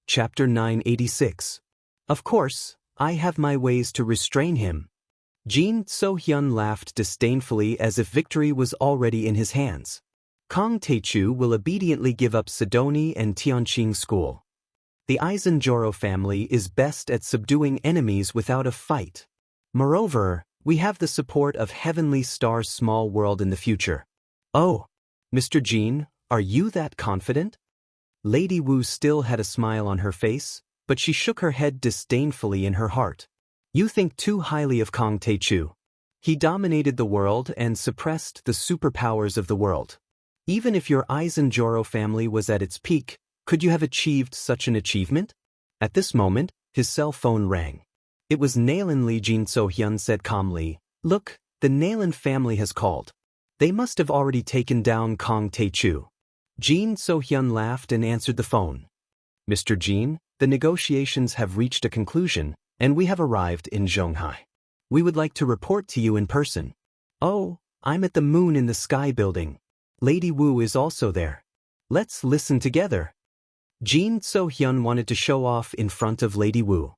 Chapter 986. Of course, I have my ways to restrain him. Jin So-hyun laughed disdainfully as if victory was already in his hands. Kong Taechu will obediently give up Sidoni and Tianqing School. The Aizenjoro family is best at subduing enemies without a fight. Moreover, we have the support of Heavenly Star's small world in the future. Oh, Mr. Jin, are you that confident? Lady Wu still had a smile on her face, but she shook her head disdainfully in her heart. You think too highly of Kong Taechu. He dominated the world and suppressed the superpowers of the world. Even if your Aizenjoro family was at its peak, could you have achieved such an achievement? At this moment, his cell phone rang. It was Nailin Li. Jin So-hyun said calmly, "Look, the Nailin family has called. They must have already taken down Kong Taechu." Jin So-hyun laughed and answered the phone. "Mr. Jin, the negotiations have reached a conclusion, and we have arrived in Zhonghai. We would like to report to you in person." "Oh, I'm at the Moon in the Sky building. Lady Wu is also there. Let's listen together." Jin So-hyun wanted to show off in front of Lady Wu.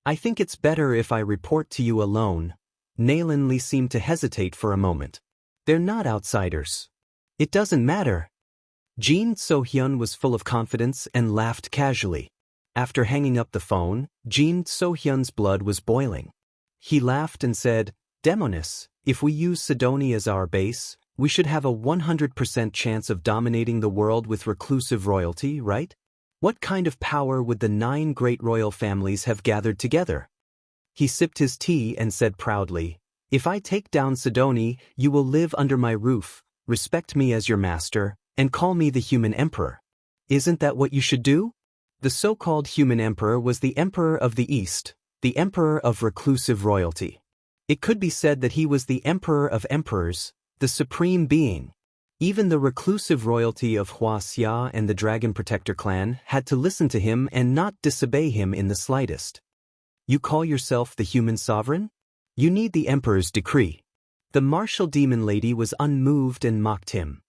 "I think it's better if I report to you alone." Nailin Li seemed to hesitate for a moment. "They're not outsiders. It doesn't matter." Jin So-hyun was full of confidence and laughed casually. After hanging up the phone, Jin So-hyun's blood was boiling. He laughed and said, "Demonis, if we use Sidoni as our base, we should have a 100% chance of dominating the world with reclusive royalty, right? What kind of power would the 9 great royal families have gathered together?" He sipped his tea and said proudly, "If I take down Sidoni, you will live under my roof, respect me as your master, and call me the human emperor. Isn't that what you should do?" The so-called human emperor was the emperor of the East, the emperor of reclusive royalty. It could be said that he was the emperor of emperors, the supreme being. Even the reclusive royalty of Wuxia and the Dragon Protector clan had to listen to him and not disobey him in the slightest. You call yourself the human sovereign? You need the emperor's decree. The martial demon lady was unmoved and mocked him.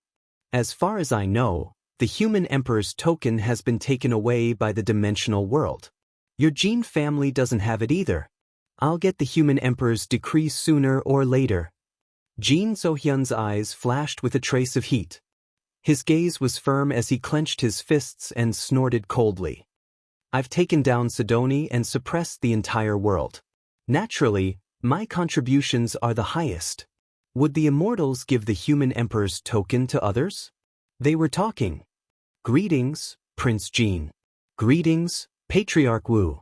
As far as I know, the human emperor's token has been taken away by the dimensional world. Your Jin family doesn't have it either. I'll get the human emperor's decree sooner or later. Jin So-hyun's eyes flashed with a trace of heat. His gaze was firm as he clenched his fists and snorted coldly. "I've taken down Sidoni and suppressed the entire world. Naturally, my contributions are the highest. Would the immortals give the human emperor's token to others?" They were talking. "Greetings, Prince Jin. Greetings, Patriarch Wu."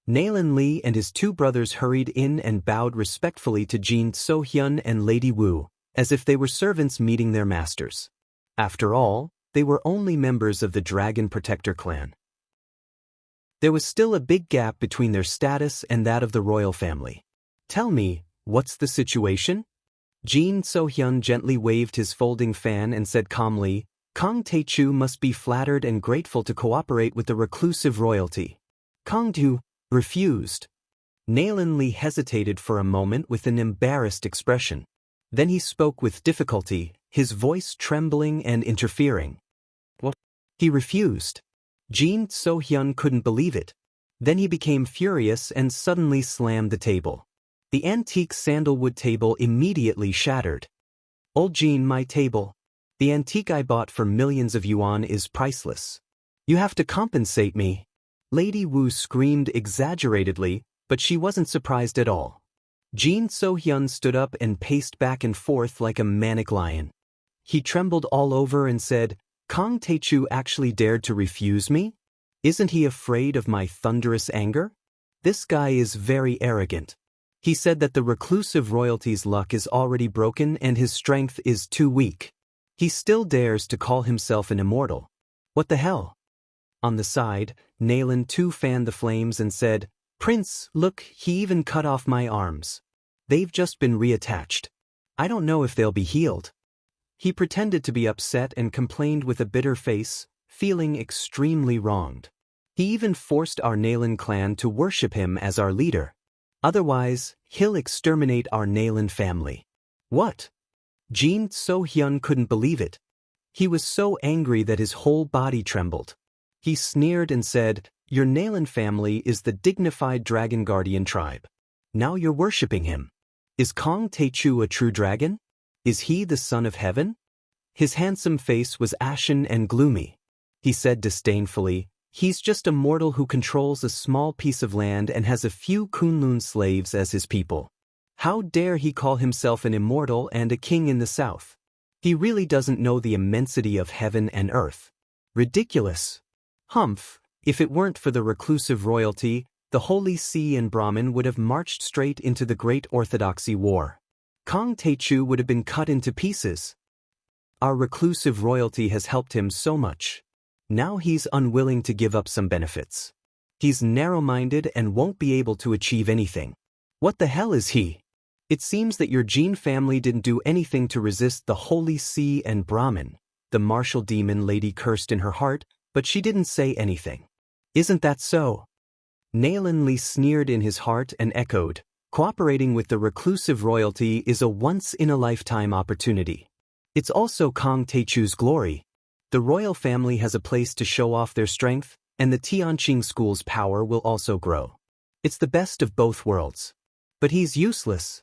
Nailin Li and his 2 brothers hurried in and bowed respectfully to Jin So-hyun and Lady Wu, as if they were servants meeting their masters. After all, they were only members of the Dragon Protector clan. There was still a big gap between their status and that of the royal family. "Tell me, what's the situation?" Jin So-hyun gently waved his folding fan and said calmly, "Kong Taechu must be flattered and grateful to cooperate with the reclusive royalty." Kong Taechu refused. Nailin Li hesitated for a moment with an embarrassed expression. Then he spoke with difficulty, his voice trembling and interfering. "What?" He refused. Jin So-hyun couldn't believe it. Then he became furious and suddenly slammed the table. The antique sandalwood table immediately shattered. "Old Jin, my table. The antique I bought for millions of yuan is priceless. You have to compensate me." Lady Wu screamed exaggeratedly, but she wasn't surprised at all. Jin So-hyun stood up and paced back and forth like a manic lion. He trembled all over and said, "Kong Taechu actually dared to refuse me? Isn't he afraid of my thunderous anger? This guy is very arrogant. He said that the reclusive royalty's luck is already broken and his strength is too weak. He still dares to call himself an immortal. What the hell?" On the side, Nailin too fanned the flames and said, "Prince, look, he even cut off my arms. They've just been reattached. I don't know if they'll be healed." He pretended to be upset and complained with a bitter face, feeling extremely wronged. He even forced our Nailin clan to worship him as our leader. Otherwise, he'll exterminate our Nailin family. What? Jin So-hyun couldn't believe it. He was so angry that his whole body trembled. He sneered and said, "Your Nalan family is the dignified dragon guardian tribe. Now you're worshipping him. Is Kong Techu a true dragon? Is he the son of heaven?" His handsome face was ashen and gloomy. He said disdainfully, "He's just a mortal who controls a small piece of land and has a few Kunlun slaves as his people. How dare he call himself an immortal and a king in the south? He really doesn't know the immensity of heaven and earth. Ridiculous. Humph, if it weren't for the reclusive royalty, the Holy See and Brahmin would have marched straight into the Great Orthodoxy War. Kong Techu would have been cut into pieces. Our reclusive royalty has helped him so much. Now he's unwilling to give up some benefits. He's narrow-minded and won't be able to achieve anything. What the hell is he? It seems that your Jin family didn't do anything to resist the Holy See and Brahmin," the martial demon lady cursed in her heart, but she didn't say anything. "Isn't that so?" Nalan Li sneered in his heart and echoed, "Cooperating with the reclusive royalty is a once-in-a-lifetime opportunity. It's also Kong Techu's glory. The royal family has a place to show off their strength, and the Tianqing school's power will also grow. It's the best of both worlds. But he's useless.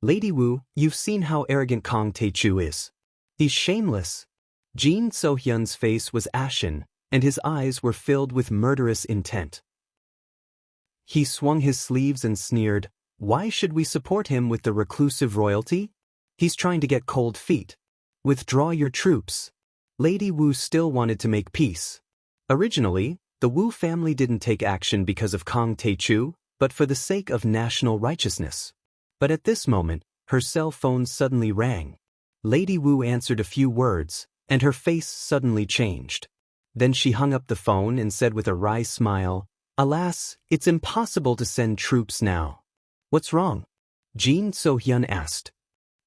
Lady Wu, you've seen how arrogant Kong Techu is. He's shameless." Jin Sohyun's face was ashen, and his eyes were filled with murderous intent. He swung his sleeves and sneered, "Why should we support him with the reclusive royalty? He's trying to get cold feet. Withdraw your troops." Lady Wu still wanted to make peace. Originally, the Wu family didn't take action because of Kong Techu, but for the sake of national righteousness. But at this moment, her cell phone suddenly rang. Lady Wu answered a few words, and her face suddenly changed. Then she hung up the phone and said with a wry smile, "Alas, it's impossible to send troops now." "What's wrong?" Jin So-hyun asked.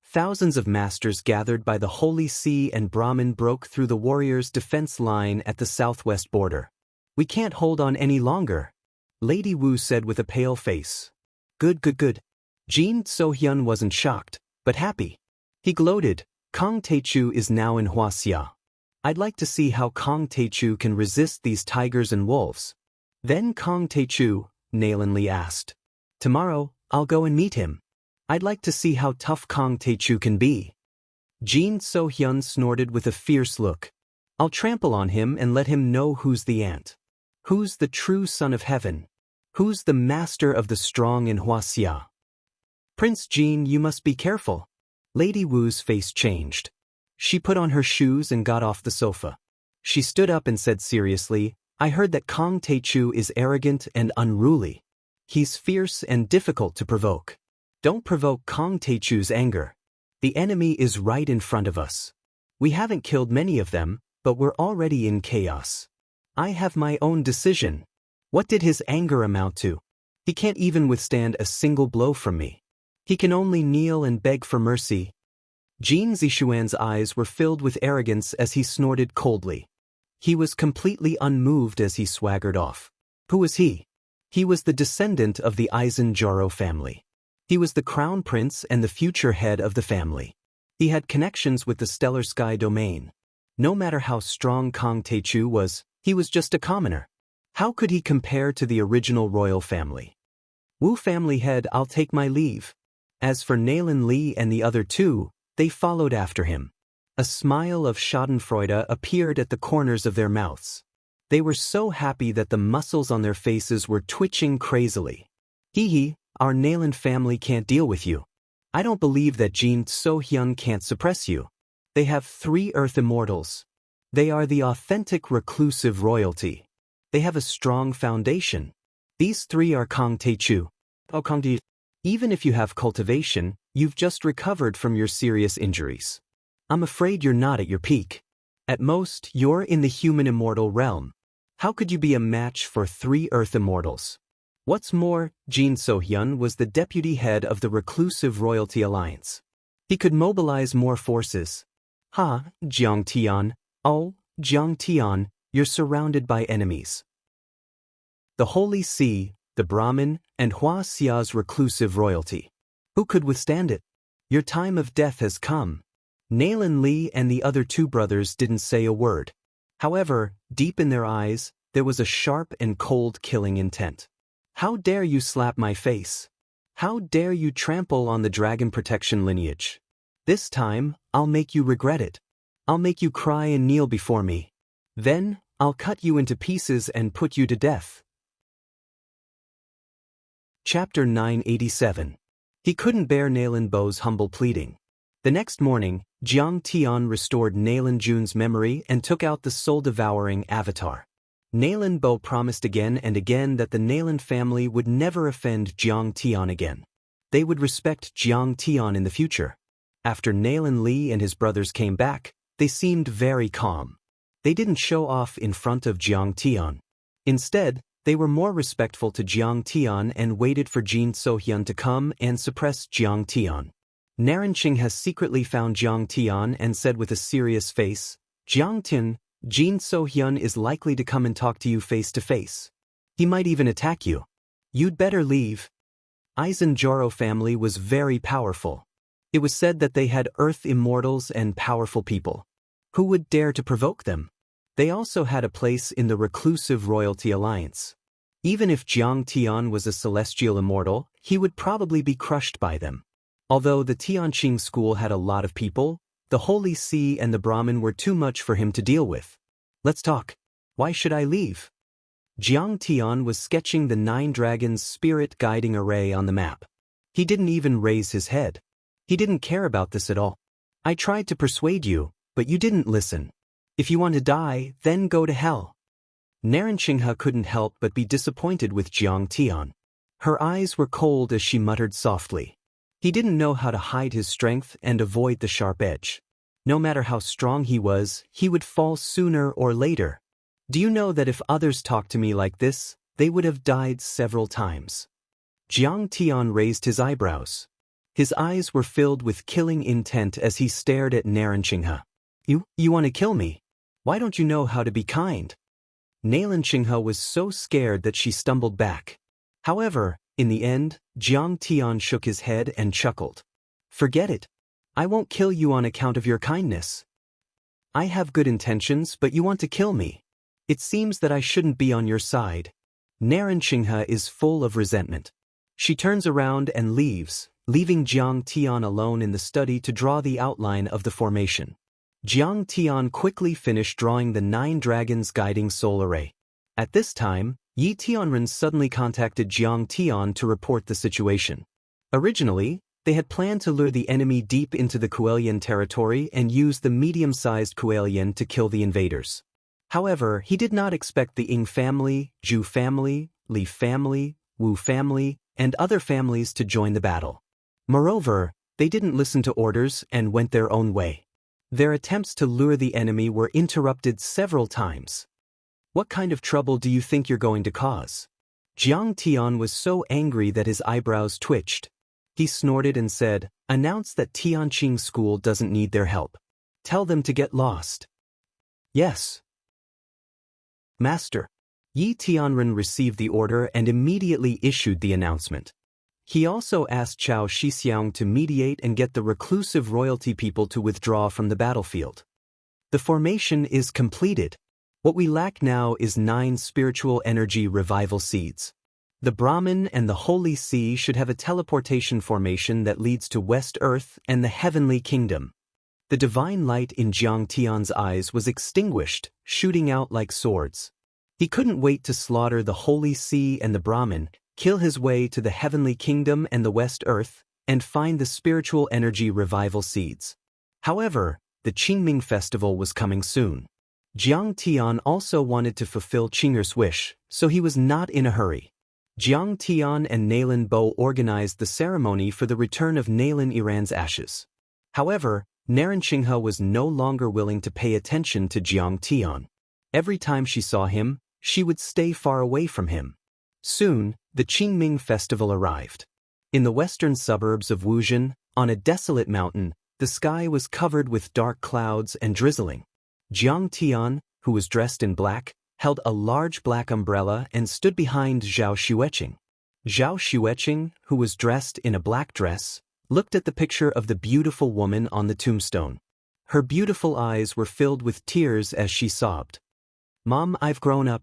Thousands of masters gathered by the Holy See and Brahmin broke through the warriors' defense line at the southwest border. "We can't hold on any longer," Lady Wu said with a pale face. Good. Jin So-hyun wasn't shocked, but happy. He gloated, "Kong Techu is now in Wuxia. I'd like to see how Kong Techu can resist these tigers and wolves." "Then Kong Techu?" Nalan Li asked. "Tomorrow, I'll go and meet him. I'd like to see how tough Kong Techu can be." Jin So-hyun snorted with a fierce look. "I'll trample on him and let him know who's the ant. Who's the true son of heaven? Who's the master of the strong in Wuxia?" "Prince Jin, you must be careful." Lady Wu's face changed. She put on her shoes and got off the sofa. She stood up and said seriously, "I heard that Kong Techu is arrogant and unruly. He's fierce and difficult to provoke. Don't provoke Kong Techu's anger. The enemy is right in front of us. We haven't killed many of them, but we're already in chaos. I have my own decision. What did his anger amount to? He can't even withstand a single blow from me. He can only kneel and beg for mercy." Jin Zishuan's eyes were filled with arrogance as he snorted coldly. He was completely unmoved as he swaggered off. Who was he? He was the descendant of the Aizen Joro family. He was the crown prince and the future head of the family. He had connections with the stellar sky domain. No matter how strong Kong Techu was, he was just a commoner. How could he compare to the original royal family? "Wu family head, I'll take my leave." As for Nalan Li and the other two, they followed after him. A smile of schadenfreude appeared at the corners of their mouths. They were so happy that the muscles on their faces were twitching crazily. "Hee, our Nalan family can't deal with you. I don't believe that Jin So-hyun can't suppress you. They have 3 Earth Immortals. They are the authentic reclusive royalty. They have a strong foundation. These 3 are Kong Techu. Oh, Kong Techu. Even if you have cultivation, you've just recovered from your serious injuries. I'm afraid you're not at your peak. At most, you're in the human immortal realm. How could you be a match for 3 Earth Immortals? What's more, Jin So-hyun was the deputy head of the Reclusive Royalty Alliance. He could mobilize more forces. Jiang Tian. Oh, Jiang Tian, you're surrounded by enemies. The Holy See, the Brahmin, and Wuxia's reclusive royalty. Who could withstand it? Your time of death has come. Nalan Li and the other 2 brothers didn't say a word. However, deep in their eyes, there was a sharp and cold killing intent. How dare you slap my face? How dare you trample on the dragon protection lineage? This time, I'll make you regret it. I'll make you cry and kneel before me. Then, I'll cut you into pieces and put you to death. Chapter 987. He couldn't bear Nailan Bo's humble pleading. The next morning, Jiang Tian restored Nailan Jun's memory and took out the soul-devouring avatar. Nailan Bo promised again and again that the Nailan family would never offend Jiang Tian again. They would respect Jiang Tian in the future. After Nailan Li and his brothers came back, they seemed very calm. They didn't show off in front of Jiang Tian. Instead, they were more respectful to Jiang Tian and waited for Jin Sohyun to come and suppress Jiang Tian. Narenqing has secretly found Jiang Tian and said with a serious face, "Jiang Tian, Jin Sohyun is likely to come and talk to you face to face. He might even attack you. You'd better leave." Aizen Joro family was very powerful. It was said that they had earth immortals and powerful people. Who would dare to provoke them? They also had a place in the reclusive royalty alliance. Even if Jiang Tian was a celestial immortal, he would probably be crushed by them. Although the Tianqing school had a lot of people, the Holy See and the Brahmin were too much for him to deal with. "Let's talk. Why should I leave?" Jiang Tian was sketching the 9 dragons' spirit guiding array on the map. He didn't even raise his head. He didn't care about this at all. "I tried to persuade you, but you didn't listen. If you want to die, then go to hell." Narenqinghe couldn't help but be disappointed with Jiang Tian. Her eyes were cold as she muttered softly. He didn't know how to hide his strength and avoid the sharp edge. No matter how strong he was, he would fall sooner or later. "Do you know that if others talked to me like this, they would have died several times?" Jiang Tian raised his eyebrows. His eyes were filled with killing intent as he stared at Narenqinghe. You want to kill me? Why don't you know how to be kind?" Narenqinghe was so scared that she stumbled back. However, in the end, Jiang Tian shook his head and chuckled. "Forget it. I won't kill you on account of your kindness. I have good intentions, but you want to kill me. It seems that I shouldn't be on your side." Narenqinghe is full of resentment. She turns around and leaves, leaving Jiang Tian alone in the study to draw the outline of the formation. Jiang Tian quickly finished drawing the 9 dragons guiding soul array. At this time, Yi Tianren suddenly contacted Jiang Tian to report the situation. Originally, they had planned to lure the enemy deep into the Kuelian territory and use the medium-sized Kuelian to kill the invaders. However, he did not expect the Ying family, Zhu family, Li family, Wu family, and other families to join the battle. Moreover, they didn't listen to orders and went their own way. Their attempts to lure the enemy were interrupted several times. "What kind of trouble do you think you're going to cause?" Jiang Tian was so angry that his eyebrows twitched. He snorted and said, "Announce that Tianqing school doesn't need their help. Tell them to get lost." "Yes, Master." Yi Tianren received the order and immediately issued the announcement. He also asked Chao Shixiang to mediate and get the reclusive royalty people to withdraw from the battlefield. The formation is completed. What we lack now is 9 spiritual energy revival seeds. The Brahmin and the Holy See should have a teleportation formation that leads to West Earth and the Heavenly Kingdom. The divine light in Jiang Tian's eyes was extinguished, shooting out like swords. He couldn't wait to slaughter the Holy See and the Brahmin, kill his way to the Heavenly Kingdom and the West Earth, and find the spiritual energy revival seeds. However, the Qingming festival was coming soon. Jiang Tian also wanted to fulfill Qing'er's wish, so he was not in a hurry. Jiang Tian and Nailan Bo organized the ceremony for the return of Nailan Iran's ashes. However, Narenqinghe was no longer willing to pay attention to Jiang Tian. Every time she saw him, she would stay far away from him. Soon, the Qingming festival arrived. In the western suburbs of Wuzhen, on a desolate mountain, the sky was covered with dark clouds and drizzling. Jiang Tian, who was dressed in black, held a large black umbrella and stood behind Zhao Xueqing. Zhao Xueqing, who was dressed in a black dress, looked at the picture of the beautiful woman on the tombstone. Her beautiful eyes were filled with tears as she sobbed. Mom, I've grown up.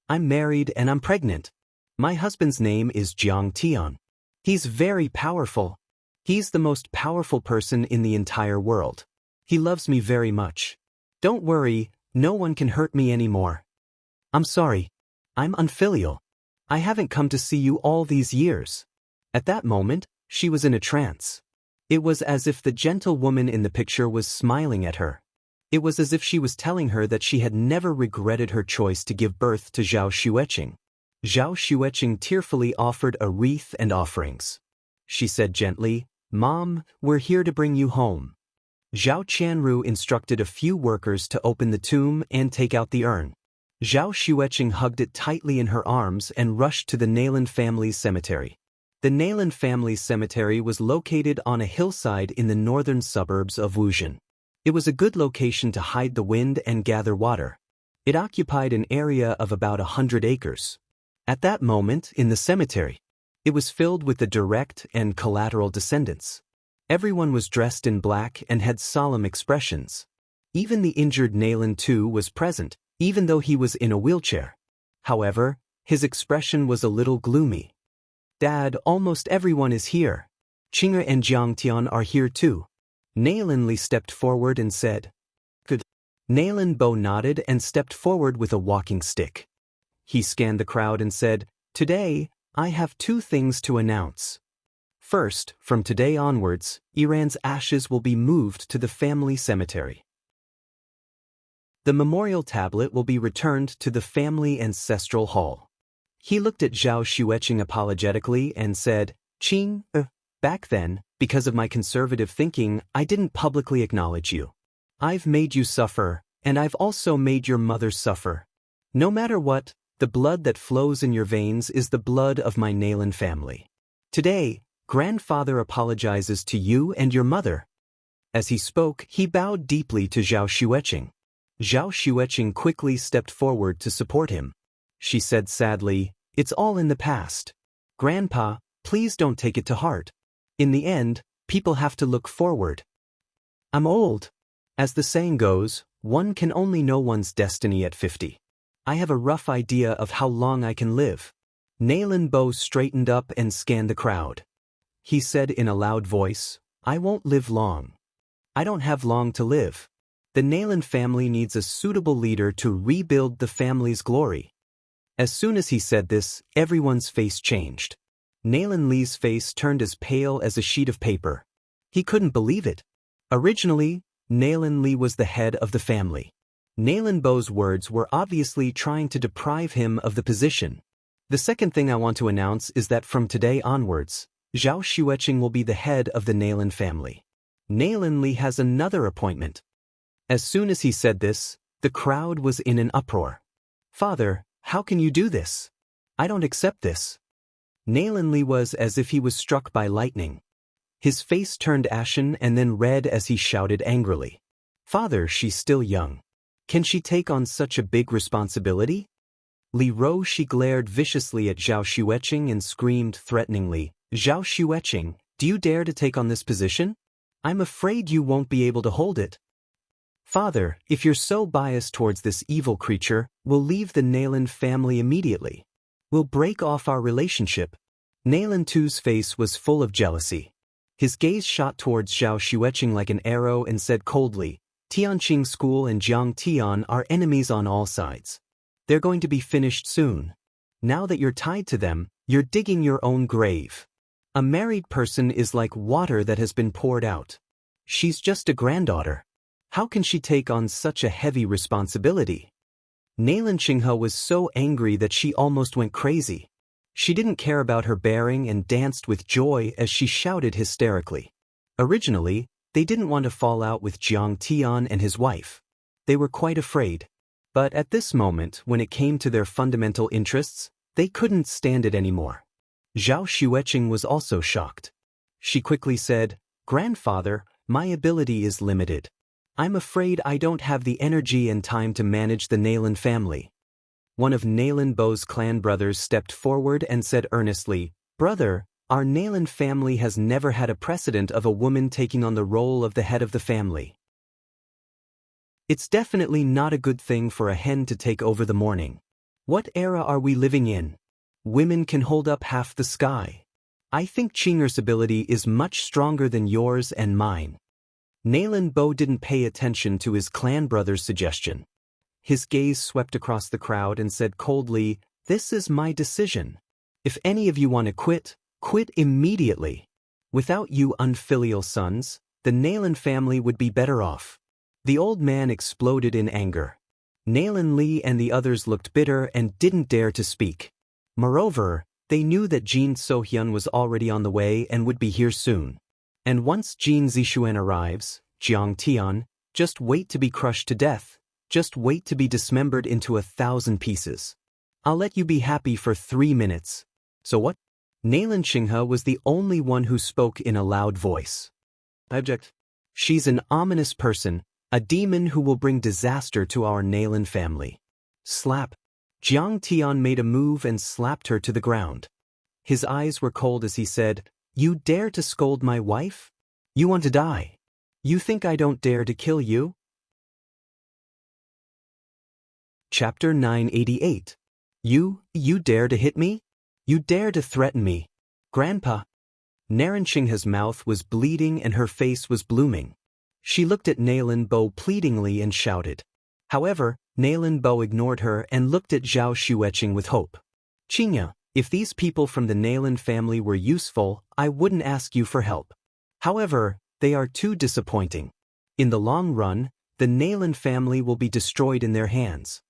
I'm married and I'm pregnant. My husband's name is Jiang Tian. He's very powerful. He's the most powerful person in the entire world. He loves me very much. Don't worry, no one can hurt me anymore. I'm sorry. I'm unfilial. I haven't come to see you all these years. At that moment, she was in a trance. It was as if the gentle woman in the picture was smiling at her. It was as if she was telling her that she had never regretted her choice to give birth to Zhao Xueqing. Zhao Xueqing tearfully offered a wreath and offerings. She said gently, "Mom, we're here to bring you home." Zhao Qianru instructed a few workers to open the tomb and take out the urn. Zhao Xueqing hugged it tightly in her arms and rushed to the Nailan family's cemetery. The Nailan family's cemetery was located on a hillside in the northern suburbs of Wuxian. It was a good location to hide the wind and gather water. It occupied an area of about 100 acres. At that moment, in the cemetery, it was filled with the direct and collateral descendants. Everyone was dressed in black and had solemn expressions. Even the injured Nailan too was present, even though he was in a wheelchair. However, his expression was a little gloomy. "Dad, almost everyone is here. Qing'er and Jiangtian are here too." Nailan Li stepped forward and said, "Good." Nailan Bo nodded and stepped forward with a walking stick. He scanned the crowd and said, "Today, I have two things to announce. First, from today onwards, Iran's ashes will be moved to the family cemetery. The memorial tablet will be returned to the family ancestral hall." He looked at Zhao Xueqing apologetically and said, "Qing, back then, because of my conservative thinking, I didn't publicly acknowledge you. I've made you suffer, and I've also made your mother suffer. No matter what, the blood that flows in your veins is the blood of my Nailan family. Today, grandfather apologizes to you and your mother." As he spoke, he bowed deeply to Zhao Xueqing. Zhao Xueqing quickly stepped forward to support him. She said sadly, "It's all in the past. Grandpa, please don't take it to heart. In the end, people have to look forward. I'm old. As the saying goes, one can only know one's destiny at 50. I have a rough idea of how long I can live." Nailan Bo straightened up and scanned the crowd. He said in a loud voice, "I won't live long. I don't have long to live. The Nailan family needs a suitable leader to rebuild the family's glory." As soon as he said this, everyone's face changed. Nailan Li's face turned as pale as a sheet of paper. He couldn't believe it. Originally, Nailan Li was the head of the family. Nailan Bo's words were obviously trying to deprive him of the position. The second thing I want to announce is that from today onwards, Zhao Xueqing will be the head of the Nailan family. Nailan Li has another appointment. As soon as he said this, the crowd was in an uproar. "Father, how can you do this? I don't accept this." Nailan Li was as if he was struck by lightning. His face turned ashen and then red as he shouted angrily, "Father, she's still young. Can she take on such a big responsibility?" Li Roshi glared viciously at Zhao Xueqing and screamed threateningly, "Zhao Xueqing, do you dare to take on this position? I'm afraid you won't be able to hold it. Father, if you're so biased towards this evil creature, we'll leave the Nailan family immediately. We'll break off our relationship." Nailan Tu's face was full of jealousy. His gaze shot towards Zhao Xueqing like an arrow and said coldly, "Tianqing School and Jiang Tian are enemies on all sides. They're going to be finished soon. Now that you're tied to them, you're digging your own grave. A married person is like water that has been poured out. She's just a granddaughter. How can she take on such a heavy responsibility?" Nailan Qinghe was so angry that she almost went crazy. She didn't care about her bearing and danced with joy as she shouted hysterically. Originally, they didn't want to fall out with Jiang Tian and his wife. They were quite afraid. But at this moment, when it came to their fundamental interests, they couldn't stand it anymore. Zhao Xueqing was also shocked. She quickly said, "Grandfather, my ability is limited. I'm afraid I don't have the energy and time to manage the Nailan family." One of Nailan Bo's clan brothers stepped forward and said earnestly, "Brother, our Nailan family has never had a precedent of a woman taking on the role of the head of the family." It's definitely not a good thing for a hen to take over the morning. What era are we living in? Women can hold up half the sky. I think Qing'er's ability is much stronger than yours and mine. Naylan Bo didn't pay attention to his clan brother's suggestion. His gaze swept across the crowd and said coldly, "This is my decision. If any of you want to quit, quit immediately. Without you unfilial sons, the Naylan family would be better off." The old man exploded in anger. Naylan Li and the others looked bitter and didn't dare to speak. Moreover, they knew that Jin Sohyun was already on the way and would be here soon. And once Jin Zixuan arrives, Jiang Tian, just wait to be crushed to death, just wait to be dismembered into 1,000 pieces. I'll let you be happy for 3 minutes. So what? Naylan Xinghe was the only one who spoke in a loud voice. I object. She's an ominous person, a demon who will bring disaster to our Naylan family. Slap. Jiang Tian made a move and slapped her to the ground. His eyes were cold as he said, "You dare to scold my wife? You want to die? You think I don't dare to kill you?" Chapter 988. You dare to hit me? You dare to threaten me? Grandpa? Naren Xinghe's mouth was bleeding and her face was blooming. She looked at Naylan Bo pleadingly and shouted. However, Naylan Bo ignored her and looked at Zhao Xueqing with hope. "Qingya, if these people from the Naylan family were useful, I wouldn't ask you for help. However, they are too disappointing. In the long run, the Naylan family will be destroyed in their hands."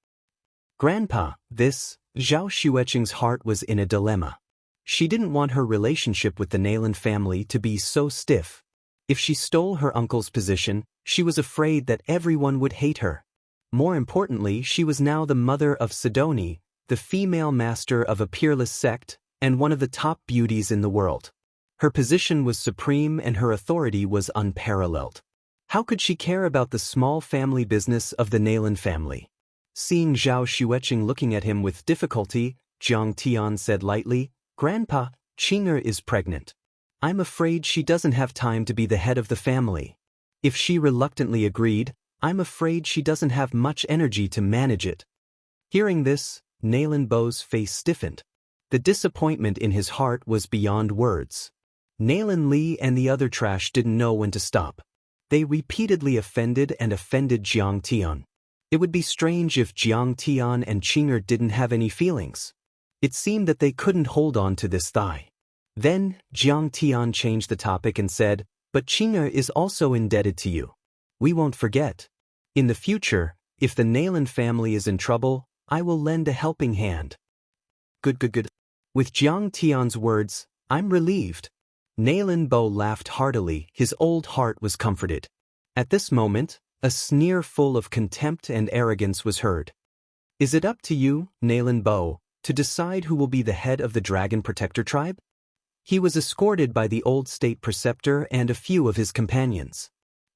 Grandpa, Zhao Xueqing's heart was in a dilemma. She didn't want her relationship with the Naylan family to be so stiff. If she stole her uncle's position, she was afraid that everyone would hate her. More importantly, she was now the mother of Sidoni, the female master of a peerless sect, and one of the top beauties in the world. Her position was supreme and her authority was unparalleled. How could she care about the small family business of the Naylan family? Seeing Zhao Xueqing looking at him with difficulty, Jiang Tian said lightly, "Grandpa, Qing'er is pregnant. I'm afraid she doesn't have time to be the head of the family. If she reluctantly agreed, I'm afraid she doesn't have much energy to manage it." Hearing this, Naylan Bo's face stiffened. The disappointment in his heart was beyond words. Naylan Li and the other trash didn't know when to stop. They repeatedly offended Jiang Tian. It would be strange if Jiang Tian and Qing'er didn't have any feelings. It seemed that they couldn't hold on to this thigh. Then, Jiang Tian changed the topic and said, "But Qing'er is also indebted to you. We won't forget. In the future, if the Naylan family is in trouble, I will lend a helping hand." Good. With Jiang Tian's words, "I'm relieved." Naylan Bo laughed heartily, his old heart was comforted. At this moment, a sneer full of contempt and arrogance was heard. "Is it up to you, Naylan Bo, to decide who will be the head of the Dragon Protector tribe?" He was escorted by the old state preceptor and a few of his companions.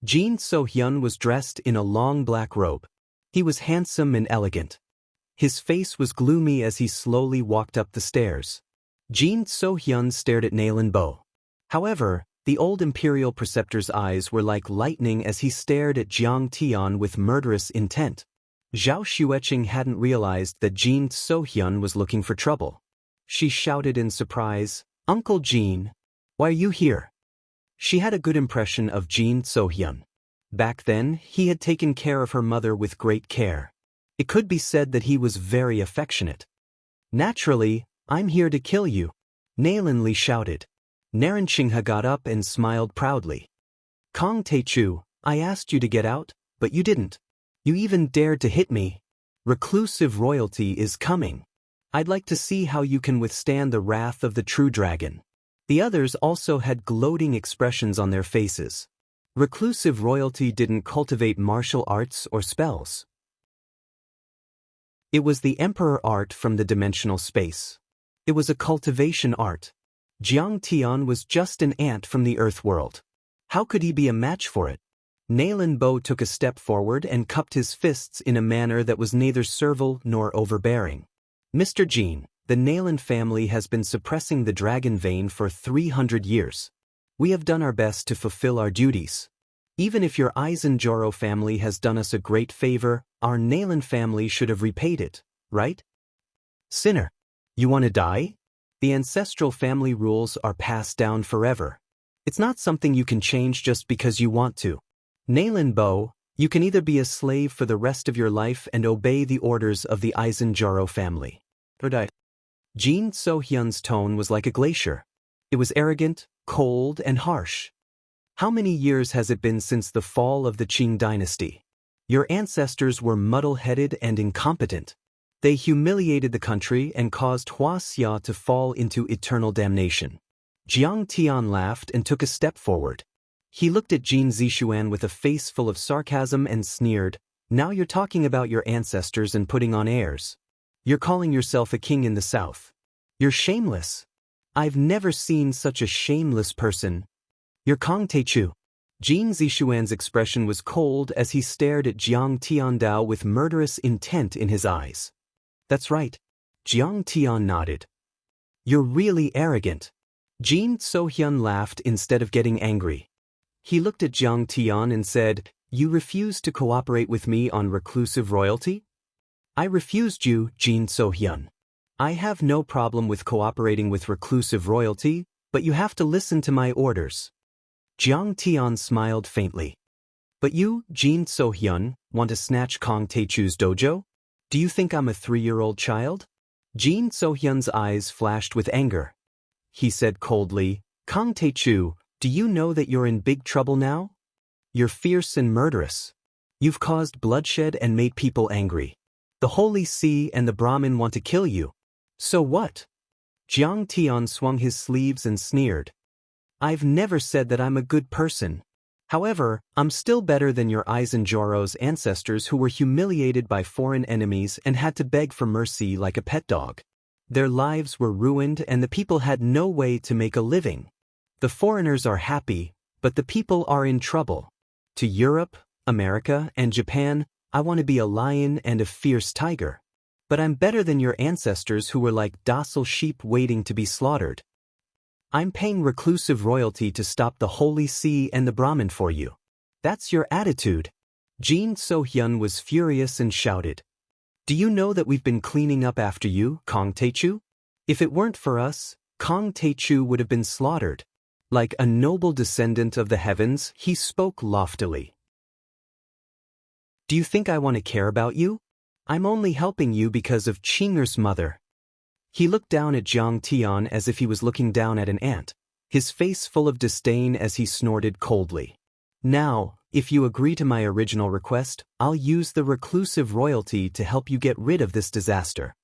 Jin So-hyun was dressed in a long black robe. He was handsome and elegant. His face was gloomy as he slowly walked up the stairs. Jin So-hyun stared at Naylan Bo. However, the old imperial preceptor's eyes were like lightning as he stared at Jiang Tian with murderous intent. Zhao Xueqing hadn't realized that Jin So-hyun was looking for trouble. She shouted in surprise, "Uncle Jin, why are you here?" She had a good impression of Jin So-hyun. Back then, he had taken care of her mother with great care. It could be said that he was very affectionate. "Naturally, I'm here to kill you," Naylan Li shouted. Naren Xinghe got up and smiled proudly. "Kong Taechu, I asked you to get out, but you didn't. You even dared to hit me. Reclusive royalty is coming. I'd like to see how you can withstand the wrath of the true dragon." The others also had gloating expressions on their faces. Reclusive royalty didn't cultivate martial arts or spells. It was the emperor art from the dimensional space. It was a cultivation art. Jiang Tian was just an ant from the earth world. How could he be a match for it? Naylan Bo took a step forward and cupped his fists in a manner that was neither servile nor overbearing. "Mr. Jin, the Naylan family has been suppressing the dragon vein for 300 years. We have done our best to fulfill our duties. Even if your Isenjoro family has done us a great favor, our Nalen family should have repaid it, right? Sinner. You want to die? The ancestral family rules are passed down forever. It's not something you can change just because you want to. Nalen Bo, you can either be a slave for the rest of your life and obey the orders of the Isenjoro family, or die. Jin So-hyun's tone was like a glacier. It was arrogant, cold, and harsh. How many years has it been since the fall of the Qing dynasty? Your ancestors were muddle-headed and incompetent. They humiliated the country and caused Wuxia to fall into eternal damnation. Jiang Tian laughed and took a step forward. He looked at Jin Zishuan with a face full of sarcasm and sneered, "Now you're talking about your ancestors and putting on airs. You're calling yourself a king in the south. You're shameless. I've never seen such a shameless person. You're Kong Teichu." Jin Zishuan's expression was cold as he stared at Jiang Tiandao with murderous intent in his eyes. "That's right." Jiang Tian nodded. "You're really arrogant." Jin So-hyun laughed instead of getting angry. He looked at Jiang Tian and said, "You refuse to cooperate with me on reclusive royalty?" "I refused you, Jin So-hyun. I have no problem with cooperating with reclusive royalty, but you have to listen to my orders." Jiang Tian smiled faintly. "But you, Jin So-hyun, want to snatch Kong Teichu's dojo? Do you think I'm a 3-year-old child?" Jin So-hyun's eyes flashed with anger. He said coldly, "Kong Teichu, do you know that you're in big trouble now? You're fierce and murderous. You've caused bloodshed and made people angry. The Holy See and the Brahmin want to kill you. So what?" Jiang Tian swung his sleeves and sneered. "I've never said that I'm a good person. However, I'm still better than your Isenjoro's ancestors who were humiliated by foreign enemies and had to beg for mercy like a pet dog. Their lives were ruined and the people had no way to make a living. The foreigners are happy, but the people are in trouble. To Europe, America, and Japan, I want to be a lion and a fierce tiger. But I'm better than your ancestors who were like docile sheep waiting to be slaughtered. I'm paying reclusive royalty to stop the Holy See and the Brahmin for you. That's your attitude." Jin So-hyun was furious and shouted, "Do you know that we've been cleaning up after you, Kong Teichu? If it weren't for us, Kong Teichu would have been slaughtered." Like a noble descendant of the heavens, he spoke loftily. "Do you think I want to care about you? I'm only helping you because of Qing'er's mother." He looked down at Jiang Tian as if he was looking down at an ant, his face full of disdain as he snorted coldly. "Now, if you agree to my original request, I'll use the reclusive royalty to help you get rid of this disaster.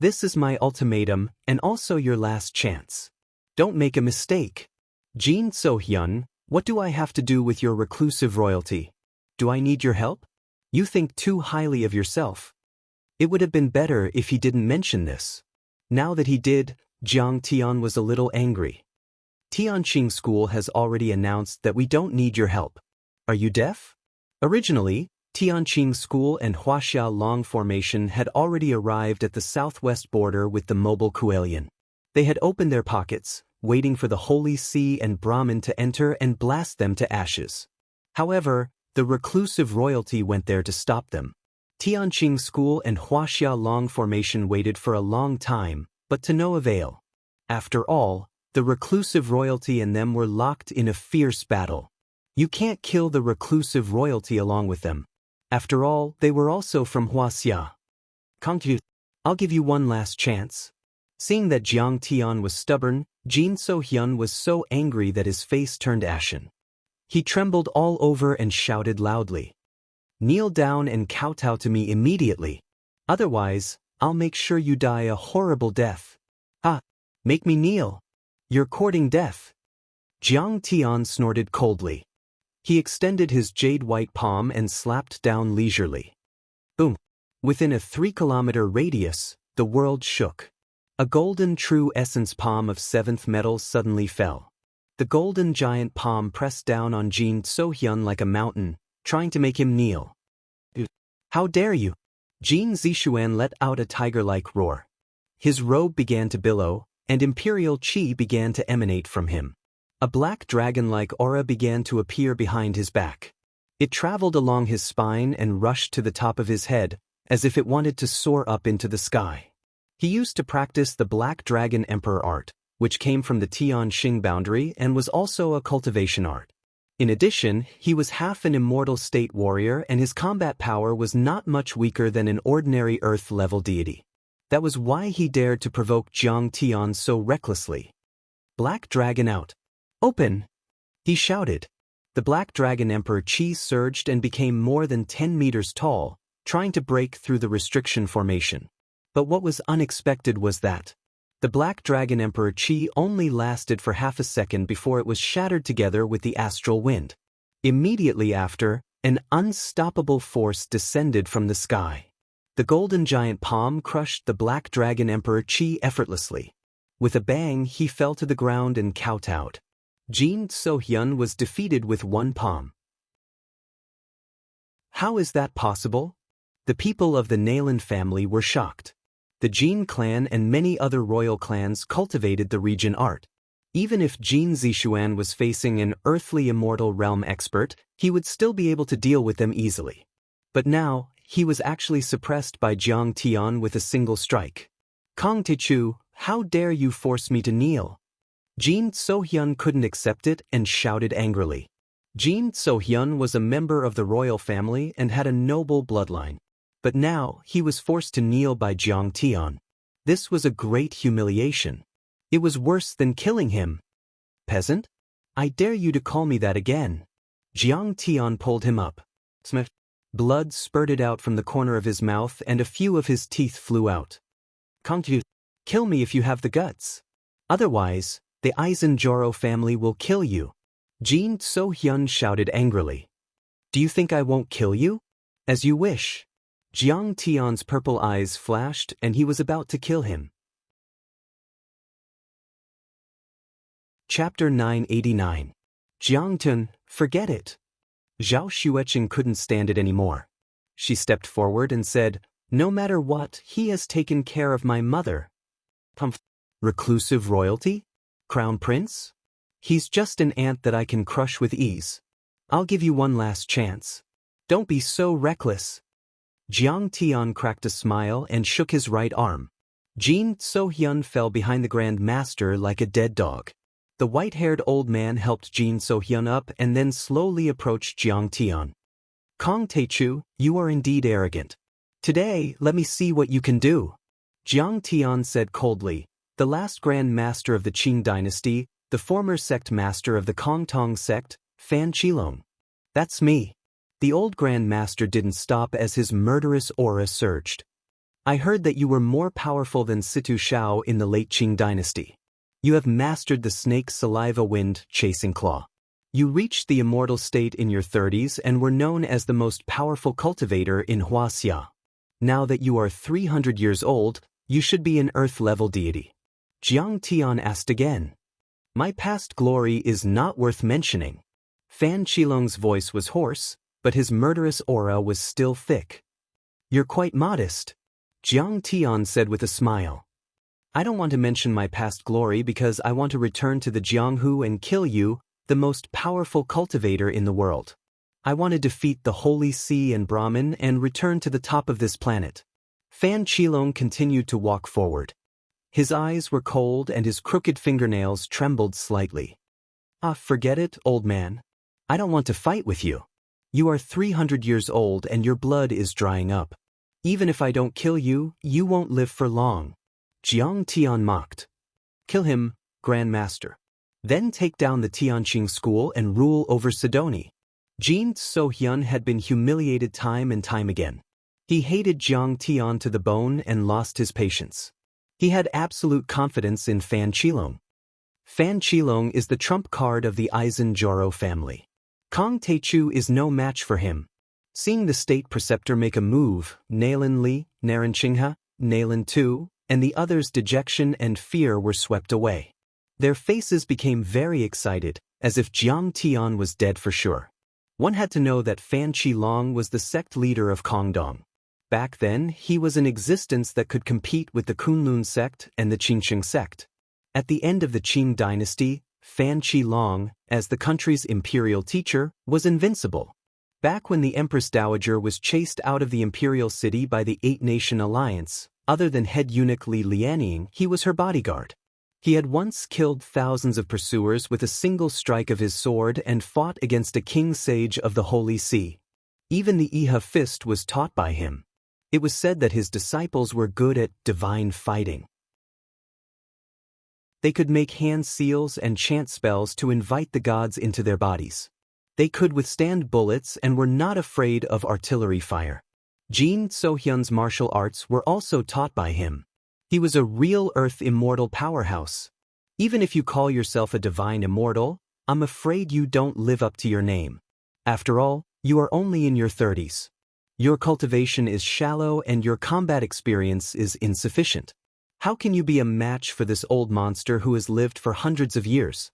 This is my ultimatum and also your last chance. Don't make a mistake. Jin So-hyun, what do I have to do with your reclusive royalty? Do I need your help? You think too highly of yourself." It would have been better if he didn't mention this. Now that he did, Jiang Tian was a little angry. "Tianqing School has already announced that we don't need your help. Are you deaf?" Originally, Tianqing School and Huaxia Long Formation had already arrived at the southwest border with the mobile Kuelian. They had opened their pockets, waiting for the Holy See and Brahmin to enter and blast them to ashes. However, the reclusive royalty went there to stop them. Tianqing School and Huaxia Long Formation waited for a long time, but to no avail. After all, the reclusive royalty and them were locked in a fierce battle. You can't kill the reclusive royalty along with them. After all, they were also from Huaxia. "Kongju, I'll give you one last chance." Seeing that Jiang Tian was stubborn, Jin So-hyun was so angry that his face turned ashen. He trembled all over and shouted loudly, "Kneel down and kowtow to me immediately. Otherwise, I'll make sure you die a horrible death." "Ah, make me kneel. You're courting death." Jiang Tian snorted coldly. He extended his jade-white palm and slapped down leisurely. Boom! Within a 3-kilometer radius, the world shook. A golden true essence palm of 7th metal suddenly fell. The golden giant palm pressed down on Jin So-hyun like a mountain, trying to make him kneel. "How dare you!" Jin Zishuan let out a tiger-like roar. His robe began to billow, and imperial qi began to emanate from him. A black dragon-like aura began to appear behind his back. It traveled along his spine and rushed to the top of his head, as if it wanted to soar up into the sky. He used to practice the Black Dragon Emperor art, which came from the Tianxing boundary and was also a cultivation art. In addition, he was half an immortal state warrior and his combat power was not much weaker than an ordinary Earth-level deity. That was why he dared to provoke Jiang Tian so recklessly. Black Dragon out. Open! He shouted. The Black Dragon Emperor Qi surged and became more than 10 meters tall, trying to break through the restriction formation. But what was unexpected was that the Black Dragon Emperor Qi only lasted for half a second before it was shattered together with the astral wind. Immediately after, an unstoppable force descended from the sky. The golden giant palm crushed the Black Dragon Emperor Qi effortlessly. With a bang, he fell to the ground and kowtowed. Jin So-hyun was defeated with one palm. How is that possible? The people of the Nalin family were shocked. The Jin clan and many other royal clans cultivated the region art. Even if Jin Zixuan was facing an earthly immortal realm expert, he would still be able to deal with them easily. But now, he was actually suppressed by Jiang Tian with a single strike. Kong Techu, how dare you force me to kneel? Jin So-hyun couldn't accept it and shouted angrily. Jin So-hyun was a member of the royal family and had a noble bloodline. But now, he was forced to kneel by Jiang Tian. This was a great humiliation. It was worse than killing him. Peasant? I dare you to call me that again. Jiang Tian pulled him up. Smash. Blood spurted out from the corner of his mouth and a few of his teeth flew out. Kongtu, kill me if you have the guts. Otherwise, the Aizen-Joro family will kill you. Jin So-hyun shouted angrily. Do you think I won't kill you? As you wish. Jiang Tian's purple eyes flashed and he was about to kill him. Chapter 989. Jiang Tun, forget it. Zhao Xueqing couldn't stand it anymore. She stepped forward and said, no matter what, he has taken care of my mother. Reclusive royalty? Crown prince? He's just an ant that I can crush with ease. I'll give you one last chance. Don't be so reckless. Jiang Tian cracked a smile and shook his right arm. Jin So-hyun fell behind the Grand Master like a dead dog. The white-haired old man helped Jin So-hyun up and then slowly approached Jiang Tian. Kong Techu, you are indeed arrogant. Today, let me see what you can do. Jiang Tian said coldly, the last Grand Master of the Qing dynasty, the former sect master of the Kongtong sect, Fan Qilong. That's me. The old Grand Master didn't stop as his murderous aura surged. I heard that you were more powerful than Situ Shao in the late Qing dynasty. You have mastered the snake saliva wind chasing claw. You reached the immortal state in your 30s and were known as the most powerful cultivator in Wuxia. Now that you are 300 years old, you should be an earth-level deity. Jiang Tian asked again. My past glory is not worth mentioning. Fan Qilong's voice was hoarse, but his murderous aura was still thick. You're quite modest. Jiang Tian said with a smile. I don't want to mention my past glory because I want to return to the Jianghu and kill you, the most powerful cultivator in the world. I want to defeat the Holy Sea and Brahmin and return to the top of this planet. Fan Qilong continued to walk forward. His eyes were cold and his crooked fingernails trembled slightly. Forget it, old man. I don't want to fight with you. You are 300 years old and your blood is drying up. Even if I don't kill you, you won't live for long. Jiang Tian mocked. Kill him, Grand Master. Then take down the Tianqing school and rule over Sidoni. Jin So-hyun had been humiliated time and time again. He hated Jiang Tian to the bone and lost his patience. He had absolute confidence in Fan Qilong. Fan Qilong is the trump card of the Aizen-Joro family. Kong Techu is no match for him. Seeing the state preceptor make a move, Nalin Li, Naran Qingha, Nalin Tu, and the others' dejection and fear were swept away. Their faces became very excited, as if Jiang Tian was dead for sure. One had to know that Fan Qilong was the sect leader of Kongdong. Back then, he was an existence that could compete with the Kunlun sect and the Qingqing sect. At the end of the Qing dynasty, Fan Qilong, as the country's imperial teacher, was invincible. Back when the Empress Dowager was chased out of the imperial city by the Eight-Nation Alliance, other than head eunuch Li Lianying, he was her bodyguard. He had once killed thousands of pursuers with a single strike of his sword and fought against a king sage of the Holy See. Even the Iha fist was taught by him. It was said that his disciples were good at divine fighting. They could make hand seals and chant spells to invite the gods into their bodies. They could withstand bullets and were not afraid of artillery fire. Jin Sohyun's martial arts were also taught by him. He was a real earth immortal powerhouse. Even if you call yourself a divine immortal, I'm afraid you don't live up to your name. After all, you are only in your 30s. Your cultivation is shallow and your combat experience is insufficient. How can you be a match for this old monster who has lived for hundreds of years?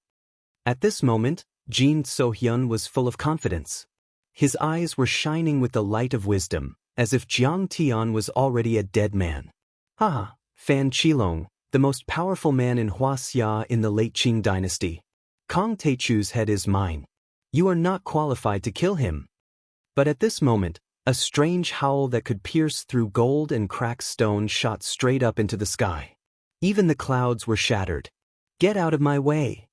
At this moment, Jin Sohyun was full of confidence. His eyes were shining with the light of wisdom, as if Jiang Tian was already a dead man. Haha, Fan Qilong, the most powerful man in Wuxia in the late Qing dynasty. Kong Teichu's head is mine. You are not qualified to kill him. But at this moment, a strange howl that could pierce through gold and crack stone shot straight up into the sky. Even the clouds were shattered. Get out of my way!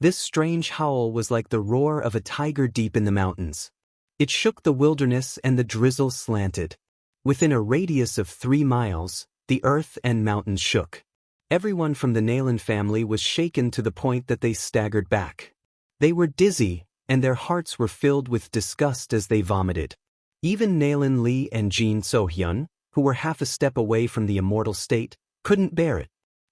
This strange howl was like the roar of a tiger deep in the mountains. It shook the wilderness and the drizzle slanted. Within a radius of 3 miles, the earth and mountains shook. Everyone from the Nailan family was shaken to the point that they staggered back. They were dizzy, and their hearts were filled with disgust as they vomited. Even Nailan Li and Jin Sohyun, who were half a step away from the immortal state, couldn't bear it.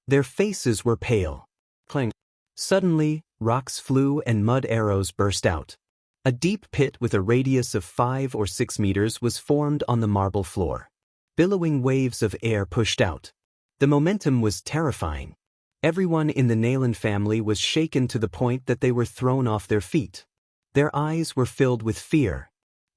Their faces were pale. Clang. Suddenly, rocks flew and mud arrows burst out. A deep pit with a radius of 5 or 6 meters was formed on the marble floor. Billowing waves of air pushed out. The momentum was terrifying. Everyone in the Nailan family was shaken to the point that they were thrown off their feet. Their eyes were filled with fear.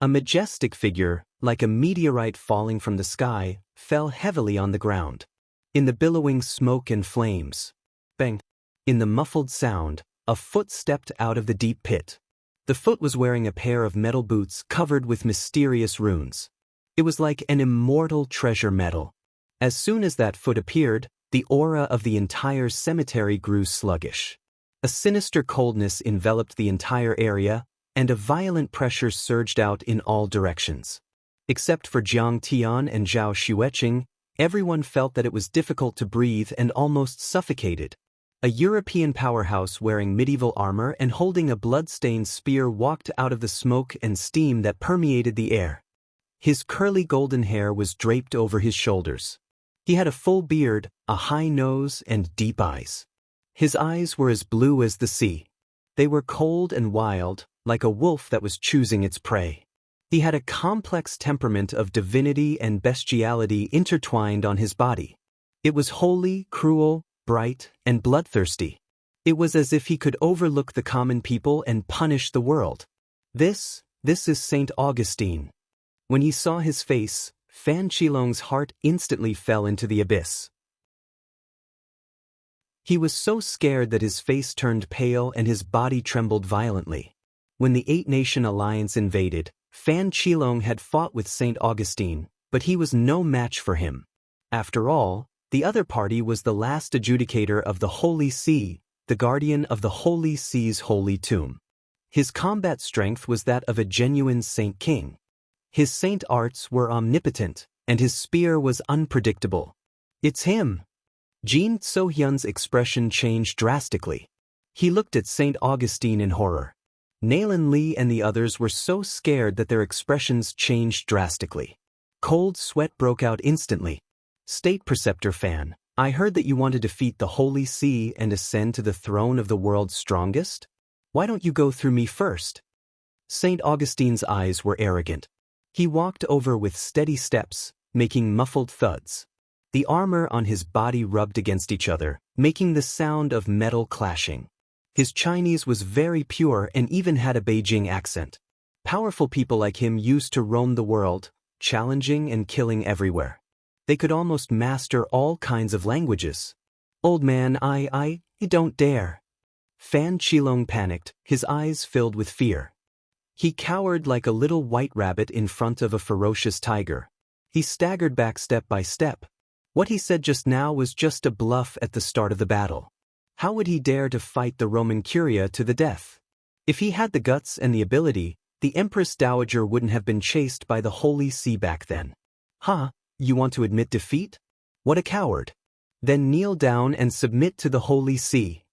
A majestic figure, like a meteorite falling from the sky, fell heavily on the ground. In the billowing smoke and flames, bang! In the muffled sound, a foot stepped out of the deep pit. The foot was wearing a pair of metal boots covered with mysterious runes. It was like an immortal treasure medal. As soon as that foot appeared, the aura of the entire cemetery grew sluggish. A sinister coldness enveloped the entire area, and a violent pressure surged out in all directions. Except for Jiang Tian and Zhao Xueqing, everyone felt that it was difficult to breathe and almost suffocated. A European powerhouse wearing medieval armor and holding a blood-stained spear walked out of the smoke and steam that permeated the air. His curly golden hair was draped over his shoulders. He had a full beard, a high nose, and deep eyes. His eyes were as blue as the sea. They were cold and wild, like a wolf that was choosing its prey. He had a complex temperament of divinity and bestiality intertwined on his body. It was holy, cruel, bright, and bloodthirsty. It was as if he could overlook the common people and punish the world. This is Saint Augustine. When he saw his face, Fan Qilong's heart instantly fell into the abyss. He was so scared that his face turned pale and his body trembled violently. When the Eight-Nation Alliance invaded, Fan Qilong had fought with Saint Augustine, but he was no match for him. After all, the other party was the last adjudicator of the Holy See, the guardian of the Holy See's holy tomb. His combat strength was that of a genuine Saint King. His saint arts were omnipotent, and his spear was unpredictable. It's him! Jin Sohyun's expression changed drastically. He looked at Saint Augustine in horror. Nailan Li and the others were so scared that their expressions changed drastically. Cold sweat broke out instantly. State Preceptor Fan, I heard that you want to defeat the Holy See and ascend to the throne of the world's strongest? Why don't you go through me first? Saint Augustine's eyes were arrogant. He walked over with steady steps, making muffled thuds. The armor on his body rubbed against each other, making the sound of metal clashing. His Chinese was very pure and even had a Beijing accent. Powerful people like him used to roam the world, challenging and killing everywhere. They could almost master all kinds of languages. Old man, I don't dare. Fan Qilong panicked, his eyes filled with fear. He cowered like a little white rabbit in front of a ferocious tiger. He staggered back step by step. What he said just now was just a bluff at the start of the battle. How would he dare to fight the Roman Curia to the death? If he had the guts and the ability, the Empress Dowager wouldn't have been chased by the Holy See back then. Huh, you want to admit defeat? What a coward. Then kneel down and submit to the Holy See.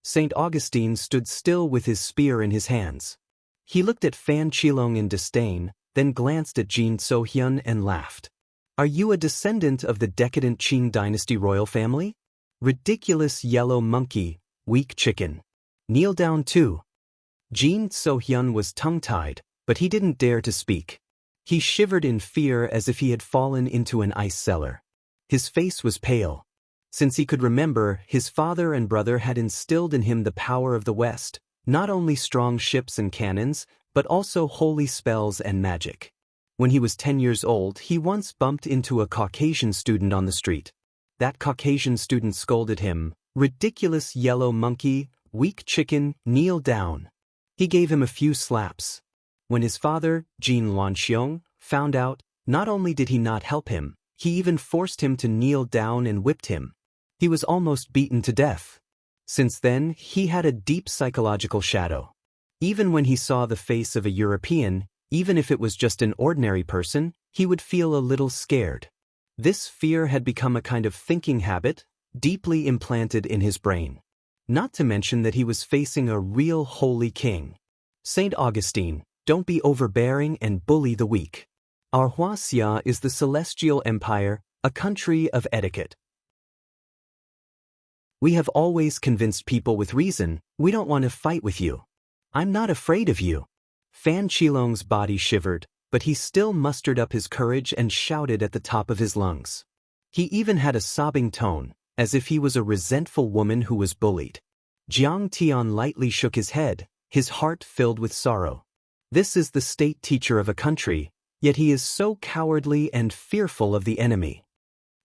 St. Augustine stood still with his spear in his hands. He looked at Fan Qilong in disdain, then glanced at Jin So-hyun and laughed. Are you a descendant of the decadent Qing dynasty royal family? Ridiculous yellow monkey, weak chicken. Kneel down too. Jin So-hyun was tongue-tied, but he didn't dare to speak. He shivered in fear as if he had fallen into an ice cellar. His face was pale. Since he could remember, his father and brother had instilled in him the power of the West, not only strong ships and cannons, but also holy spells and magic. When he was 10 years old, he once bumped into a Caucasian student on the street. That Caucasian student scolded him, "Ridiculous yellow monkey, weak chicken, kneel down." He gave him a few slaps. When his father, Jin Lanxiong, found out, not only did he not help him, he even forced him to kneel down and whipped him. He was almost beaten to death. Since then, he had a deep psychological shadow. Even when he saw the face of a European, even if it was just an ordinary person, he would feel a little scared. This fear had become a kind of thinking habit, deeply implanted in his brain. Not to mention that he was facing a real holy king. St. Augustine, don't be overbearing and bully the weak. Our Wuxia is the celestial empire, a country of etiquette. We have always convinced people with reason, we don't want to fight with you. I'm not afraid of you. Fan Qilong's body shivered, but he still mustered up his courage and shouted at the top of his lungs. He even had a sobbing tone, as if he was a resentful woman who was bullied. Jiang Tian lightly shook his head, his heart filled with sorrow. This is the state teacher of a country, yet he is so cowardly and fearful of the enemy.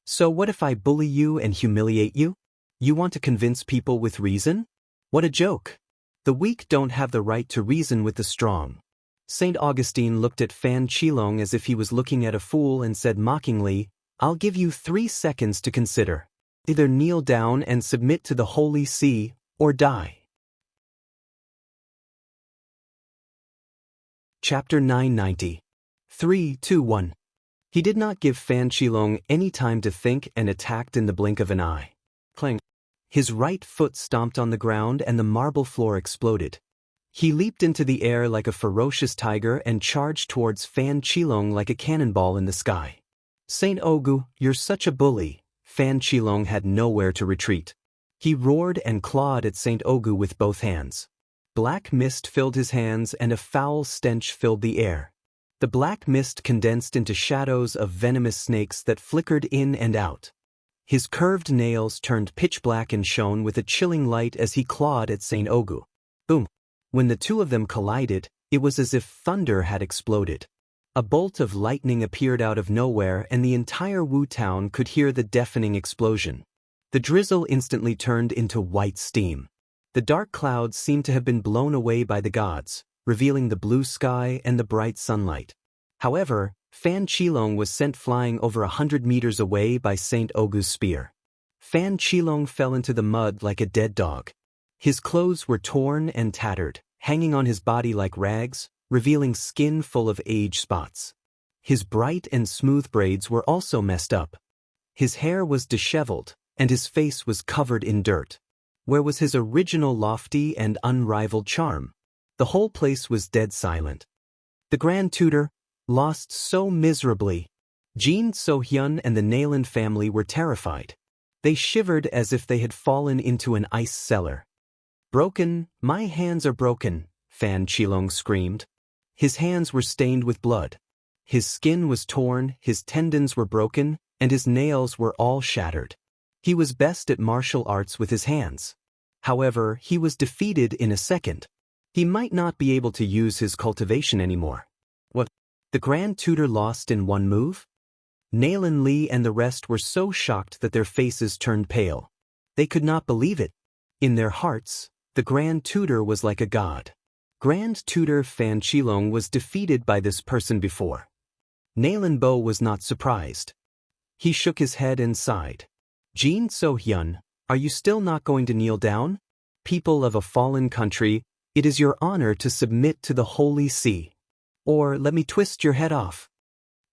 So what if I bully you and humiliate you? You want to convince people with reason? What a joke. The weak don't have the right to reason with the strong. St. Augustine looked at Fan Qilong as if he was looking at a fool and said mockingly, I'll give you 3 seconds to consider. Either kneel down and submit to the Holy See, or die. Chapter 990. 3, 2, 1. He did not give Fan Qilong any time to think and attacked in the blink of an eye. Clang. His right foot stomped on the ground and the marble floor exploded. He leaped into the air like a ferocious tiger and charged towards Fan Qilong like a cannonball in the sky. Saint Ogu, you're such a bully. Fan Qilong had nowhere to retreat. He roared and clawed at Saint Ogu with both hands. Black mist filled his hands and a foul stench filled the air. The black mist condensed into shadows of venomous snakes that flickered in and out. His curved nails turned pitch black and shone with a chilling light as he clawed at Saint Ogu. Boom! When the two of them collided, it was as if thunder had exploded. A bolt of lightning appeared out of nowhere and the entire Wu town could hear the deafening explosion. The drizzle instantly turned into white steam. The dark clouds seemed to have been blown away by the gods, revealing the blue sky and the bright sunlight. However, Fan Qilong was sent flying over 100 meters away by Saint Ogu's spear. Fan Qilong fell into the mud like a dead dog. His clothes were torn and tattered, hanging on his body like rags, revealing skin full of age spots. His bright and smooth braids were also messed up. His hair was disheveled, and his face was covered in dirt. Where was his original lofty and unrivaled charm? The whole place was dead silent. The Grand Tutor, lost so miserably. Jin So-hyun and the Nayland family were terrified. They shivered as if they had fallen into an ice cellar. Broken, my hands are broken, Fan Qilong screamed. His hands were stained with blood. His skin was torn, his tendons were broken, and his nails were all shattered. He was best at martial arts with his hands. However, he was defeated in a second. He might not be able to use his cultivation anymore. What? The Grand Tutor lost in one move? Nayland Li and the rest were so shocked that their faces turned pale. They could not believe it. In their hearts, The Grand Tutor was like a god. Grand Tutor Fan Qilong was defeated by this person before. Nailan Bo was not surprised. He shook his head and sighed. Jin So-hyun, are you still not going to kneel down? People of a fallen country, it is your honor to submit to the Holy See. Or let me twist your head off.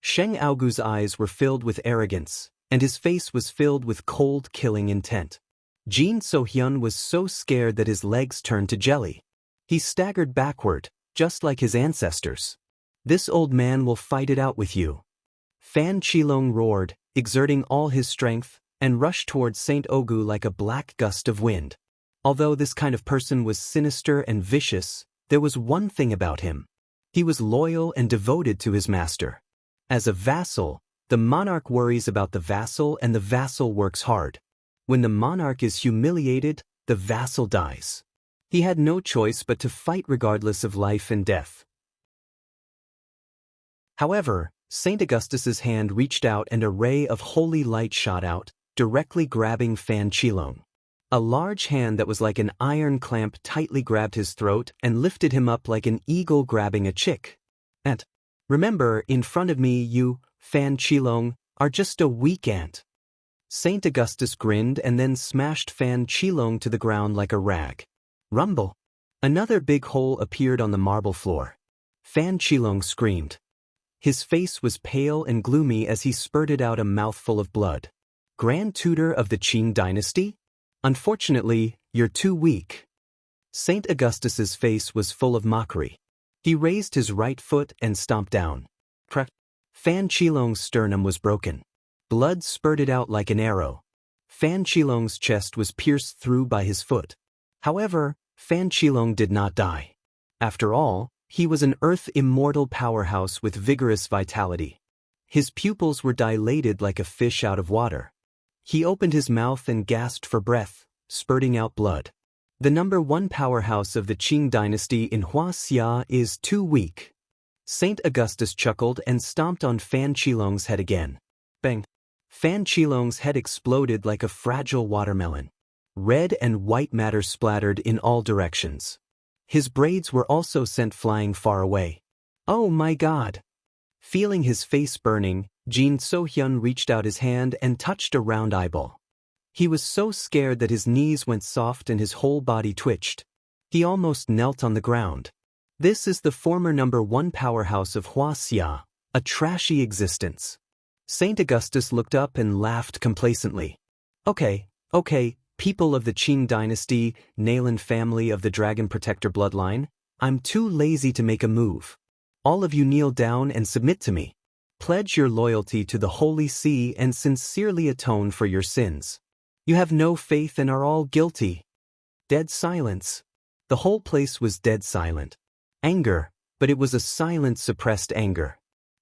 Sheng Aogu's eyes were filled with arrogance, and his face was filled with cold, killing intent. Jin So-hyun was so scared that his legs turned to jelly. He staggered backward, just like his ancestors. This old man will fight it out with you. Fan Qilong roared, exerting all his strength, and rushed towards Saint Ogu like a black gust of wind. Although this kind of person was sinister and vicious, there was one thing about him. He was loyal and devoted to his master. As a vassal, the monarch worries about the vassal and the vassal works hard. When the monarch is humiliated, the vassal dies. He had no choice but to fight regardless of life and death. However, Saint Augustus's hand reached out and a ray of holy light shot out, directly grabbing Fan Qilong. A large hand that was like an iron clamp tightly grabbed his throat and lifted him up like an eagle grabbing a chick. And remember, in front of me you, Fan Qilong, are just a weak ant. Saint Augustus grinned and then smashed Fan Qilong to the ground like a rag. Rumble. Another big hole appeared on the marble floor. Fan Qilong screamed. His face was pale and gloomy as he spurted out a mouthful of blood. Grand Tutor of the Qing dynasty? Unfortunately, you're too weak. Saint Augustus's face was full of mockery. He raised his right foot and stomped down. Crack. Fan Qilong's sternum was broken. Blood spurted out like an arrow. Fan Qilong's chest was pierced through by his foot. However, Fan Qilong did not die. After all, he was an earth immortal powerhouse with vigorous vitality. His pupils were dilated like a fish out of water. He opened his mouth and gasped for breath, spurting out blood. The #1 powerhouse of the Qing dynasty in Wuxia is too weak. Saint Augustus chuckled and stomped on Fan Qilong's head again. Bang! Fan Qilong's head exploded like a fragile watermelon. Red and white matter splattered in all directions. His braids were also sent flying far away. Oh my God! Feeling his face burning, Jin So-hyun reached out his hand and touched a round eyeball. He was so scared that his knees went soft and his whole body twitched. He almost knelt on the ground. This is the former #1 powerhouse of Wuxia, a trashy existence. Saint Augustus looked up and laughed complacently. Okay, people of the Qing dynasty, Nailan family of the Dragon Protector bloodline, I'm too lazy to make a move. All of you kneel down and submit to me. Pledge your loyalty to the Holy See and sincerely atone for your sins. You have no faith and are all guilty. Dead silence. The whole place was dead silent. Anger, but it was a silent, suppressed anger.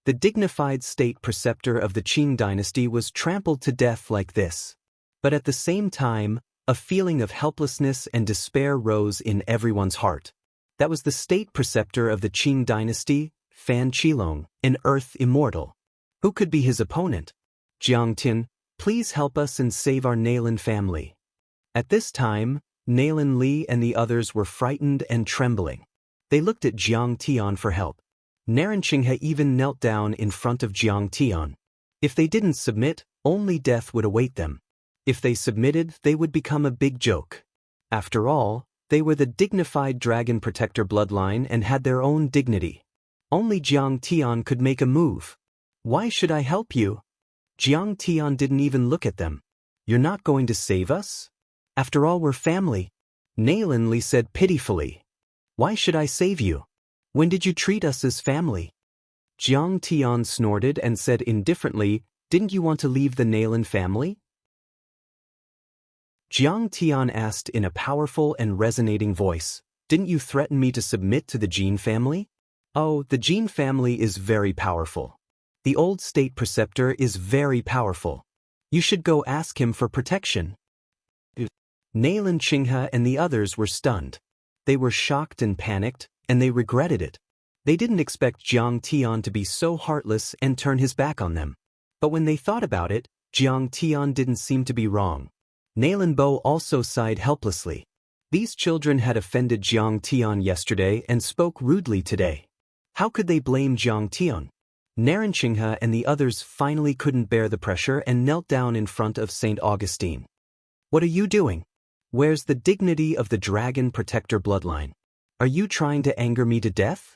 The dignified state preceptor of the Qing dynasty was trampled to death like this. But at the same time, a feeling of helplessness and despair rose in everyone's heart. That was the state preceptor of the Qing dynasty, Fan Qilong, an earth immortal. Who could be his opponent? Jiang Tin, please help us and save our Nailan family. At this time, Nailan Li and the others were frightened and trembling. They looked at Jiang Tian for help. Naran Qinghe even knelt down in front of Jiang Tian. If they didn't submit, only death would await them. If they submitted, they would become a big joke. After all, they were the dignified Dragon Protector bloodline and had their own dignity. Only Jiang Tian could make a move. Why should I help you? Jiang Tian didn't even look at them. You're not going to save us? After all, we're family. Nailan Li said pitifully. Why should I save you? When did you treat us as family? Jiang Tian snorted and said indifferently, didn't you want to leave the Nailan family? Jiang Tian asked in a powerful and resonating voice, didn't you threaten me to submit to the Jin family? Oh, the Jin family is very powerful. The old state preceptor is very powerful. You should go ask him for protection. Nailan Qinghe and the others were stunned. They were shocked and panicked, and they regretted it. They didn't expect Jiang Tian to be so heartless and turn his back on them. But when they thought about it, Jiang Tian didn't seem to be wrong. Nailan Bo also sighed helplessly. These children had offended Jiang Tian yesterday and spoke rudely today. How could they blame Jiang Tian? Narenqinghe and the others finally couldn't bear the pressure and knelt down in front of St. Augustine. What are you doing? Where's the dignity of the dragon protector bloodline? Are you trying to anger me to death?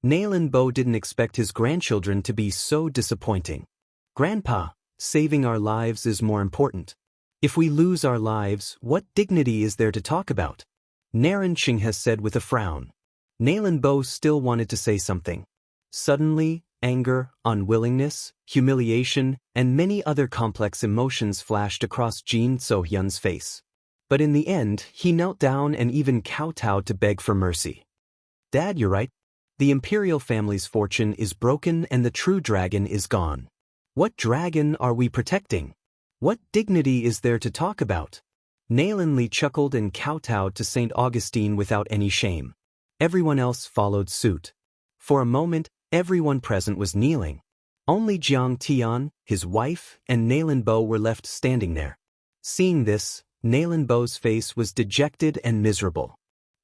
Nailan Bo didn't expect his grandchildren to be so disappointing. Grandpa, saving our lives is more important. If we lose our lives, what dignity is there to talk about? Narenqinghe said with a frown. Nailan Bo still wanted to say something. Suddenly, anger, unwillingness, humiliation, and many other complex emotions flashed across Jin So-hyun's face. But in the end, he knelt down and even kowtowed to beg for mercy. Dad, you're right. The imperial family's fortune is broken and the true dragon is gone. What dragon are we protecting? What dignity is there to talk about? Nailan Li chuckled and kowtowed to St. Augustine without any shame. Everyone else followed suit. For a moment, everyone present was kneeling. Only Jiang Tian, his wife, and Nailan Bo were left standing there. Seeing this, Nailan Bo's face was dejected and miserable.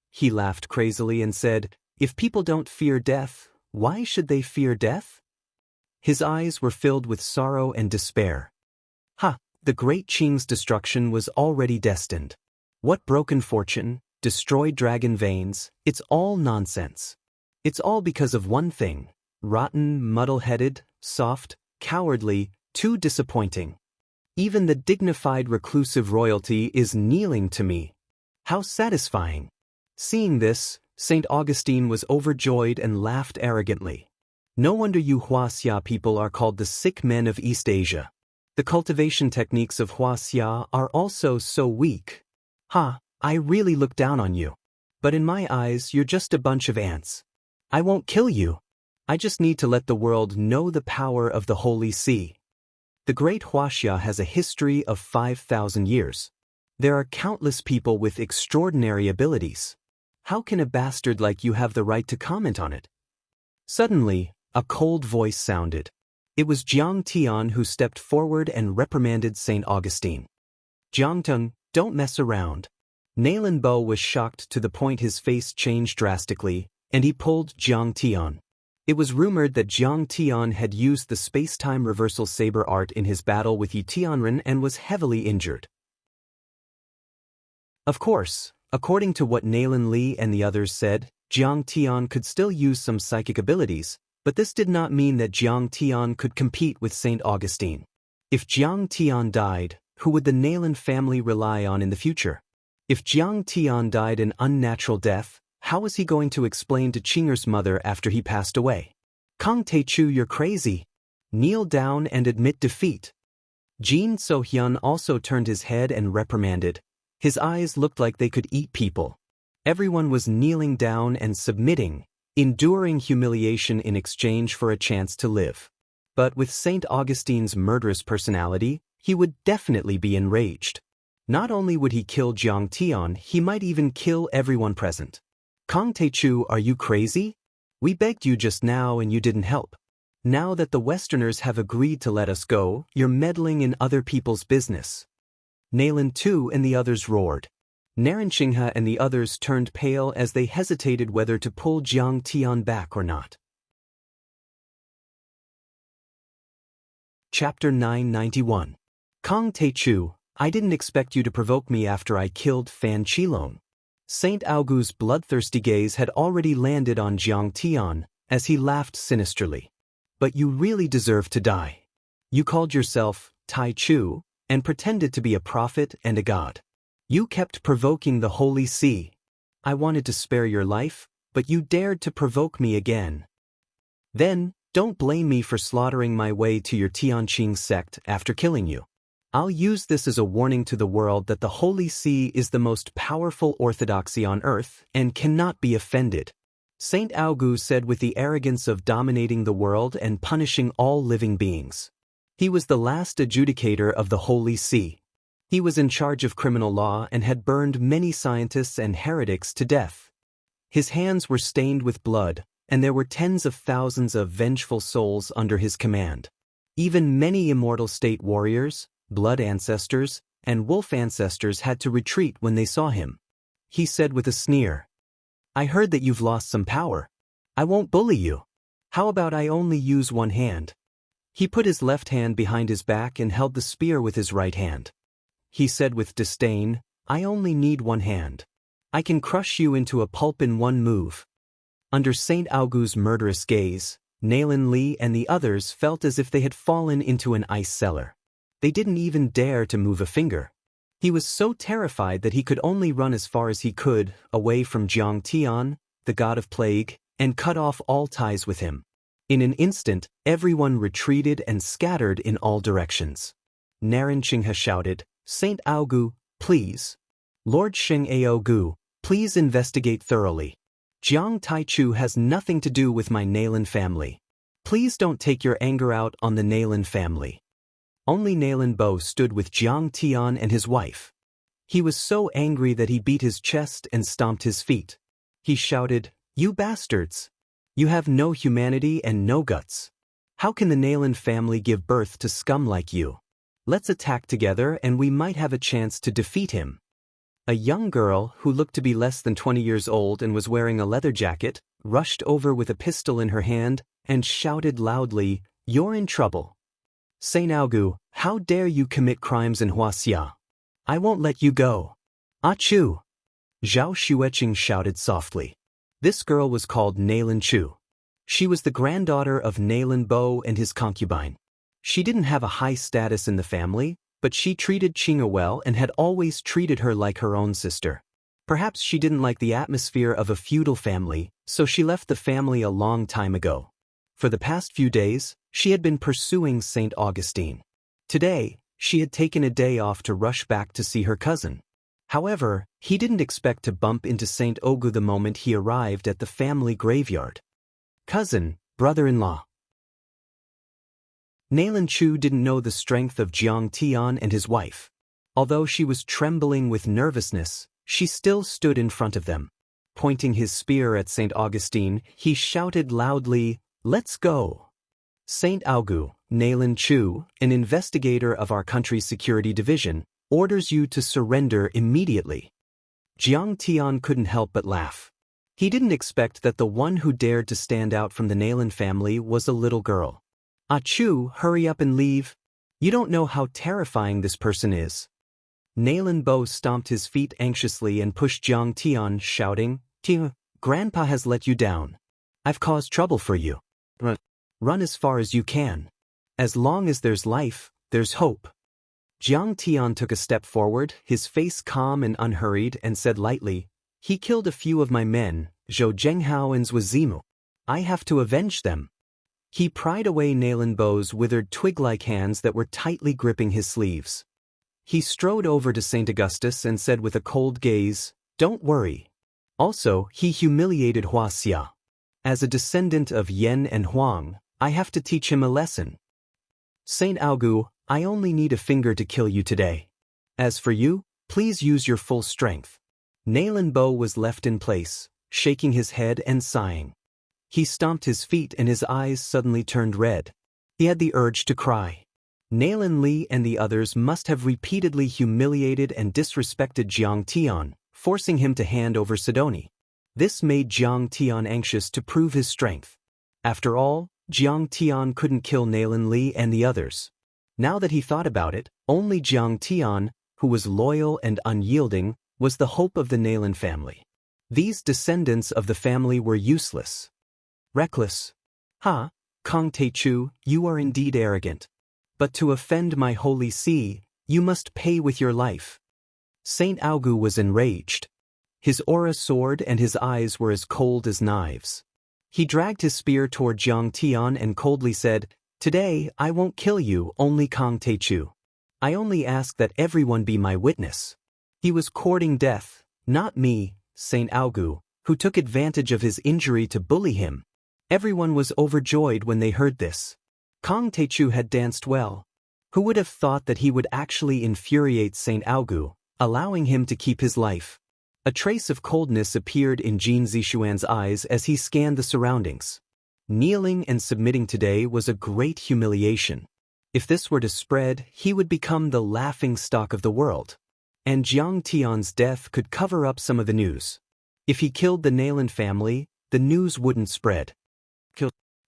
He laughed crazily and said, "If people don't fear death, why should they fear death?" His eyes were filled with sorrow and despair. The great Qing's destruction was already destined. What broken fortune, destroyed dragon veins, it's all nonsense. It's all because of one thing: rotten, muddle-headed, soft, cowardly, too disappointing. Even the dignified reclusive royalty is kneeling to me. How satisfying. Seeing this, St. Augustine was overjoyed and laughed arrogantly. No wonder you Wuxia people are called the sick men of East Asia. The cultivation techniques of Wuxia are also so weak. I really look down on you. But in my eyes, you're just a bunch of ants. I won't kill you. I just need to let the world know the power of the Holy See. The Great Wuxia has a history of 5,000 years. There are countless people with extraordinary abilities. How can a bastard like you have the right to comment on it? Suddenly, a cold voice sounded. It was Jiang Tian who stepped forward and reprimanded St. Augustine. "Jiang Tung, don't mess around." Nailan Bo was shocked to the point his face changed drastically, and he pulled Jiang Tian. It was rumored that Jiang Tian had used the space-time reversal saber art in his battle with Yi Tianren and was heavily injured. Of course, according to what Nailan Li and the others said, Jiang Tian could still use some psychic abilities, but this did not mean that Jiang Tian could compete with St. Augustine. If Jiang Tian died, who would the Nailan family rely on in the future? If Jiang Tian died an unnatural death, how was he going to explain to Qinger's mother after he passed away? "Kang Taechu, you're crazy. Kneel down and admit defeat." Jin So-hyun also turned his head and reprimanded. His eyes looked like they could eat people. Everyone was kneeling down and submitting, enduring humiliation in exchange for a chance to live. But with St. Augustine's murderous personality, he would definitely be enraged. Not only would he kill Jiang Tian, he might even kill everyone present. "Kang Taechu, are you crazy? We begged you just now and you didn't help. Now that the Westerners have agreed to let us go, you're meddling in other people's business." Nailan too and the others roared. Narenqinghe and the others turned pale as they hesitated whether to pull Jiang Tian back or not. Chapter 991. Kang Taechu, I didn't expect you to provoke me after I killed Fan Qilong. St. Augu's bloodthirsty gaze had already landed on Jiang Tian, as he laughed sinisterly. "But you really deserve to die. You called yourself Tai Chu and pretended to be a prophet and a god. You kept provoking the Holy See. I wanted to spare your life, but you dared to provoke me again. Then, don't blame me for slaughtering my way to your Tianqing sect after killing you. I'll use this as a warning to the world that the Holy See is the most powerful orthodoxy on earth and cannot be offended." St. Augu said with the arrogance of dominating the world and punishing all living beings. He was the last adjudicator of the Holy See. He was in charge of criminal law and had burned many scientists and heretics to death. His hands were stained with blood, and there were tens of thousands of vengeful souls under his command. Even many immortal state warriors, blood ancestors, and wolf ancestors had to retreat when they saw him. he said with a sneer. I heard that you've lost some power. I won't bully you. How about I only use one hand? He put his left hand behind his back and held the spear with his right hand. He said with disdain, I only need one hand. I can crush you into a pulp in one move. Under St. Augu's murderous gaze, Nayland Li and the others felt as if they had fallen into an ice cellar. They didn't even dare to move a finger. He was so terrified that he could only run as far as he could, away from Jiang Tian, the god of plague, and cut off all ties with him. In an instant, everyone retreated and scattered in all directions. Naran Qinghe shouted, St. Augu, please. Lord Sheng Aogu, please investigate thoroughly. Jiang Taichu has nothing to do with my Nayland family. Please don't take your anger out on the Nayland family. Only Nayland Bo stood with Jiang Tian and his wife. He was so angry that he beat his chest and stomped his feet. He shouted, You bastards! You have no humanity and no guts. How can the Nayland family give birth to scum like you? Let's attack together and we might have a chance to defeat him. A young girl, who looked to be less than 20 years old and was wearing a leather jacket, rushed over with a pistol in her hand and shouted loudly, You're in trouble. St. Augu, how dare you commit crimes in Wuxia? I won't let you go. Achoo! Zhao Xueqing shouted softly. This girl was called Nayland Chu. She was the granddaughter of Nayland Bo and his concubine. She didn't have a high status in the family, but she treated Qinghe well and had always treated her like her own sister. Perhaps she didn't like the atmosphere of a feudal family, so she left the family a long time ago. For the past few days, she had been pursuing St. Augustine. Today, she had taken a day off to rush back to see her cousin. However, he didn't expect to bump into St. Augu the moment he arrived at the family graveyard. Cousin, brother-in-law. Nayland Chu didn't know the strength of Jiang Tian and his wife. Although she was trembling with nervousness, she still stood in front of them. Pointing his spear at St. Augustine, he shouted loudly, Let's go! St. Augu, Nayland Chu, an investigator of our country's security division, orders you to surrender immediately. Jiang Tian couldn't help but laugh. He didn't expect that the one who dared to stand out from the Nayland family was a little girl. Achoo, hurry up and leave. You don't know how terrifying this person is. Nayland Bo stomped his feet anxiously and pushed Jiang Tian, shouting, Grandpa has let you down. I've caused trouble for you. Run as far as you can. As long as there's life, there's hope. Jiang Tian took a step forward, his face calm and unhurried, and said lightly, He killed a few of my men, Zhou Zhenghao and Zhuzimu. I have to avenge them. He pried away Nayland Bo's withered twig-like hands that were tightly gripping his sleeves. He strode over to St. Augustus and said with a cold gaze, Don't worry. Also, he humiliated Wuxia. As a descendant of Yan and Huang, I have to teach him a lesson. St. Augu, I only need a finger to kill you today. As for you, please use your full strength. Nayland Bo was left in place, shaking his head and sighing. He stomped his feet and his eyes suddenly turned red. He had the urge to cry. Nayland Li and the others must have repeatedly humiliated and disrespected Jiang Tian, forcing him to hand over Sidoni. This made Jiang Tian anxious to prove his strength. After all, Jiang Tian couldn't kill Nayland Li and the others. Now that he thought about it, only Jiang Tian, who was loyal and unyielding, was the hope of the Nayland family. These descendants of the family were useless. Reckless. Kong Taichu, you are indeed arrogant. But to offend my holy see, you must pay with your life. St. Augu was enraged. His aura soared and his eyes were as cold as knives. He dragged his spear toward Jiang Tian and coldly said, Today, I won't kill you, only Kong Taichu. I only ask that everyone be my witness. He was courting death, not me, St. Augu, who took advantage of his injury to bully him. Everyone was overjoyed when they heard this. Kong Taichu had danced well. Who would have thought that he would actually infuriate St. Augu, allowing him to keep his life? A trace of coldness appeared in Jin Zixuan's eyes as he scanned the surroundings. Kneeling and submitting today was a great humiliation. If this were to spread, he would become the laughing stock of the world. and Jiang Tian's death could cover up some of the news. If he killed the Nailan family, the news wouldn't spread.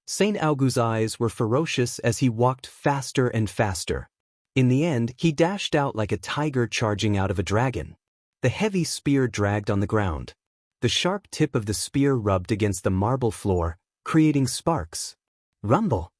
Saint Augu's eyes were ferocious as he walked faster and faster. In the end, he dashed out like a tiger charging out of a dragon. The heavy spear dragged on the ground. The sharp tip of the spear rubbed against the marble floor, creating sparks. Rumble!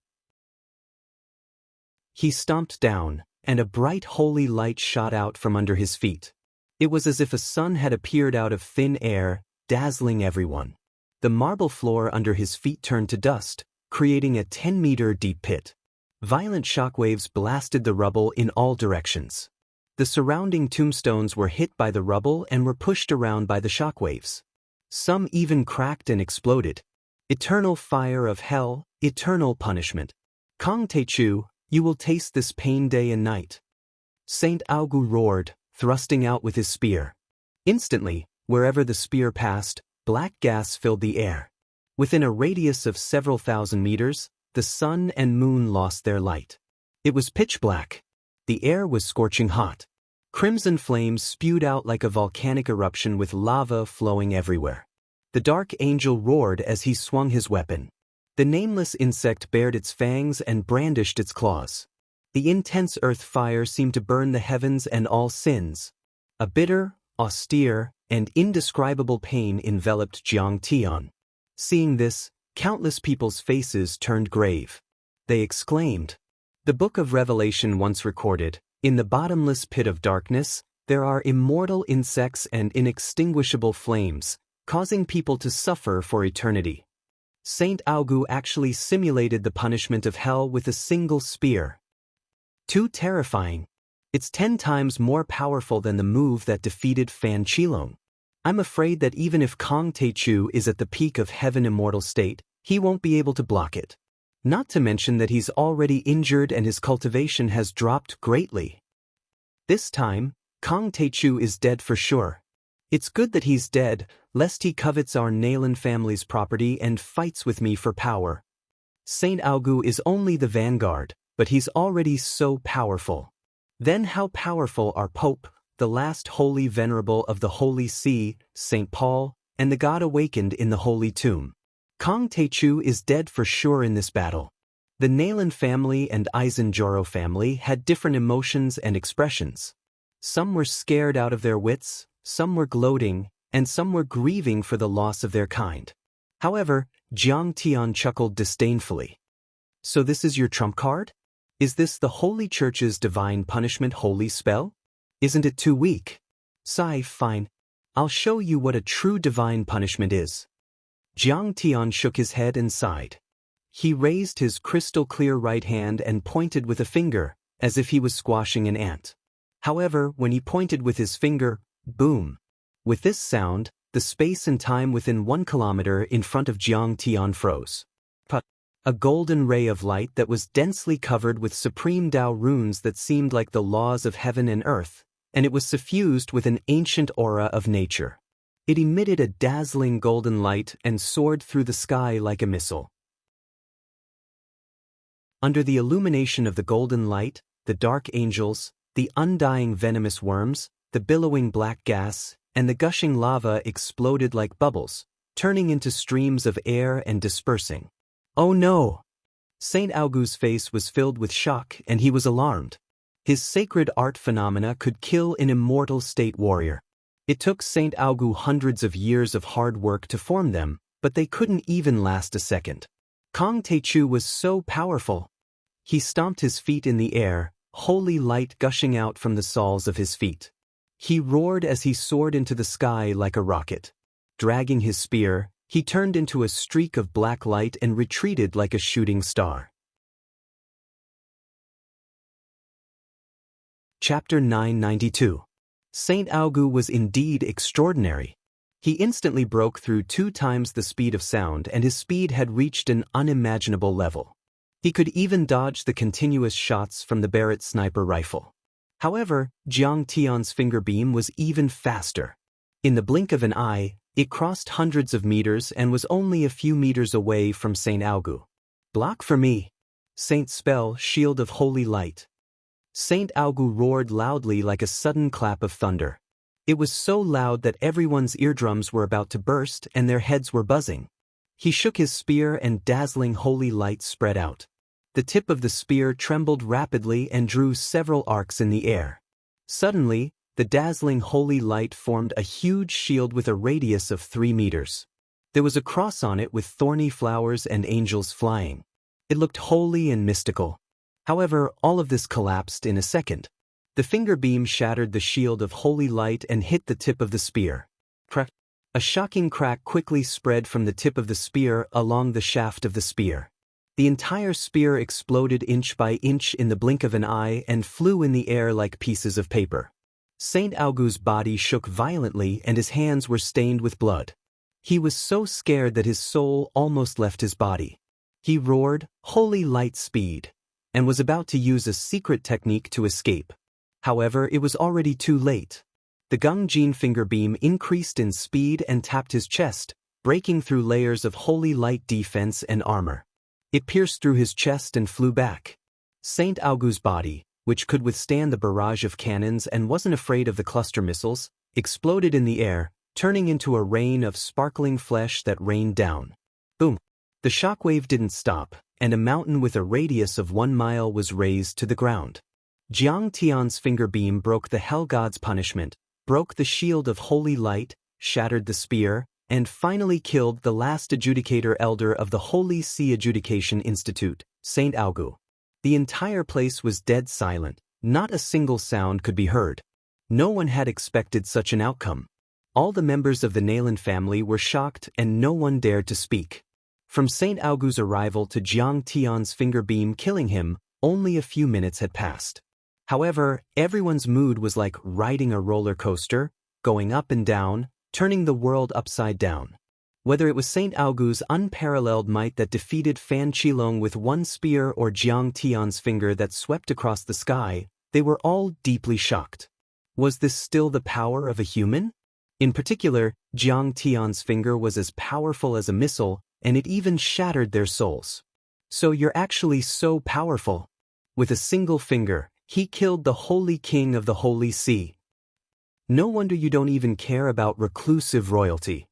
He stomped down, and a bright holy light shot out from under his feet. It was as if a sun had appeared out of thin air, dazzling everyone. The marble floor under his feet turned to dust, creating a 10-meter deep pit. Violent shockwaves blasted the rubble in all directions. The surrounding tombstones were hit by the rubble and were pushed around by the shockwaves. Some even cracked and exploded. Eternal fire of hell, eternal punishment. Kong Teichu, you will taste this pain day and night. Saint Augu roared, thrusting out with his spear. Instantly, wherever the spear passed, black gas filled the air. Within a radius of several thousand meters, the sun and moon lost their light. It was pitch black. The air was scorching hot. Crimson flames spewed out like a volcanic eruption with lava flowing everywhere. The dark angel roared as he swung his weapon. The nameless insect bared its fangs and brandished its claws. The intense earth fire seemed to burn the heavens and all sins. A bitter, austere, and indescribable pain enveloped Jiang Tian. Seeing this, countless people's faces turned grave. They exclaimed, "The Book of Revelation once recorded, in the bottomless pit of darkness, there are immortal insects and inextinguishable flames, causing people to suffer for eternity." Saint Augu actually simulated the punishment of hell with a single spear. Too terrifying. It's 10 times more powerful than the move that defeated Fan Qilong. I'm afraid that even if Kong Teichu is at the peak of heaven immortal state, he won't be able to block it. Not to mention that he's already injured and his cultivation has dropped greatly. This time, Kong Teichu is dead for sure. It's good that he's dead, lest he covets our Nailan family's property and fights with me for power. Saint Augu is only the vanguard, but he's already so powerful. Then how powerful are Pope, the last holy venerable of the Holy See, St. Paul, and the God awakened in the Holy Tomb? Kong Teichu is dead for sure in this battle. The Nailan family and Aizenjoro family had different emotions and expressions. Some were scared out of their wits, some were gloating, and some were grieving for the loss of their kind. However, Jiang Tian chuckled disdainfully. "So this is your trump card? Is this the Holy Church's divine punishment holy spell? Isn't it too weak? Fine. I'll show you what a true divine punishment is." Jiang Tian shook his head and sighed. He raised his crystal-clear right hand and pointed with a finger, as if he was squashing an ant. However, when he pointed with his finger, boom! With this sound, the space and time within 1 kilometer in front of Jiang Tian froze. A golden ray of light that was densely covered with supreme Tao runes that seemed like the laws of heaven and earth, and it was suffused with an ancient aura of nature. It emitted a dazzling golden light and soared through the sky like a missile. Under the illumination of the golden light, the dark angels, the undying venomous worms, the billowing black gas, and the gushing lava exploded like bubbles, turning into streams of air and dispersing. Oh no! Saint Augu's face was filled with shock and he was alarmed. His sacred art phenomena could kill an immortal state warrior. It took Saint Augu hundreds of years of hard work to form them, but they couldn't even last a second. Kong Teichu was so powerful. He stomped his feet in the air, holy light gushing out from the soles of his feet. He roared as he soared into the sky like a rocket. Dragging his spear, he turned into a streak of black light and retreated like a shooting star. Chapter 992. Saint Augu was indeed extraordinary. He instantly broke through 2 times the speed of sound and his speed had reached an unimaginable level. He could even dodge the continuous shots from the Barrett sniper rifle. However, Jiang Tian's finger beam was even faster. In the blink of an eye, it crossed hundreds of meters and was only a few meters away from Saint Augu. "Block for me. Saint Spell, Shield of Holy Light." Saint Augu roared loudly like a sudden clap of thunder. It was so loud that everyone's eardrums were about to burst and their heads were buzzing. He shook his spear and dazzling holy light spread out. The tip of the spear trembled rapidly and drew several arcs in the air. Suddenly, the dazzling holy light formed a huge shield with a radius of 3 meters. There was a cross on it with thorny flowers and angels flying. It looked holy and mystical. However, all of this collapsed in a second. The finger beam shattered the shield of holy light and hit the tip of the spear. Crack! A shocking crack quickly spread from the tip of the spear along the shaft of the spear. The entire spear exploded inch by inch in the blink of an eye and flew in the air like pieces of paper. Saint Augu's body shook violently and his hands were stained with blood. He was so scared that his soul almost left his body. He roared, "Holy light speed," and was about to use a secret technique to escape. However, it was already too late. The Gungjin finger beam increased in speed and tapped his chest, breaking through layers of holy light defense and armor. It pierced through his chest and flew back. Saint Augu's body, which could withstand the barrage of cannons and wasn't afraid of the cluster missiles, exploded in the air, turning into a rain of sparkling flesh that rained down. Boom! The shockwave didn't stop, and a mountain with a radius of 1 mile was razed to the ground. Jiang Tian's finger beam broke the Hell God's punishment, broke the shield of holy light, shattered the spear, and finally killed the last adjudicator elder of the Holy See Adjudication Institute, Saint Augu. The entire place was dead silent, not a single sound could be heard. No one had expected such an outcome. All the members of the Nalin family were shocked and no one dared to speak. From Saint Augu's arrival to Jiang Tian's finger beam killing him, only a few minutes had passed. However, everyone's mood was like riding a roller coaster, going up and down, turning the world upside down. Whether it was Saint Augu's unparalleled might that defeated Fan Qilong with one spear or Jiang Tian's finger that swept across the sky, they were all deeply shocked. Was this still the power of a human? In particular, Jiang Tian's finger was as powerful as a missile, and it even shattered their souls. So you're actually so powerful. With a single finger, he killed the Holy King of the Holy See. No wonder you don't even care about reclusive royalty.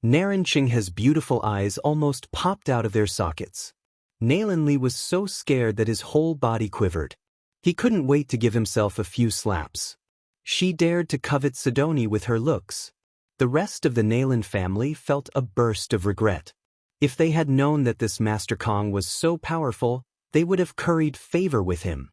Naran Qinghe's beautiful eyes almost popped out of their sockets. Nalin Li was so scared that his whole body quivered. He couldn't wait to give himself a few slaps. She dared to covet Sidoni with her looks. The rest of the Nalin family felt a burst of regret. If they had known that this Master Kong was so powerful, they would have curried favor with him.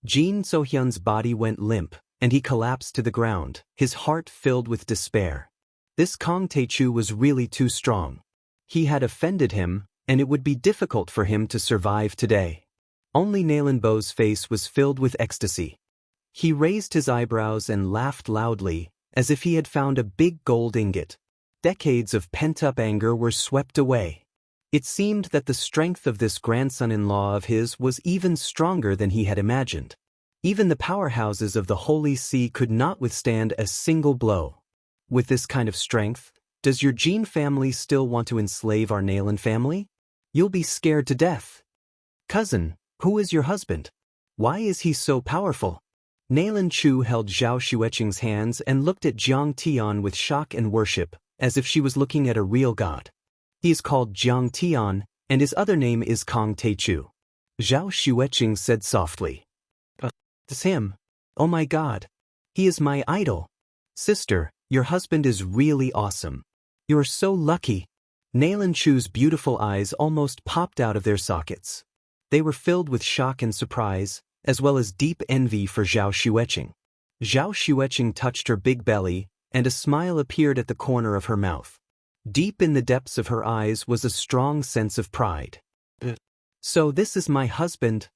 Jin Sohyun's body went limp, and he collapsed to the ground, his heart filled with despair. This Kong Taechu was really too strong. He had offended him, and it would be difficult for him to survive today. Only Nalin Bo's face was filled with ecstasy. He raised his eyebrows and laughed loudly, as if he had found a big gold ingot. Decades of pent-up anger were swept away. It seemed that the strength of this grandson-in-law of his was even stronger than he had imagined. Even the powerhouses of the Holy See could not withstand a single blow. With this kind of strength, does your Jin family still want to enslave our Nalin family? You'll be scared to death. Cousin, who is your husband? Why is he so powerful? Nalin Chu held Zhao Xueqing's hands and looked at Jiang Tian with shock and worship, as if she was looking at a real god. He is called Jiang Tian, and his other name is Kong Taechu. Zhao Xueqing said softly. It's him. Oh my god. He is my idol. Sister, your husband is really awesome. You're so lucky. Nalin Chu's beautiful eyes almost popped out of their sockets. They were filled with shock and surprise, as well as deep envy for Zhao Xueqing. Zhao Xueqing touched her big belly, and a smile appeared at the corner of her mouth. Deep in the depths of her eyes was a strong sense of pride. So this is my husband,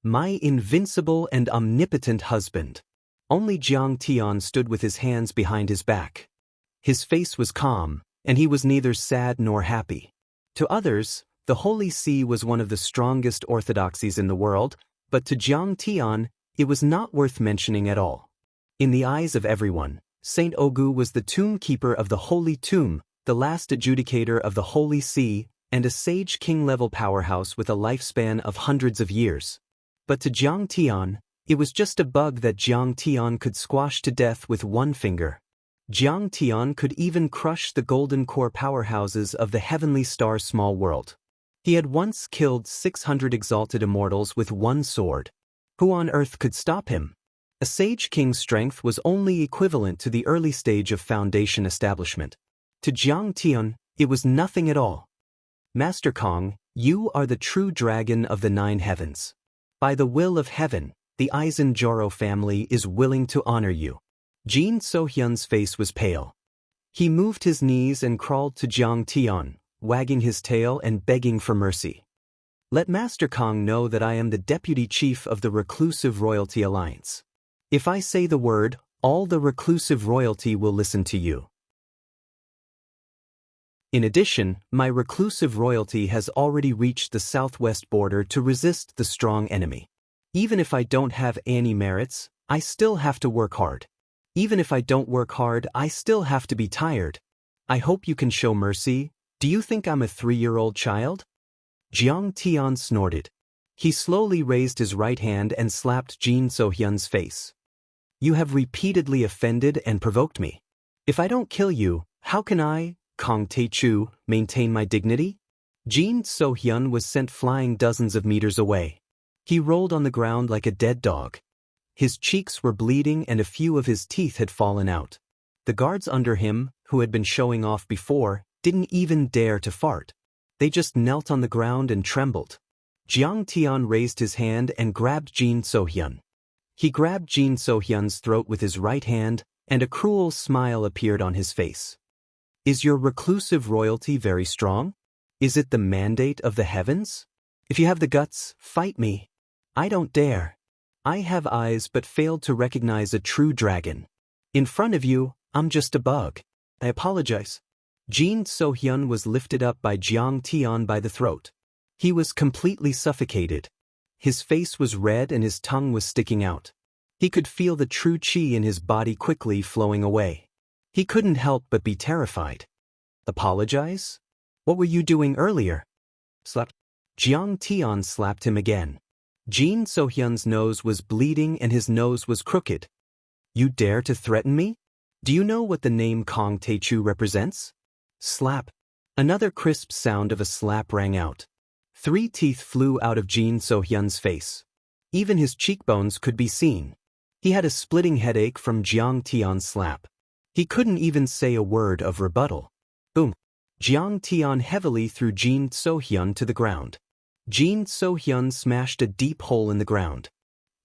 my invincible and omnipotent husband. Only Jiang Tian stood with his hands behind his back. His face was calm, and he was neither sad nor happy. To others, the Holy See was one of the strongest orthodoxies in the world, but to Jiang Tian, it was not worth mentioning at all. In the eyes of everyone, Saint Ogu was the tomb keeper of the Holy Tomb, the last adjudicator of the Holy See, and a sage king-level powerhouse with a lifespan of hundreds of years. But to Jiang Tian, it was just a bug that Jiang Tian could squash to death with one finger. Jiang Tian could even crush the golden core powerhouses of the heavenly star small world. He had once killed 600 exalted immortals with one sword. Who on earth could stop him? A Sage King's strength was only equivalent to the early stage of Foundation establishment. To Jiang Tian, it was nothing at all. Master Kong, you are the true dragon of the 9 heavens. By the will of heaven, the Aizen family is willing to honor you. Jin Sohyun's face was pale. He moved his knees and crawled to Jiang Tian, wagging his tail and begging for mercy. Let Master Kong know that I am the deputy chief of the Reclusive Royalty Alliance. If I say the word, all the reclusive royalty will listen to you. In addition, my reclusive royalty has already reached the southwest border to resist the strong enemy. Even if I don't have any merits, I still have to work hard. Even if I don't work hard, I still have to be tired. I hope you can show mercy. Do you think I'm a 3-year-old child? Jiang Tian snorted. He slowly raised his right hand and slapped Jin Sohyun's face. You have repeatedly offended and provoked me. If I don't kill you, how can I, Kong Taechu, maintain my dignity? Jin Sohyun was sent flying dozens of meters away. He rolled on the ground like a dead dog. His cheeks were bleeding and a few of his teeth had fallen out. The guards under him, who had been showing off before, didn't even dare to fart. They just knelt on the ground and trembled. Jiang Tian raised his hand and grabbed Jin Sohyun. He grabbed Jin Sohyun's throat with his right hand, and a cruel smile appeared on his face. Is your reclusive royalty very strong? Is it the mandate of the heavens? If you have the guts, fight me. I don't dare. I have eyes but failed to recognize a true dragon. In front of you, I'm just a bug. I apologize. Jin Sohyun was lifted up by Jiang Tian by the throat. He was completely suffocated. His face was red and his tongue was sticking out. He could feel the true qi in his body quickly flowing away. He couldn't help but be terrified. Apologize? What were you doing earlier? Slap. Jiang Tian slapped him again. Jin Sohyun's nose was bleeding and his nose was crooked. You dare to threaten me? Do you know what the name Kong Taechu represents? Slap. Another crisp sound of a slap rang out. 3 teeth flew out of Jin Sohyun's face. Even his cheekbones could be seen. He had a splitting headache from Jiang Tian's slap. He couldn't even say a word of rebuttal. Boom. Jiang Tian heavily threw Jin Sohyun to the ground. Jin Sohyun smashed a deep hole in the ground.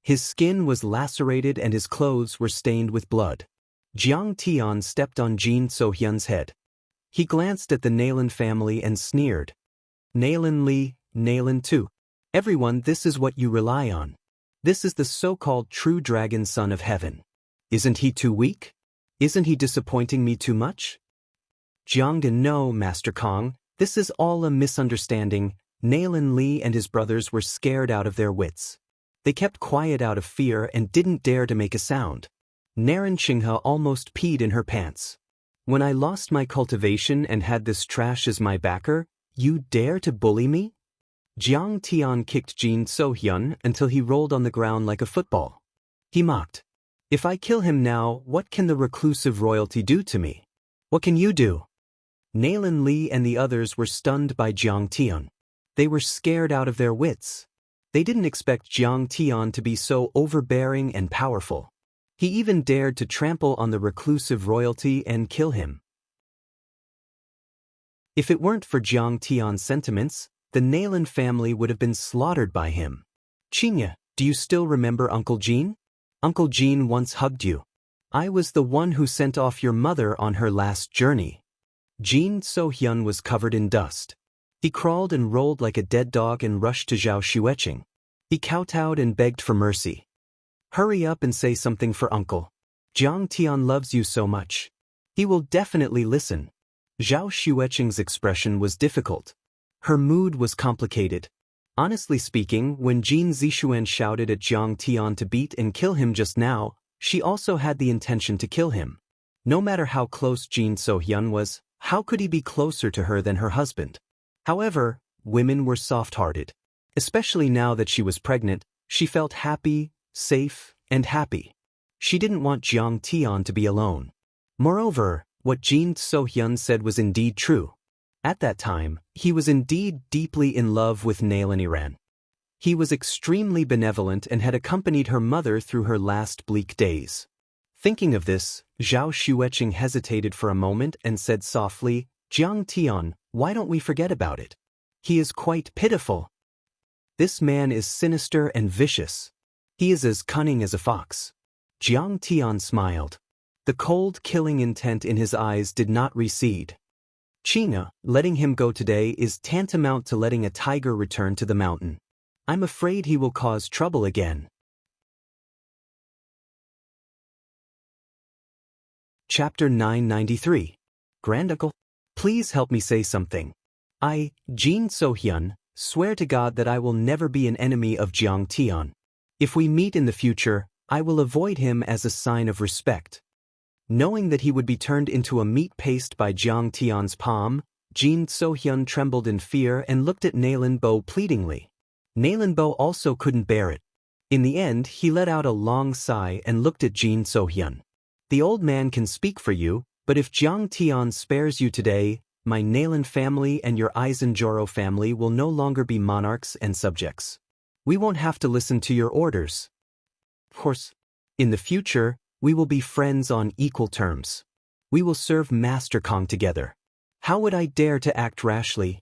His skin was lacerated and his clothes were stained with blood. Jiang Tian stepped on Jin Sohyun's head. He glanced at the Nailan family and sneered. Nailan Li, Nailan too. Everyone, this is what you rely on. This is the so-called true dragon son of heaven. Isn't he too weak? Isn't he disappointing me too much? Jiangdan, no, Master Kong, this is all a misunderstanding. Nailan Li and his brothers were scared out of their wits. They kept quiet out of fear and didn't dare to make a sound. Naran Xinghe almost peed in her pants. When I lost my cultivation and had this trash as my backer, you dare to bully me? Jiang Tian kicked Jin Sohyun until he rolled on the ground like a football. He mocked. If I kill him now, what can the reclusive royalty do to me? What can you do? Nailan Li and the others were stunned by Jiang Tian. They were scared out of their wits. They didn't expect Jiang Tian to be so overbearing and powerful. He even dared to trample on the reclusive royalty and kill him. If it weren't for Jiang Tian's sentiments, the Nailan family would have been slaughtered by him. Xianxia, do you still remember Uncle Jean? Uncle Jean once hugged you. I was the one who sent off your mother on her last journey. Jin Sohyun was covered in dust. He crawled and rolled like a dead dog and rushed to Zhao Xueqing. He kowtowed and begged for mercy. Hurry up and say something for Uncle. Jiang Tian loves you so much. He will definitely listen. Zhao Xueqing's expression was difficult. Her mood was complicated. Honestly speaking, when Jin Zixuan shouted at Jiang Tian to beat and kill him just now, she also had the intention to kill him. No matter how close Jin Sohyun was, how could he be closer to her than her husband? However, women were soft-hearted. Especially now that she was pregnant, She felt happy, safe, and happy. She didn't want Jiang Tian to be alone. Moreover, what Jin So-hyun said was indeed true. At that time, he was indeed deeply in love with Nailin. He was extremely benevolent and had accompanied her mother through her last bleak days. Thinking of this, Zhao Xueqing hesitated for a moment and said softly, "Jiang Tian, why don't we forget about it? He is quite pitiful. This man is sinister and vicious. He is as cunning as a fox." Jiang Tian smiled. The cold, killing intent in his eyes did not recede. "China, letting him go today is tantamount to letting a tiger return to the mountain. I'm afraid he will cause trouble again." Chapter 993. Granduncle, please help me say something. I, Jin So-hyun, swear to God that I will never be an enemy of Jiang Tian. If we meet in the future, I will avoid him as a sign of respect. Knowing that he would be turned into a meat paste by Jiang Tian's palm, Jin So-hyun trembled in fear and looked at Nailin Bo pleadingly. Nailin Bo also couldn't bear it. In the end, he let out a long sigh and looked at Jin So-hyun. The old man can speak for you, but if Jiang Tian spares you today, my Nailin family and your Aizenjoro family will no longer be monarchs and subjects. We won't have to listen to your orders. Of course, in the future, we will be friends on equal terms. We will serve Master Kong together. How would I dare to act rashly?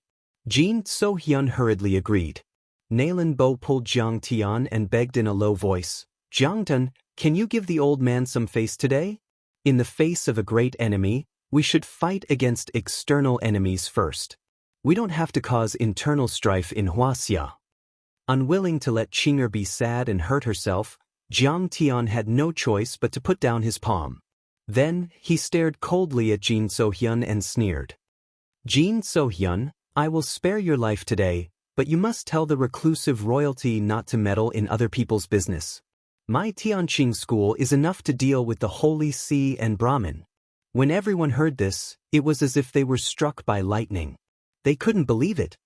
Jin So-hyun hurriedly agreed. Nailin Bo pulled Jiang Tian and begged in a low voice, "Jiangtan, can you give the old man some face today? In the face of a great enemy, we should fight against external enemies first. We don't have to cause internal strife in Wuxia." Unwilling to let Qinger be sad and hurt herself, Jiang Tian had no choice but to put down his palm. Then, he stared coldly at Jin So-hyun and sneered. "Jin So-hyun, I will spare your life today, but you must tell the reclusive royalty not to meddle in other people's business. My Tianqing school is enough to deal with the Holy See and Brahmin." When everyone heard this, it was as if they were struck by lightning. They couldn't believe it.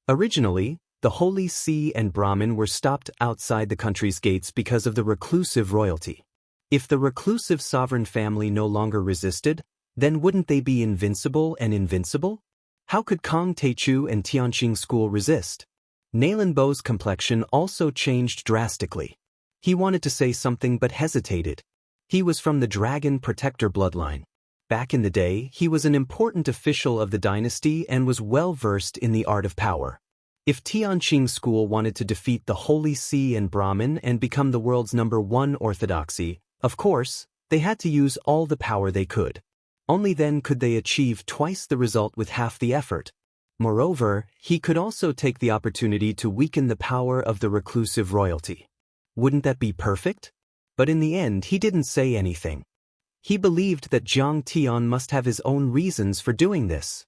Originally, the Holy See and Brahmin were stopped outside the country's gates because of the reclusive royalty. If the reclusive sovereign family no longer resisted, then wouldn't they be invincible and invincible? How could Kong Teichu and Tianqing school resist? Nailin Bo's complexion also changed drastically. He wanted to say something but hesitated. He was from the Dragon Protector bloodline. Back in the day, he was an important official of the dynasty and was well versed in the art of power. If Tianqing school wanted to defeat the Holy See and Brahmin and become the world's #1 orthodoxy, of course, they had to use all the power they could. Only then could they achieve twice the result with half the effort. Moreover, he could also take the opportunity to weaken the power of the reclusive royalty. Wouldn't that be perfect? But in the end, he didn't say anything. He believed that Jiang Tian must have his own reasons for doing this.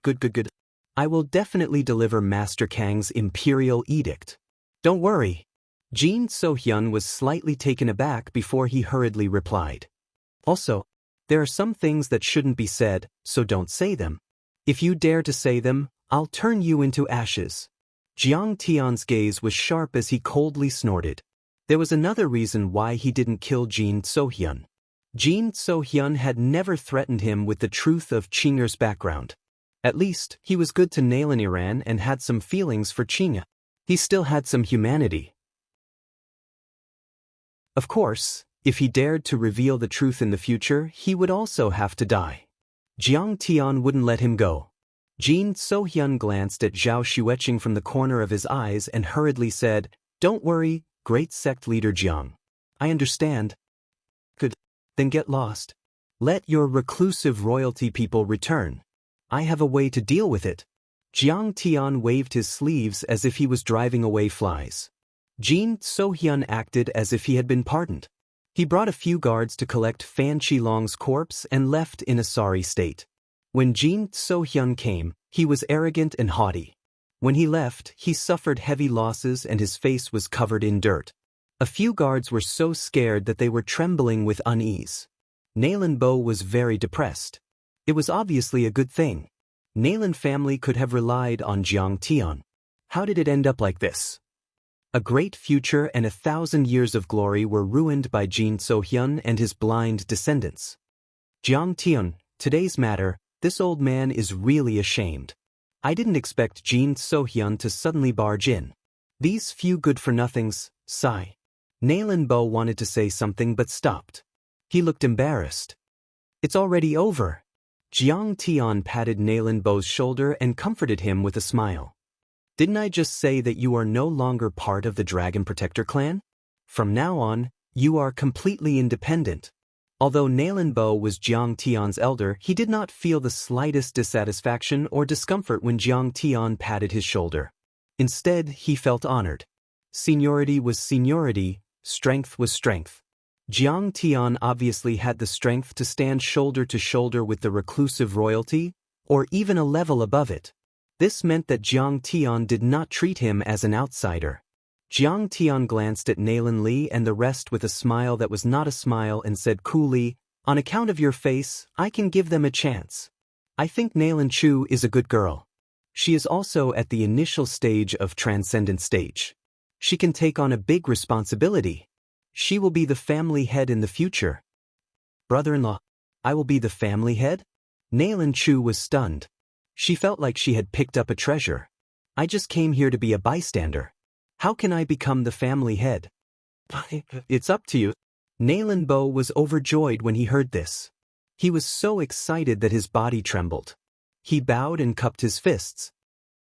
Good. I will definitely deliver Master Kang's imperial edict. Don't worry. Jin So-hyun was slightly taken aback before he hurriedly replied. Also, there are some things that shouldn't be said, so don't say them. If you dare to say them, I'll turn you into ashes. Jiang Tian's gaze was sharp as he coldly snorted. There was another reason why he didn't kill Jin So-hyun. Jin So-hyun had never threatened him with the truth of Qinger's background. At least, he was good to Nailin and had some feelings for Qinger. He still had some humanity. Of course, if he dared to reveal the truth in the future, he would also have to die. Jiang Tian wouldn't let him go. Jin So-hyun glanced at Zhao Xueqing from the corner of his eyes and hurriedly said, "Don't worry, great sect leader Jiang. I understand." "Good. Then get lost. Let your reclusive royalty people return. I have a way to deal with it." Jiang Tian waved his sleeves as if he was driving away flies. Jin So-hyun acted as if he had been pardoned. He brought a few guards to collect Fan Qilong's corpse and left in a sorry state. When Jin So-hyun came, he was arrogant and haughty. When he left, he suffered heavy losses and his face was covered in dirt. A few guards were so scared that they were trembling with unease. Nailin Bo was very depressed. It was obviously a good thing. Nailin family could have relied on Jiang Tian. How did it end up like this? A great future and 1,000 years of glory were ruined by Jin So-hyun and his blind descendants. Jiang Tian, today's matter, this old man is really ashamed. I didn't expect Jin So-hyun to suddenly barge in. These few good-for-nothings, sigh. Nailan Bo wanted to say something but stopped. He looked embarrassed. It's already over. Jiang Tian patted Nailan Bo's shoulder and comforted him with a smile. Didn't I just say that you are no longer part of the Dragon Protector clan? From now on, you are completely independent. Although Nailan Bo was Jiang Tian's elder, he did not feel the slightest dissatisfaction or discomfort when Jiang Tian patted his shoulder. Instead, he felt honored. Seniority was seniority, strength was strength. Jiang Tian obviously had the strength to stand shoulder to shoulder with the reclusive royalty, or even a level above it. This meant that Jiang Tian did not treat him as an outsider. Jiang Tian glanced at Nailan Li and the rest with a smile that was not a smile and said coolly, "On account of your face, I can give them a chance. I think Nailan Chu is a good girl. She is also at the initial stage of transcendent stage. She can take on a big responsibility. She will be the family head in the future." "Brother-in-law, I will be the family head?" Nailan Chu was stunned. She felt like she had picked up a treasure. "I just came here to be a bystander. How can I become the family head?" "It's up to you." Nailan Bo was overjoyed when he heard this. He was so excited that his body trembled. He bowed and cupped his fists.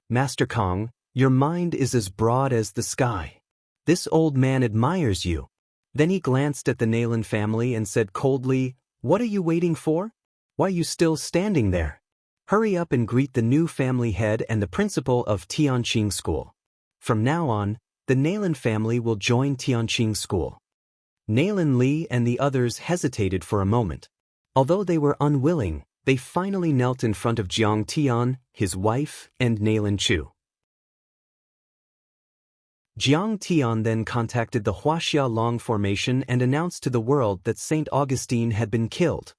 "Master Kong, your mind is as broad as the sky. This old man admires you." Then he glanced at the Nailan family and said coldly, "What are you waiting for? Why are you still standing there? Hurry up and greet the new family head and the principal of Tianqing School. From now on, the Nailan family will join Tianqing School." Nailan Li and the others hesitated for a moment. Although they were unwilling, they finally knelt in front of Jiang Tian, his wife, and Nailan Chu. Jiang Tian then contacted the Huaxia Long Formation and announced to the world that Saint Augustine had been killed.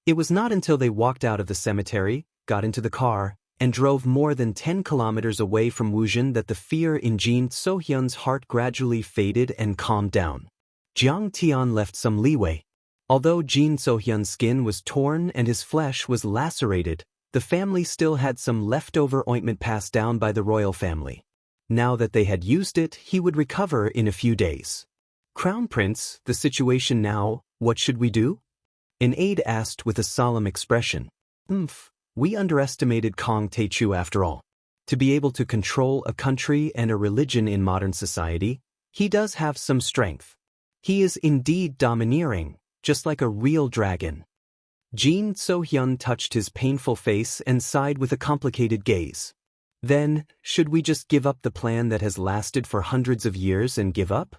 It was not until they walked out of the cemetery, got into the car, and drove more than 10 kilometers away from Wuzhen that the fear in Jin So-hyun's heart gradually faded and calmed down. Jiang Tian left some leeway. Although Jin So-hyun's skin was torn and his flesh was lacerated, the family still had some leftover ointment passed down by the royal family. Now that they had used it, he would recover in a few days. "Crown Prince, the situation now, what should we do?" An aide asked with a solemn expression. We underestimated Kong Taechu after all. To be able to control a country and a religion in modern society, he does have some strength. He is indeed domineering, just like a real dragon." Jin So-hyun touched his painful face and sighed with a complicated gaze. "Then, should we just give up the plan that has lasted for hundreds of years and give up?"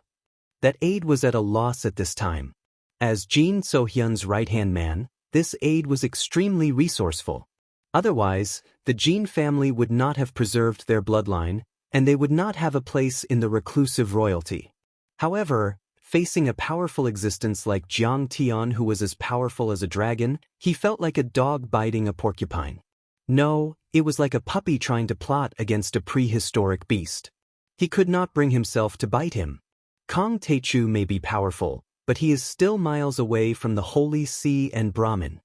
That aide was at a loss at this time. As Jin So-hyun's right-hand man, this aide was extremely resourceful. Otherwise, the Jin family would not have preserved their bloodline, and they would not have a place in the reclusive royalty. However, facing a powerful existence like Jiang Tian who was as powerful as a dragon, he felt like a dog biting a porcupine. No, it was like a puppy trying to plot against a prehistoric beast. He could not bring himself to bite him. Kong Taechu may be powerful, but he is still miles away from the Holy See and Brahmin.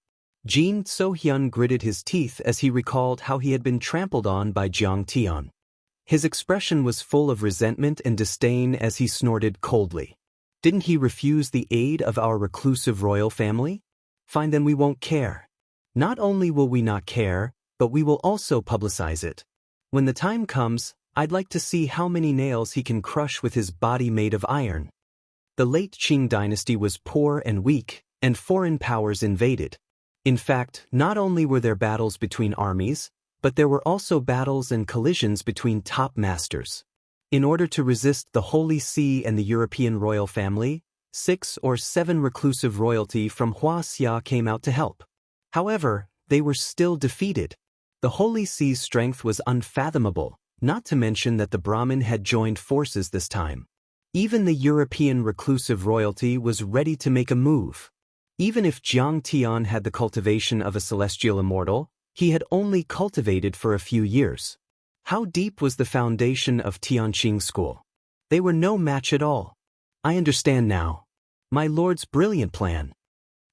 Jin So-hyun gritted his teeth as he recalled how he had been trampled on by Jiang Tian. His expression was full of resentment and disdain as he snorted coldly. "Didn't he refuse the aid of our reclusive royal family? Fine, then we won't care. Not only will we not care, but we will also publicize it. When the time comes, I'd like to see how many nails he can crush with his body made of iron." The late Qing dynasty was poor and weak, and foreign powers invaded. In fact, not only were there battles between armies, but there were also battles and collisions between top masters. In order to resist the Holy See and the European royal family, 6 or 7 reclusive royalty from Huaxia came out to help. However, they were still defeated. The Holy See's strength was unfathomable, not to mention that the Brahmin had joined forces this time. Even the European reclusive royalty was ready to make a move. Even if Jiang Tian had the cultivation of a celestial immortal, he had only cultivated for a few years. How deep was the foundation of Tianqing School? They were no match at all. I understand now. My lord's brilliant plan.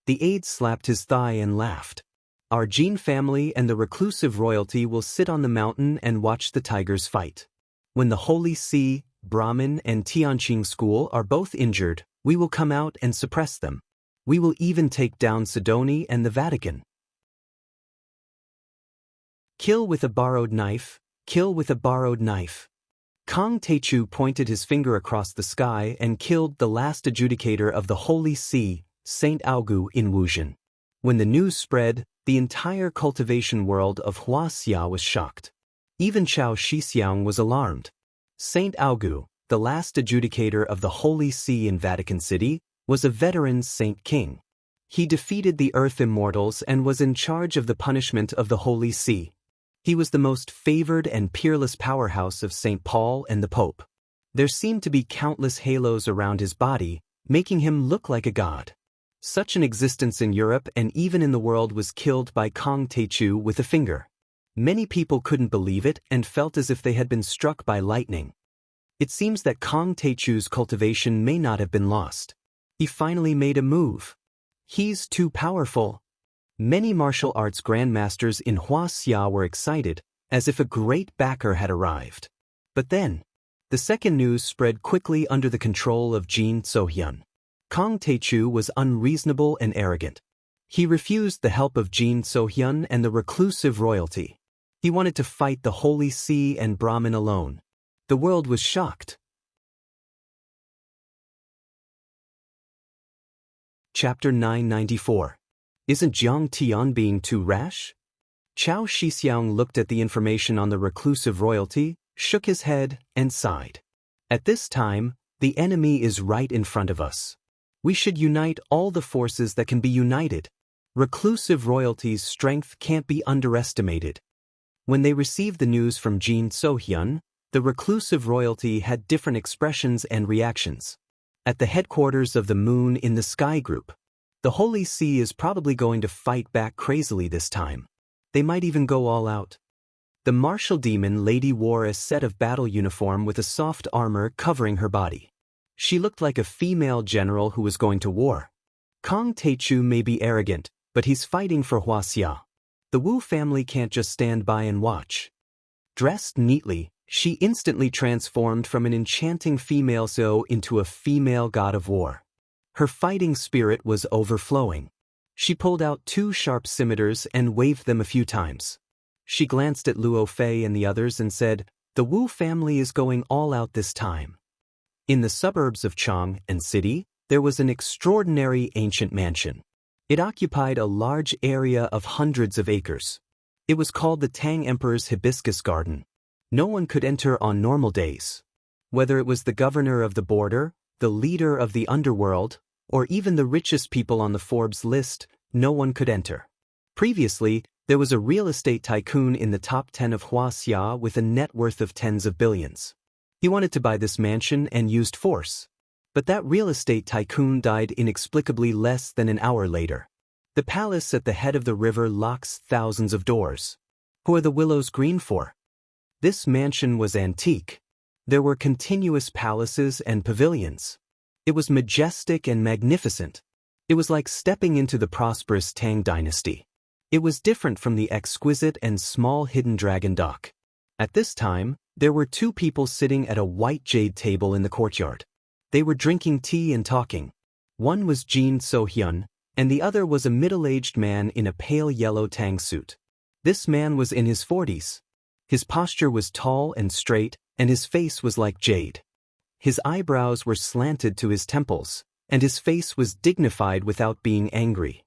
The aide slapped his thigh and laughed. Our Jin family and the reclusive royalty will sit on the mountain and watch the tigers fight. When the Holy See, Brahmin and Tianqing school are both injured, we will come out and suppress them. We will even take down Sidoni and the Vatican. Kill with a borrowed knife, kill with a borrowed knife. Kong Teichu pointed his finger across the sky and killed the last adjudicator of the Holy See, Saint Augu in Wuzhen. When the news spread, the entire cultivation world of Wuxia was shocked. Even Chao Shixiang was alarmed. Saint Augu, the last adjudicator of the Holy See in Vatican City, was a veteran Saint King. He defeated the Earth Immortals and was in charge of the punishment of the Holy See. He was the most favored and peerless powerhouse of St. Paul and the Pope. There seemed to be countless halos around his body, making him look like a god. Such an existence in Europe and even in the world was killed by Kong Teichu with a finger. Many people couldn't believe it and felt as if they had been struck by lightning. It seems that Kong Teichu's cultivation may not have been lost. He finally made a move. He's too powerful. Many martial arts grandmasters in Wuxia were excited, as if a great backer had arrived. But then, the second news spread quickly under the control of Jin Sohyun. Kong Teichu was unreasonable and arrogant. He refused the help of Jin Sohyun and the reclusive royalty. He wanted to fight the Holy See and Brahmin alone. The world was shocked. Chapter 994. Isn't Jiang Tian being too rash? Chao Shixiang looked at the information on the reclusive royalty, shook his head, and sighed. At this time, the enemy is right in front of us. We should unite all the forces that can be united. Reclusive royalty's strength can't be underestimated. When they received the news from Jin Sohyun, the reclusive royalty had different expressions and reactions. At the headquarters of the Moon in the Sky Group, the Holy See is probably going to fight back crazily this time. They might even go all out. The martial demon lady wore a set of battle uniform with a soft armor covering her body. She looked like a female general who was going to war. Kong Teichu may be arrogant, but he's fighting for Wuxia. The Wu family can't just stand by and watch. Dressed neatly, she instantly transformed from an enchanting female Zhou into a female god of war. Her fighting spirit was overflowing. She pulled out 2 sharp scimitars and waved them a few times. She glanced at Luo Fei and the others and said, "The Wu family is going all out this time." In the suburbs of Chang and City, there was an extraordinary ancient mansion. It occupied a large area of hundreds of acres. It was called the Tang Emperor's Hibiscus Garden. No one could enter on normal days. Whether it was the governor of the border, the leader of the underworld, or even the richest people on the Forbes list, no one could enter. Previously, there was a real estate tycoon in the top 10 of Wuxia with a net worth of tens of billions. He wanted to buy this mansion and used force. But that real estate tycoon died inexplicably less than an hour later. The palace at the head of the river locks thousands of doors. Who are the willows green for? This mansion was antique. There were continuous palaces and pavilions. It was majestic and magnificent. It was like stepping into the prosperous Tang dynasty. It was different from the exquisite and small hidden dragon dock. At this time, there were 2 people sitting at a white jade table in the courtyard. They were drinking tea and talking. One was Jin Sohyun, and the other was a middle-aged man in a pale yellow Tang suit. This man was in his 40s. His posture was tall and straight, and his face was like jade. His eyebrows were slanted to his temples, and his face was dignified without being angry.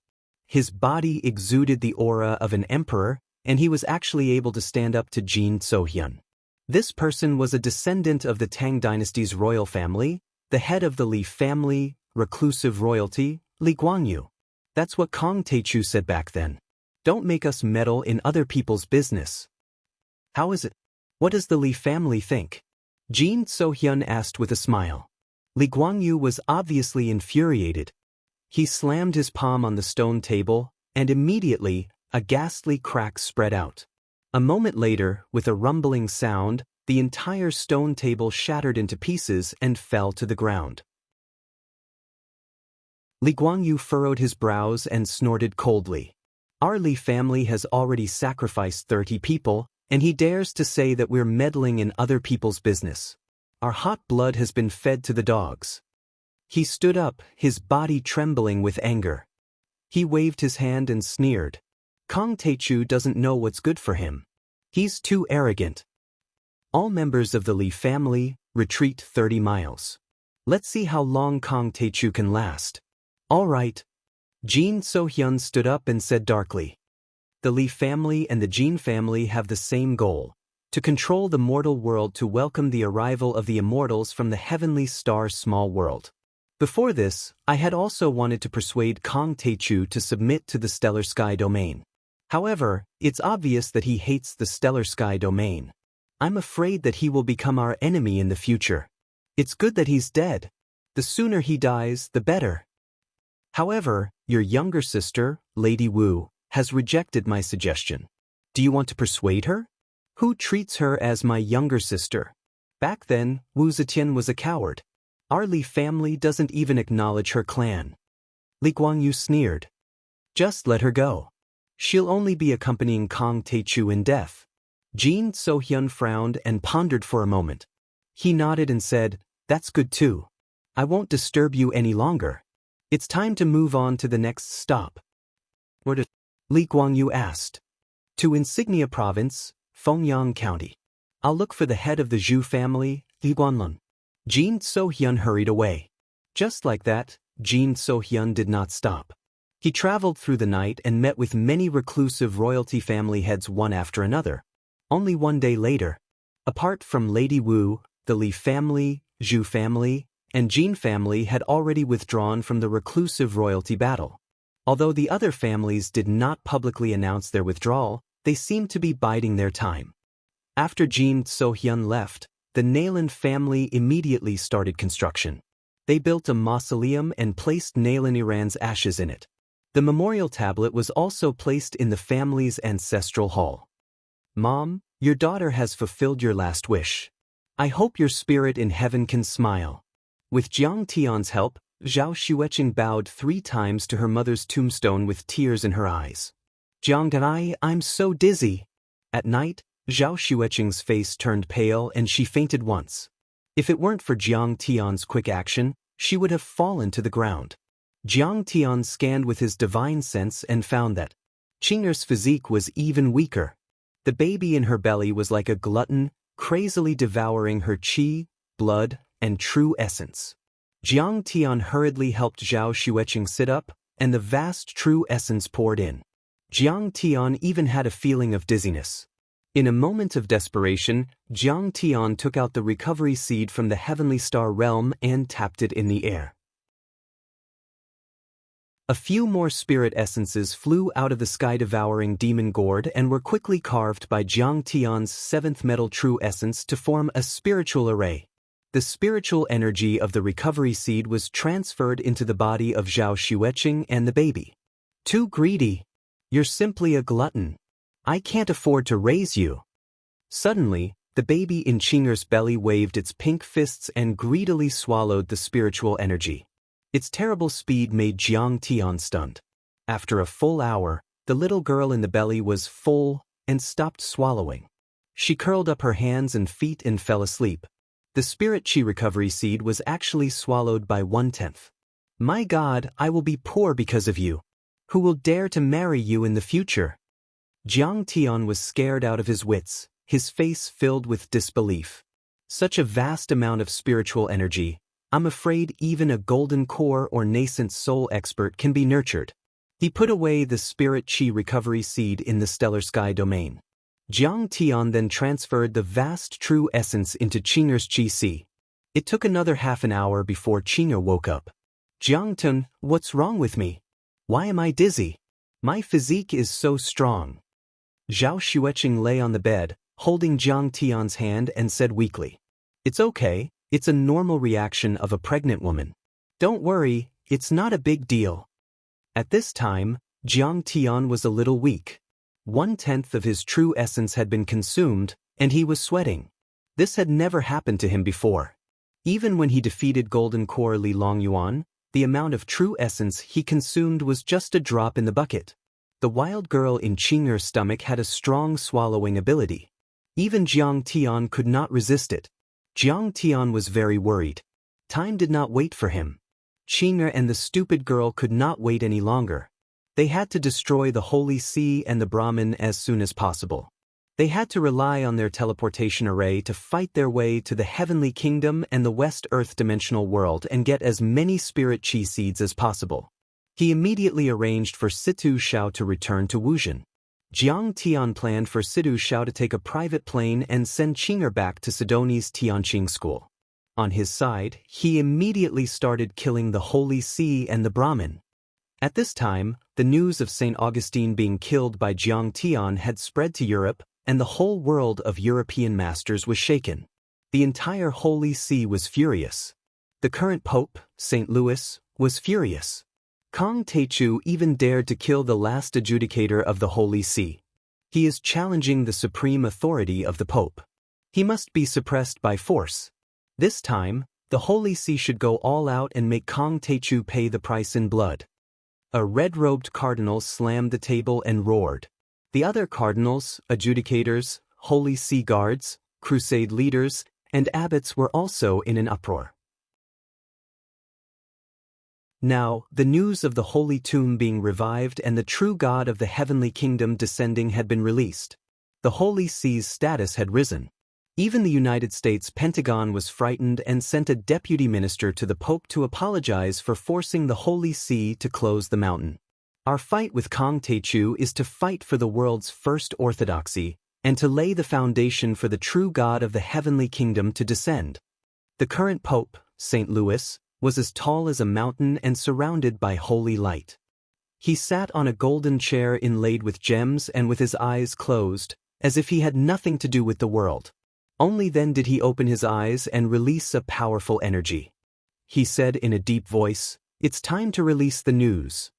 His body exuded the aura of an emperor, and he was actually able to stand up to Jin Sohyun. This person was a descendant of the Tang dynasty's royal family, the head of the Li family, reclusive royalty, Li Guangyu. That's what Kong Teichu said back then. Don't make us meddle in other people's business. How is it? What does the Li family think? Jin Sohyun asked with a smile. Li Guangyu was obviously infuriated. He slammed his palm on the stone table, and immediately, a ghastly crack spread out. A moment later, with a rumbling sound, The entire stone table shattered into pieces and fell to the ground. Li Guangyu furrowed his brows and snorted coldly. Our Li family has already sacrificed 30 people, and he dares to say that we're meddling in other people's business. Our hot blood has been fed to the dogs. He stood up, his body trembling with anger. He waved his hand and sneered. Kong Teichu doesn't know what's good for him. He's too arrogant. All members of the Li family, retreat 30 miles. Let's see how long Kong Teichu can last. All right. Jin So-hyun stood up and said darkly. The Li family and the Jin family have the same goal: to control the mortal world, to welcome the arrival of the immortals from the heavenly star small world. Before this, I had also wanted to persuade Kong Teichu to submit to the stellar sky domain. However, it's obvious that he hates the stellar sky domain. I'm afraid that he will become our enemy in the future. It's good that he's dead. The sooner he dies, the better. However, your younger sister, Lady Wu, has rejected my suggestion. Do you want to persuade her? Who treats her as my younger sister? Back then, Wu Zetian was a coward. Our Li family doesn't even acknowledge her clan. Li Guangyu sneered. Just let her go. She'll only be accompanying Kong Teichu in death. Jin So-hyun frowned and pondered for a moment. He nodded and said, That's good too. I won't disturb you any longer. It's time to move on to the next stop. Where to? Li Guangyu asked. To Insignia Province, Fengyang County. I'll look for the head of the Zhu family, Li Guanlun. Jin So-hyun hurried away. Just like that, Jin So-hyun did not stop. He traveled through the night and met with many reclusive royalty family heads one after another. Only one day later, apart from Lady Wu, the Li family, Zhu family, and Jin family had already withdrawn from the reclusive royalty battle. Although the other families did not publicly announce their withdrawal, they seemed to be biding their time. After Jin So-hyun left, the Nailan family immediately started construction. They built a mausoleum and placed Nailan Iran's ashes in it. The memorial tablet was also placed in the family's ancestral hall. Mom, your daughter has fulfilled your last wish. I hope your spirit in heaven can smile. With Jiang Tian's help, Zhao Xueqing bowed 3 times to her mother's tombstone with tears in her eyes. Jiang Dai, I'm so dizzy. At night, Zhao Xueqing's face turned pale and she fainted once. If it weren't for Jiang Tian's quick action, she would have fallen to the ground. Jiang Tian scanned with his divine sense and found that Qing'er's physique was even weaker. The baby in her belly was like a glutton, crazily devouring her qi, blood, and true essence. Jiang Tian hurriedly helped Zhao Xueqing sit up, and the vast true essence poured in. Jiang Tian even had a feeling of dizziness. In a moment of desperation, Jiang Tian took out the recovery seed from the heavenly star realm and tapped it in the air. A few more spirit essences flew out of the sky-devouring demon gourd and were quickly carved by Jiang Tian's 7th metal true essence to form a spiritual array. The spiritual energy of the recovery seed was transferred into the body of Zhao Xueqing and the baby. Too greedy. You're simply a glutton. I can't afford to raise you. Suddenly, the baby in Qing'er's belly waved its pink fists and greedily swallowed the spiritual energy. Its terrible speed made Jiang Tian stunned. After a full hour, the little girl in the belly was full and stopped swallowing. She curled up her hands and feet and fell asleep. The spirit chi recovery seed was actually swallowed by 1/10. My God, I will be poor because of you. Who will dare to marry you in the future? Jiang Tian was scared out of his wits, his face filled with disbelief. Such a vast amount of spiritual energy. I'm afraid even a golden core or nascent soul expert can be nurtured. He put away the spirit chi recovery seed in the stellar sky domain. Jiang Tian then transferred the vast true essence into Qing'er's chi si. It took another half an hour before Qing'er woke up. Jiang Tun, what's wrong with me? Why am I dizzy? My physique is so strong. Zhao Xueqing lay on the bed, holding Jiang Tian's hand and said weakly, It's okay. It's a normal reaction of a pregnant woman. Don't worry, it's not a big deal. At this time, Jiang Tian was a little weak. 1/10 of his true essence had been consumed, and he was sweating. This had never happened to him before. Even when he defeated Golden Core Li Longyuan, the amount of true essence he consumed was just a drop in the bucket. The wild girl in Qing'er's stomach had a strong swallowing ability. Even Jiang Tian could not resist it. Jiang Tian was very worried. Time did not wait for him. Qing'er and the stupid girl could not wait any longer. They had to destroy the Holy See and the Brahmin as soon as possible. They had to rely on their teleportation array to fight their way to the Heavenly Kingdom and the West Earth dimensional world and get as many spirit chi seeds as possible. He immediately arranged for Situ Shao to return to Wuzhen. Jiang Tian planned for Situ Shao to take a private plane and send Qing'er back to Sidoni's Tianqing school. On his side, he immediately started killing the Holy See and the Brahmin. At this time, the news of St. Augustine being killed by Jiang Tian had spread to Europe, and the whole world of European masters was shaken. The entire Holy See was furious. The current Pope, St. Louis, was furious. Kong Teichu even dared to kill the last adjudicator of the Holy See. He is challenging the supreme authority of the Pope. He must be suppressed by force. This time, the Holy See should go all out and make Kong Teichu pay the price in blood. A red-robed cardinal slammed the table and roared. The other cardinals, adjudicators, Holy See guards, crusade leaders, and abbots were also in an uproar. Now, the news of the Holy Tomb being revived and the true God of the Heavenly Kingdom descending had been released. The Holy See's status had risen. Even the United States Pentagon was frightened and sent a deputy minister to the Pope to apologize for forcing the Holy See to close the mountain. Our fight with Kong Teichu is to fight for the world's first orthodoxy, and to lay the foundation for the true God of the Heavenly Kingdom to descend. The current Pope, St. Louis, was as tall as a mountain and surrounded by holy light. He sat on a golden chair inlaid with gems and with his eyes closed, as if he had nothing to do with the world. Only then did he open his eyes and release a powerful energy. He said in a deep voice, "It's time to release the news."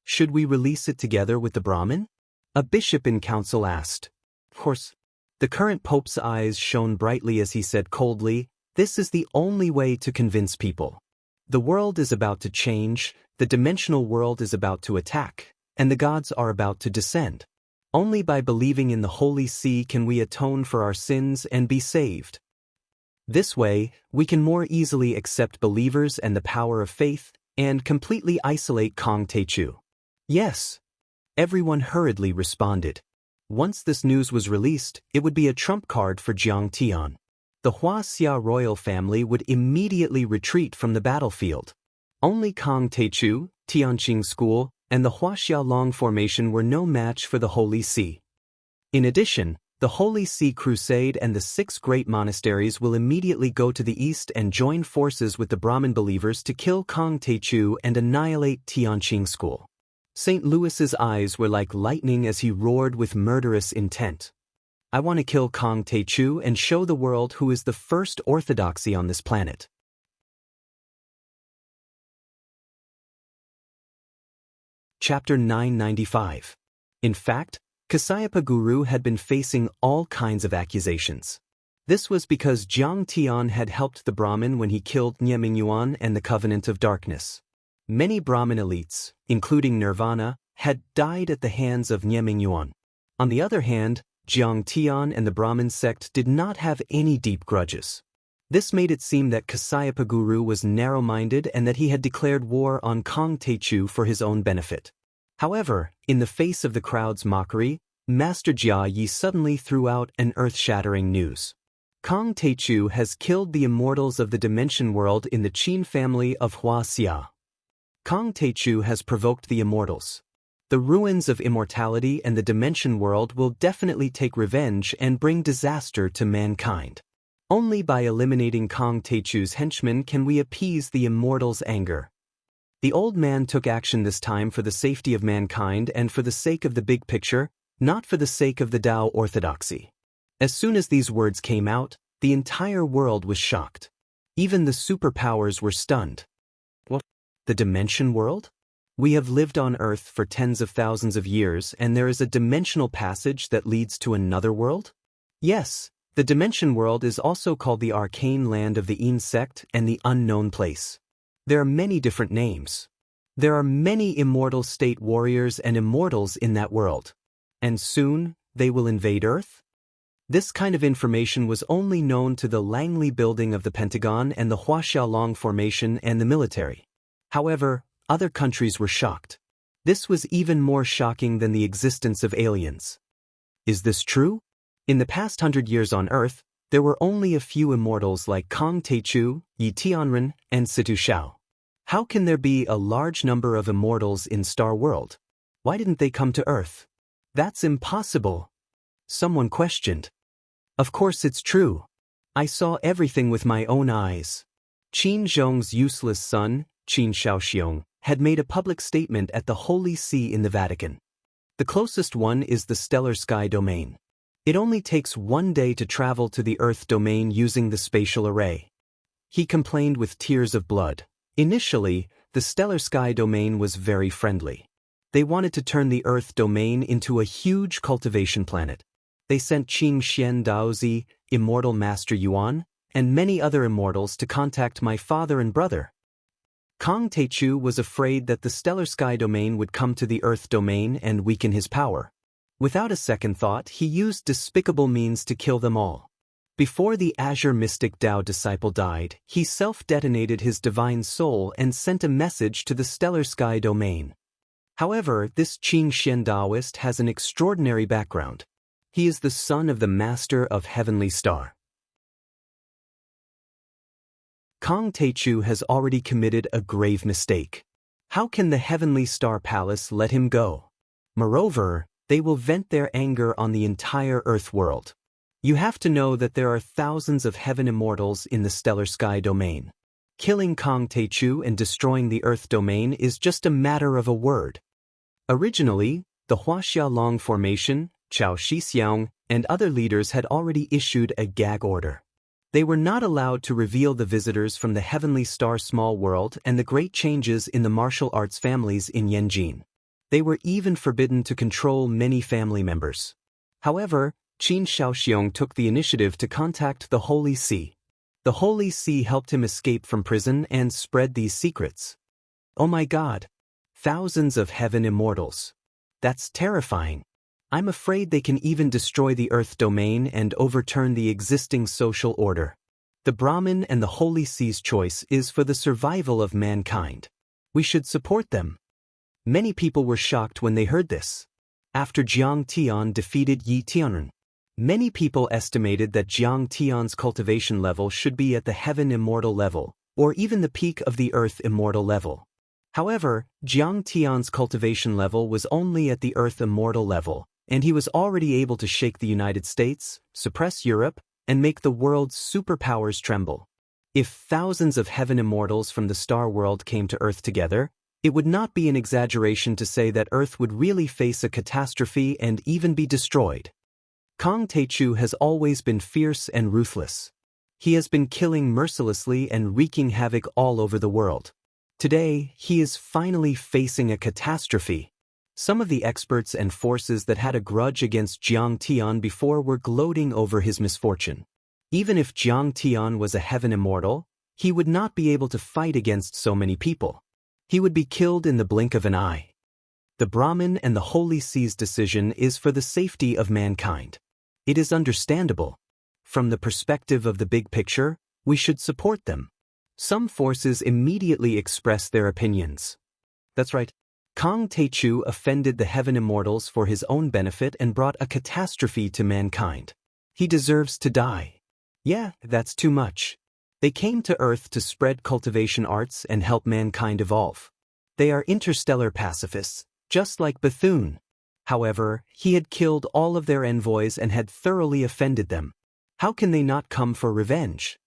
"Should we release it together with the Brahmin?" a bishop in council asked. Of course. The current Pope's eyes shone brightly as he said coldly, "This is the only way to convince people. The world is about to change, the dimensional world is about to attack, and the gods are about to descend. Only by believing in the Holy See can we atone for our sins and be saved. This way, we can more easily accept believers and the power of faith, and completely isolate Kong Teichu." "Yes." Everyone hurriedly responded. Once this news was released, it would be a trump card for Jiang Tian. The Wuxia royal family would immediately retreat from the battlefield. Only Kong Teichu, Tianqing school, and the Wuxia Long formation were no match for the Holy See. In addition, the Holy See Crusade and the 6 great monasteries will immediately go to the east and join forces with the Brahmin believers to kill Kong Teichu and annihilate Tianqing school. St. Louis's eyes were like lightning as he roared with murderous intent. "I want to kill Kong Teichu and show the world who is the first orthodoxy on this planet." Chapter 995. In fact, Kasyapa Guru had been facing all kinds of accusations. This was because Jiang Tian had helped the Brahmin when he killed Nye Mingyuan and the Covenant of Darkness. Many Brahmin elites, including Nirvana, had died at the hands of Nye Mingyuan. On the other hand, Jiang Tian and the Brahmin sect did not have any deep grudges. This made it seem that Kasyapa Guru was narrow-minded and that he had declared war on Kong Teichu for his own benefit. However, in the face of the crowd's mockery, Master Jia Yi suddenly threw out an earth-shattering news. Kong Teichu has killed the immortals of the dimension world in the Qin family of Wuxia. Kong Teichu has provoked the immortals. The ruins of immortality and the dimension world will definitely take revenge and bring disaster to mankind. Only by eliminating Kong Teichu's henchmen can we appease the immortals' anger. The old man took action this time for the safety of mankind and for the sake of the big picture, not for the sake of the Tao orthodoxy. As soon as these words came out, the entire world was shocked. Even the superpowers were stunned. What? The dimension world? We have lived on Earth for tens of thousands of years and there is a dimensional passage that leads to another world? Yes, The dimension world is also called the arcane land of the insect and the unknown place. There are many different names. There are many immortal state warriors and immortals in that world. And soon, they will invade Earth? This kind of information was only known to the Langley building of the Pentagon and the Huaxiaolong formation and the military. However, other countries were shocked. This was even more shocking than the existence of aliens. Is this true? In the past 100 years on Earth, there were only a few immortals like Kong Teichu, Yi Tianren, and Situ Shao. How can there be a large number of immortals in Star World? Why didn't they come to Earth? That's impossible. Someone questioned. Of course it's true. I saw everything with my own eyes. Qin Zhong's useless son, Qin Shaoxiong, had made a public statement at the Holy See in the Vatican. The closest one is the stellar sky domain. It only takes 1 day to travel to the Earth domain using the spatial array. He complained with tears of blood. Initially, the stellar sky domain was very friendly. They wanted to turn the Earth domain into a huge cultivation planet. They sent Qing Xian Daozi, Immortal Master Yuan, and many other immortals to contact my father and brother. Kong Teichu was afraid that the stellar sky domain would come to the Earth domain and weaken his power. Without a second thought, he used despicable means to kill them all. Before the Azure Mystic Dao disciple died, he self-detonated his divine soul and sent a message to the stellar sky domain. However, this Qing Xian Daoist has an extraordinary background. He is the son of the Master of Heavenly Star. Kong Teichu has already committed a grave mistake. How can the Heavenly Star Palace let him go? Moreover, they will vent their anger on the entire Earth world. You have to know that there are thousands of heaven immortals in the stellar sky domain. Killing Kong Teichu and destroying the Earth domain is just a matter of a word. Originally, the Huaxiaolong formation, Chao Shixiang, and other leaders had already issued a gag order. They were not allowed to reveal the visitors from the Heavenly Star Small World and the great changes in the martial arts families in Yanjin. They were even forbidden to control many family members. However, Qin Shaoxiong took the initiative to contact the Holy See. The Holy See helped him escape from prison and spread these secrets. Oh my God! Thousands of heaven immortals. That's terrifying. I'm afraid they can even destroy the Earth domain and overturn the existing social order. The Brahmin and the Holy See's choice is for the survival of mankind. We should support them. Many people were shocked when they heard this. After Jiang Tian defeated Yi Tianren, many people estimated that Jiang Tian's cultivation level should be at the Heaven Immortal level, or even the peak of the Earth Immortal level. However, Jiang Tian's cultivation level was only at the Earth Immortal level, and he was already able to shake the United States, suppress Europe, and make the world's superpowers tremble. If thousands of heaven immortals from the star world came to Earth together, it would not be an exaggeration to say that Earth would really face a catastrophe and even be destroyed. Kong Teichu has always been fierce and ruthless. He has been killing mercilessly and wreaking havoc all over the world. Today, he is finally facing a catastrophe. Some of the experts and forces that had a grudge against Jiang Tian before were gloating over his misfortune. Even if Jiang Tian was a heaven immortal, he would not be able to fight against so many people. He would be killed in the blink of an eye. The Brahmin and the Holy See's decision is for the safety of mankind. It is understandable. From the perspective of the big picture, we should support them. Some forces immediately express their opinions. That's right. Kong Teichu offended the heaven immortals for his own benefit and brought a catastrophe to mankind. He deserves to die. Yeah, that's too much. They came to Earth to spread cultivation arts and help mankind evolve. They are interstellar pacifists, just like Bethune. However, he had killed all of their envoys and had thoroughly offended them. How can they not come for revenge?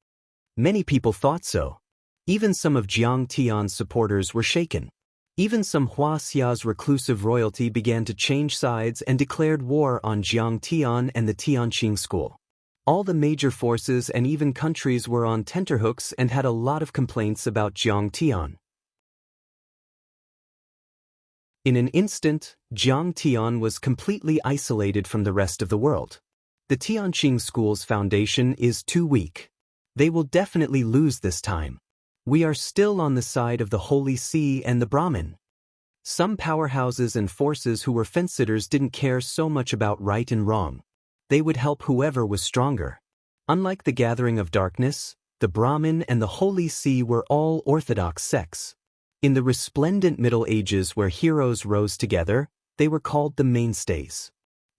Many people thought so. Even some of Jiang Tian's supporters were shaken. Even some Huaxia's reclusive royalty began to change sides and declared war on Jiang Tian and the Tianqing school. All the major forces and even countries were on tenterhooks and had a lot of complaints about Jiang Tian. In an instant, Jiang Tian was completely isolated from the rest of the world. The Tianqing school's foundation is too weak. They will definitely lose this time. We are still on the side of the Holy See and the Brahmin. Some powerhouses and forces who were fence-sitters didn't care so much about right and wrong. They would help whoever was stronger. Unlike the Gathering of Darkness, the Brahmin and the Holy See were all orthodox sects. In the resplendent Middle Ages where heroes rose together, they were called the mainstays.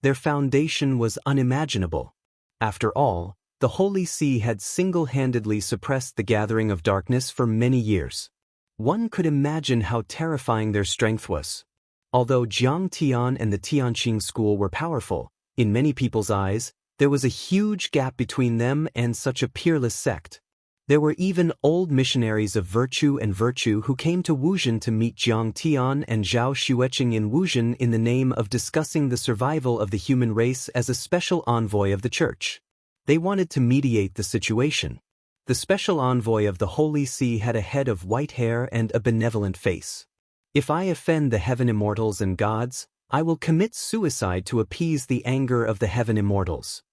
Their foundation was unimaginable. After all, the Holy See had single-handedly suppressed the Gathering of Darkness for many years. One could imagine how terrifying their strength was. Although Jiang Tian and the Tianqing school were powerful, in many people's eyes, there was a huge gap between them and such a peerless sect. There were even old missionaries of virtue who came to Wuxia to meet Jiang Tian and Zhao Xueqing in Wuxia in the name of discussing the survival of the human race as a special envoy of the church. They wanted to mediate the situation. The special envoy of the Holy See had a head of white hair and a benevolent face. If I offend the heaven immortals and gods, I will commit suicide to appease the anger of the heaven immortals.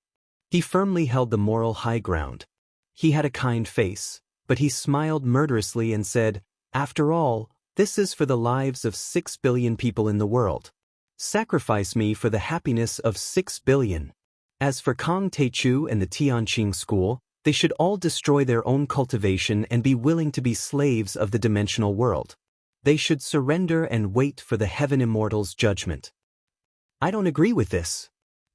He firmly held the moral high ground. He had a kind face, but he smiled murderously and said, "After all, this is for the lives of 6 billion people in the world. Sacrifice me for the happiness of 6 billion. As for Kong Teichu and the Tianqing school, they should all destroy their own cultivation and be willing to be slaves of the dimensional world. They should surrender and wait for the heaven immortals' judgment." "I don't agree with this."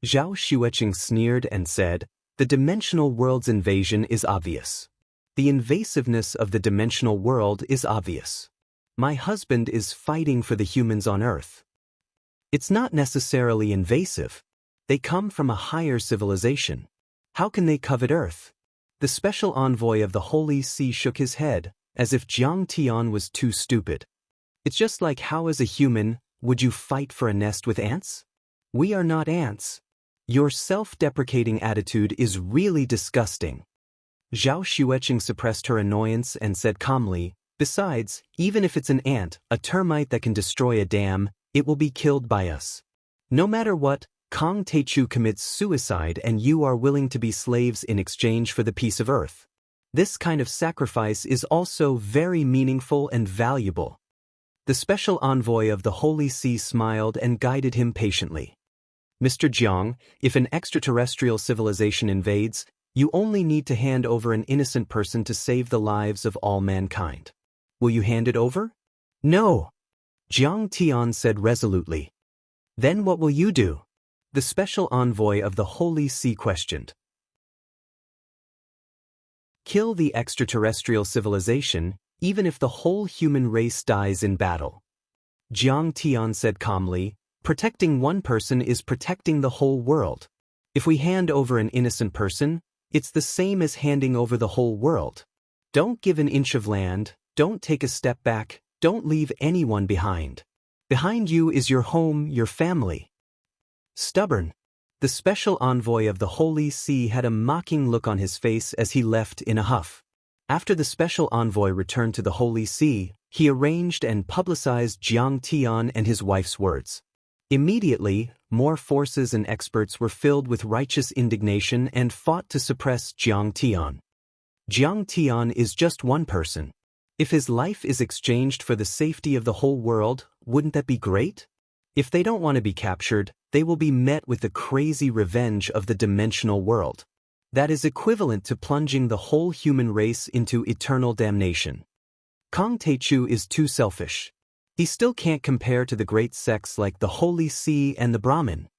Zhao Xueqing sneered and said, "The dimensional world's invasion is obvious. The invasiveness of the dimensional world is obvious. My husband is fighting for the humans on Earth. It's not necessarily invasive. They come from a higher civilization. How can they covet Earth?" The special envoy of the Holy See shook his head, as if Jiang Tian was too stupid. "It's just like how as a human, would you fight for a nest with ants? We are not ants. Your self-deprecating attitude is really disgusting." Zhao Xueqing suppressed her annoyance and said calmly, "Besides, even if it's an ant, a termite that can destroy a dam, it will be killed by us. No matter what, Kong Teichu commits suicide and you are willing to be slaves in exchange for the peace of Earth. This kind of sacrifice is also very meaningful and valuable." The special envoy of the Holy See smiled and guided him patiently. "Mr. Jiang, if an extraterrestrial civilization invades, you only need to hand over an innocent person to save the lives of all mankind. Will you hand it over?" "No," Jiang Tian said resolutely. "Then what will you do?" the special envoy of the Holy See questioned. "Kill the extraterrestrial civilization, even if the whole human race dies in battle." Jiang Tian said calmly, "Protecting one person is protecting the whole world. If we hand over an innocent person, it's the same as handing over the whole world. Don't give an inch of land, don't take a step back, don't leave anyone behind. Behind you is your home, your family." "Stubborn." The special envoy of the Holy See had a mocking look on his face as he left in a huff. After the special envoy returned to the Holy See, he arranged and publicized Jiang Tian and his wife's words. Immediately, more forces and experts were filled with righteous indignation and fought to suppress Jiang Tian. Jiang Tian is just one person. If his life is exchanged for the safety of the whole world, wouldn't that be great? If they don't want to be captured, they will be met with the crazy revenge of the dimensional world. That is equivalent to plunging the whole human race into eternal damnation. Kong Teichu is too selfish. He still can't compare to the great sects like the Holy See and the Brahmin.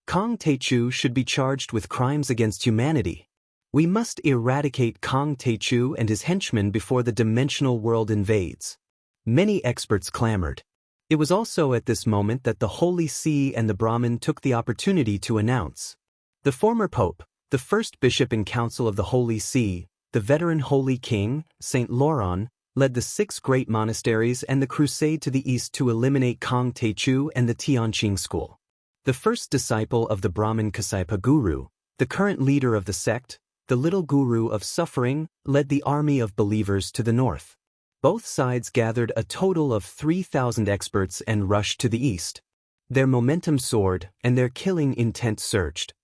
Kong Teichu should be charged with crimes against humanity. We must eradicate Kong Teichu and his henchmen before the dimensional world invades. Many experts clamored. It was also at this moment that the Holy See and the Brahmin took the opportunity to announce. The former pope, the first bishop in council of the Holy See, the veteran Holy King, Saint Laurent, led the 6 great monasteries and the crusade to the east to eliminate Kong Teichu and the Tianqing school. The first disciple of the Brahmin Kasapa Guru, the current leader of the sect, the little guru of suffering, led the army of believers to the north. Both sides gathered a total of 3,000 experts and rushed to the east. Their momentum soared and their killing intent surged.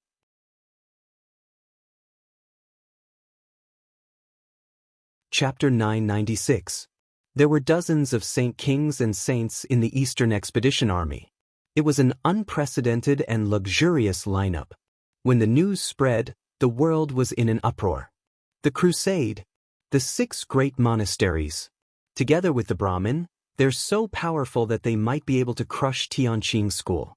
Chapter 996. There were dozens of Saint Kings and Saints in the Eastern Expedition Army. It was an unprecedented and luxurious lineup. When the news spread, the world was in an uproar. The Crusade, the 6 great monasteries. Together with the Brahmin, they're so powerful that they might be able to crush Tianqing's school.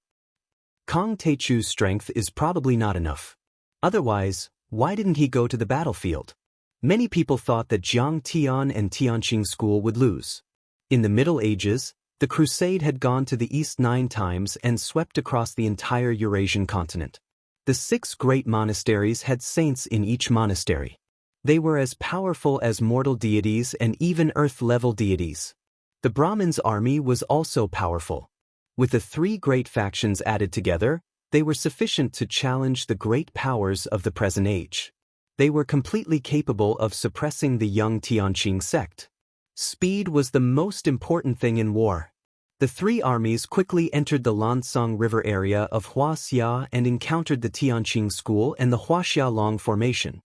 Kong Teichu's strength is probably not enough. Otherwise, why didn't he go to the battlefield? Many people thought that Jiang Tian and Tianqing school would lose. In the Middle Ages, the crusade had gone to the east 9 times and swept across the entire Eurasian continent. The 6 great monasteries had saints in each monastery. They were as powerful as mortal deities and even earth-level deities. The Brahmins' army was also powerful. With the 3 great factions added together, they were sufficient to challenge the great powers of the present age. They were completely capable of suppressing the young Tianqing sect. Speed was the most important thing in war. The 3 armies quickly entered the Lansong River area of Wuxia and encountered the Tianqing school and the Huaxialong formation.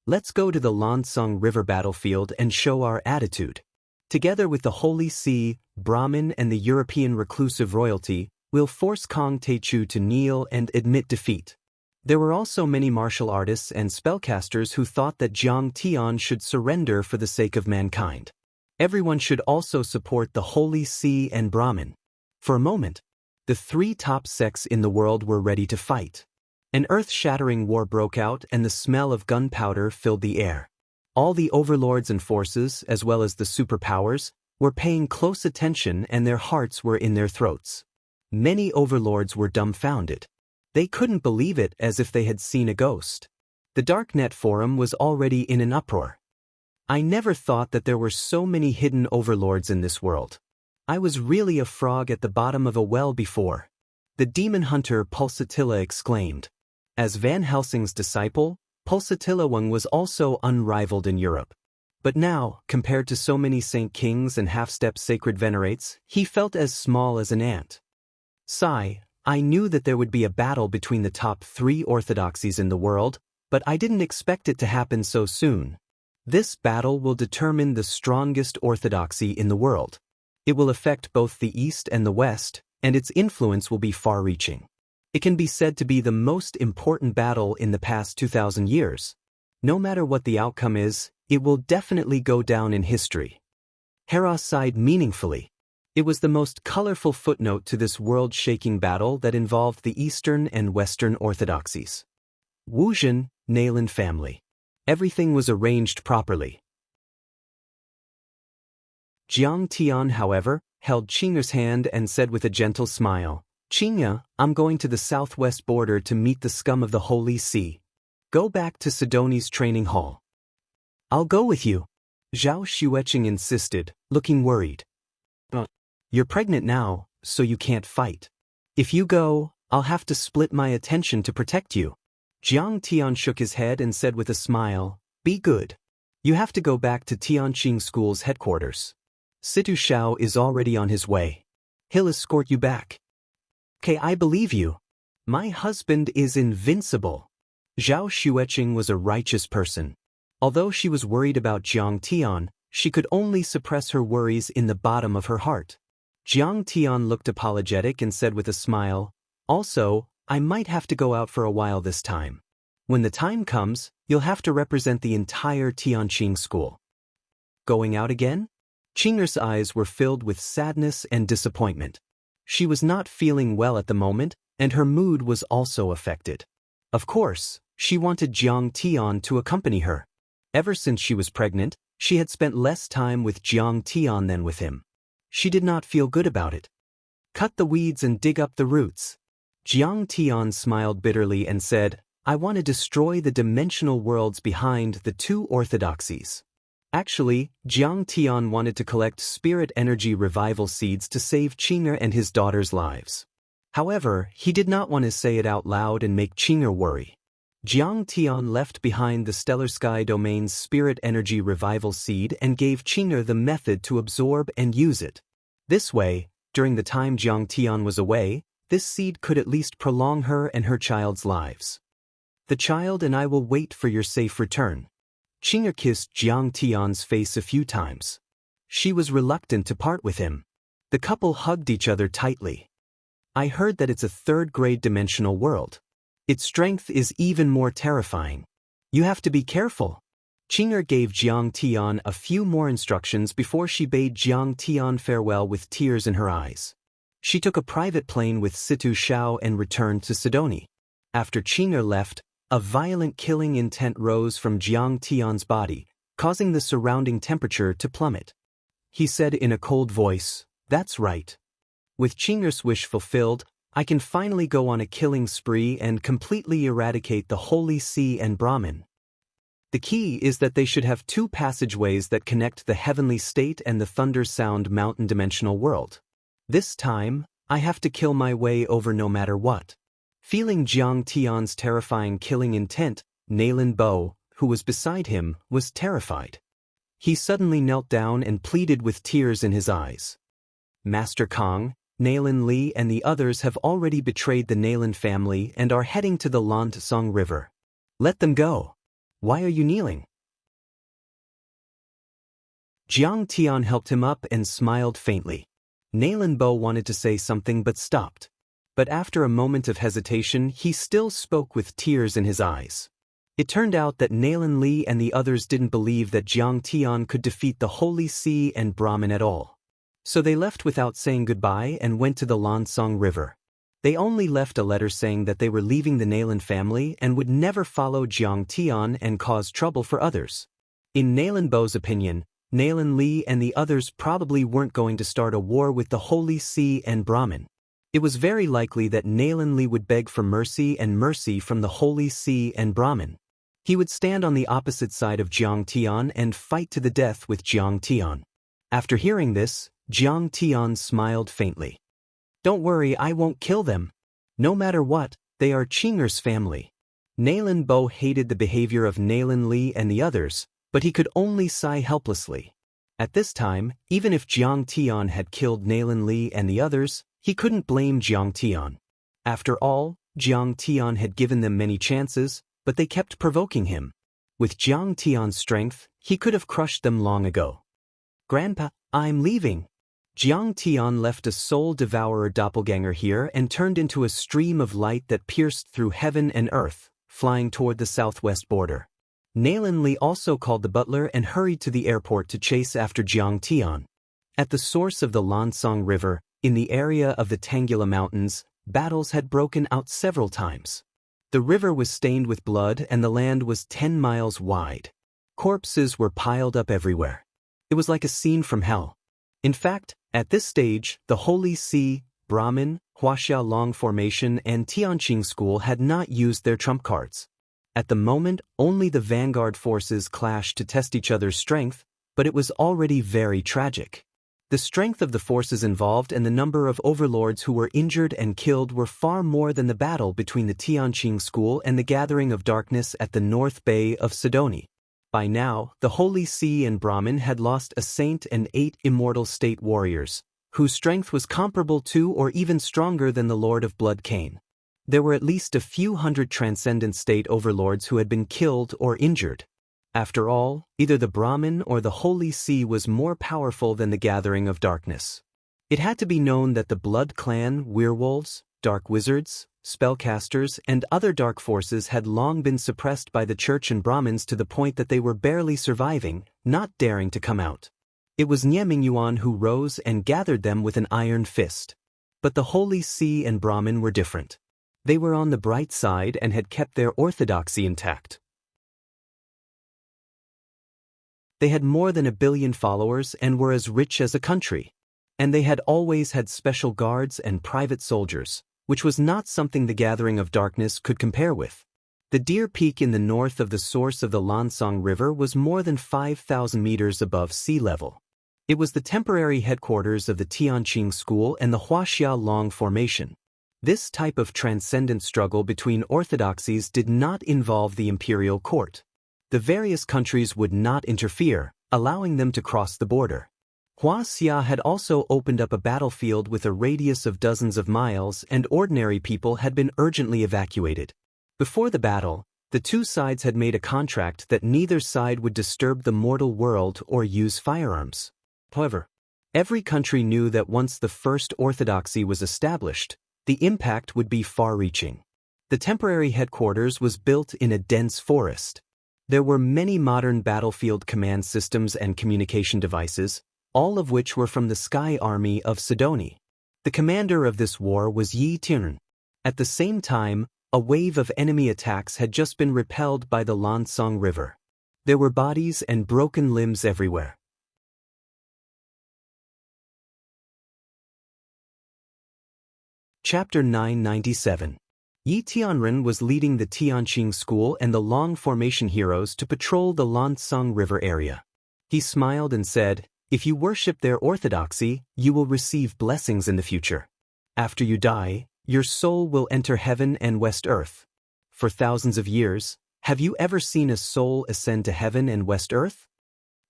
Let's go to the Lansong River battlefield and show our attitude. Together with the Holy See, Brahmin and the European reclusive royalty, we'll force Kong Teichu to kneel and admit defeat. There were also many martial artists and spellcasters who thought that Jiang Tian should surrender for the sake of mankind. Everyone should also support the Holy See and Brahmin. For a moment, the 3 top sects in the world were ready to fight. An earth-shattering war broke out and the smell of gunpowder filled the air. All the overlords and forces, as well as the superpowers, were paying close attention and their hearts were in their throats. Many overlords were dumbfounded. They couldn't believe it, as if they had seen a ghost. The Darknet forum was already in an uproar. I never thought that there were so many hidden overlords in this world. I was really a frog at the bottom of a well before. The demon hunter Pulsatilla exclaimed. As Van Helsing's disciple, Pulsatilla Wang was also unrivaled in Europe. But now, compared to so many Saint Kings and half-step sacred venerates, he felt as small as an ant. Sigh. I knew that there would be a battle between the top 3 orthodoxies in the world, but I didn't expect it to happen so soon. This battle will determine the strongest orthodoxy in the world. It will affect both the East and the West, and its influence will be far-reaching. It can be said to be the most important battle in the past 2,000 years. No matter what the outcome is, it will definitely go down in history. Hera sighed meaningfully. It was the most colorful footnote to this world-shaking battle that involved the Eastern and Western orthodoxies. Wuzhen, Nayland family. Everything was arranged properly. Jiang Tian, however, held Qing'er's hand and said with a gentle smile, "Qing'er, I'm going to the southwest border to meet the scum of the Holy See. Go back to Sidoni's training hall." "I'll go with you," Zhao Xueqing insisted, looking worried. "But you're pregnant now, so you can't fight. If you go, I'll have to split my attention to protect you." Jiang Tian shook his head and said with a smile, "Be good. You have to go back to Tianqing School's headquarters. Situ Shao is already on his way. He'll escort you back." "Okay, I believe you. My husband is invincible." Zhao Xueqing was a righteous person. Although she was worried about Jiang Tian, she could only suppress her worries in the bottom of her heart. Jiang Tian looked apologetic and said with a smile, "Also, I might have to go out for a while this time. When the time comes, you'll have to represent the entire Tianqing school." "Going out again?" Qing'er's eyes were filled with sadness and disappointment. She was not feeling well at the moment, and her mood was also affected. Of course, she wanted Jiang Tian to accompany her. Ever since she was pregnant, she had spent less time with Jiang Tian than with him. She did not feel good about it. "Cut the weeds and dig up the roots." Jiang Tian smiled bitterly and said, "I want to destroy the dimensional worlds behind the 2 orthodoxies." Actually, Jiang Tian wanted to collect spirit energy revival seeds to save Qing'er and his daughter's lives. However, he did not want to say it out loud and make Qing'er worry. Jiang Tian left behind the Stellar Sky Domain's spirit energy revival seed and gave Qing'er the method to absorb and use it. This way, during the time Jiang Tian was away, this seed could at least prolong her and her child's lives. "The child and I will wait for your safe return." Qing'er kissed Jiang Tian's face a few times. She was reluctant to part with him. The couple hugged each other tightly. I heard that it's a third-grade dimensional world. Its strength is even more terrifying. You have to be careful. Qing'er gave Jiang Tian a few more instructions before she bade Jiang Tian farewell with tears in her eyes. She took a private plane with Situ Shao and returned to Sidoni. After Qing'er left, a violent killing intent rose from Jiang Tian's body, causing the surrounding temperature to plummet. He said in a cold voice, "That's right. With Qing'er's wish fulfilled, I can finally go on a killing spree and completely eradicate the Holy See and Brahmin. The key is that they should have two passageways that connect the heavenly state and the thunder sound mountain dimensional world. This time, I have to kill my way over no matter what." Feeling Jiang Tian's terrifying killing intent, Nalin Bo, who was beside him, was terrified. He suddenly knelt down and pleaded with tears in his eyes. "Master Kong, Nalin Li and the others have already betrayed the Nalin family and are heading to the Longtime River. Let them go. Why are you kneeling?" Jiang Tian helped him up and smiled faintly. Nalin Bo wanted to say something but stopped. But after a moment of hesitation, he still spoke with tears in his eyes. It turned out that Nalin Li and the others didn't believe that Jiang Tian could defeat the Holy See and Brahmin at all. So they left without saying goodbye and went to the Lansong River. They only left a letter saying that they were leaving the Nalin family and would never follow Jiang Tian and cause trouble for others. In Nalin Bo's opinion, Nalin Li and the others probably weren't going to start a war with the Holy See and Brahmin. It was very likely that Nalin Li would beg for mercy and mercy from the Holy See and Brahmin. He would stand on the opposite side of Jiang Tian and fight to the death with Jiang Tian. After hearing this, Jiang Tian smiled faintly. "Don't worry, I won't kill them. No matter what, they are Qing'er's family." Nalin Bo hated the behavior of Nalin Li and the others, but he could only sigh helplessly. At this time, even if Jiang Tian had killed Nalin Li and the others, he couldn't blame Jiang Tian. After all, Jiang Tian had given them many chances, but they kept provoking him. With Jiang Tian's strength, he could have crushed them long ago. "Grandpa, I'm leaving." Jiang Tian left a soul-devourer doppelganger here and turned into a stream of light that pierced through heaven and earth, flying toward the southwest border. Nalin Li also called the butler and hurried to the airport to chase after Jiang Tian. At the source of the Lansong River, in the area of the Tangula Mountains, battles had broken out several times. The river was stained with blood and the land was 10 miles wide. Corpses were piled up everywhere. It was like a scene from hell. In fact, at this stage, the Holy See, Brahmin, Wuxia Long Formation and Tianqing School had not used their trump cards. At the moment, only the vanguard forces clashed to test each other's strength, but it was already very tragic. The strength of the forces involved and the number of overlords who were injured and killed were far more than the battle between the Tianqing School and the Gathering of Darkness at the North Bay of Sidoni. By now, the Holy See and Brahmin had lost a saint and 8 immortal state warriors, whose strength was comparable to or even stronger than the Lord of Blood Cain. There were at least a few hundred transcendent state overlords who had been killed or injured. After all, either the Brahmin or the Holy See was more powerful than the Gathering of Darkness. It had to be known that the Blood Clan, werewolves, dark wizards, spellcasters, and other dark forces had long been suppressed by the church and Brahmins to the point that they were barely surviving, not daring to come out. It was Nie Mingyuan who rose and gathered them with an iron fist. But the Holy See and Brahmin were different. They were on the bright side and had kept their orthodoxy intact. They had more than 1 billion followers and were as rich as a country. And they had always had special guards and private soldiers, which was not something the Gathering of Darkness could compare with. The Deer Peak in the north of the source of the Lansong River was more than 5,000 meters above sea level. It was the temporary headquarters of the Tianqing School and the Wuxia Long Formation. This type of transcendent struggle between orthodoxies did not involve the imperial court. The various countries would not interfere, allowing them to cross the border. Wuxia had also opened up a battlefield with a radius of dozens of miles and ordinary people had been urgently evacuated. Before the battle, The two sides had made a contract that neither side would disturb the mortal world or use firearms. However, every country knew that once the first orthodoxy was established, the impact would be far-reaching. The temporary headquarters was built in a dense forest. There were many modern battlefield command systems and communication devices, all of which were from the Sky Army of Sidoni. The commander of this war was Yi Tianren. At the same time, a wave of enemy attacks had just been repelled by the Lansong River. There were bodies and broken limbs everywhere. Chapter 997. Yi Tianren was leading the Tianqing School and the Long Formation heroes to patrol the Lansong River area. He smiled and said, "If you worship their orthodoxy, you will receive blessings in the future. After you die, your soul will enter heaven and West Earth. For thousands of years, have you ever seen a soul ascend to heaven and West Earth?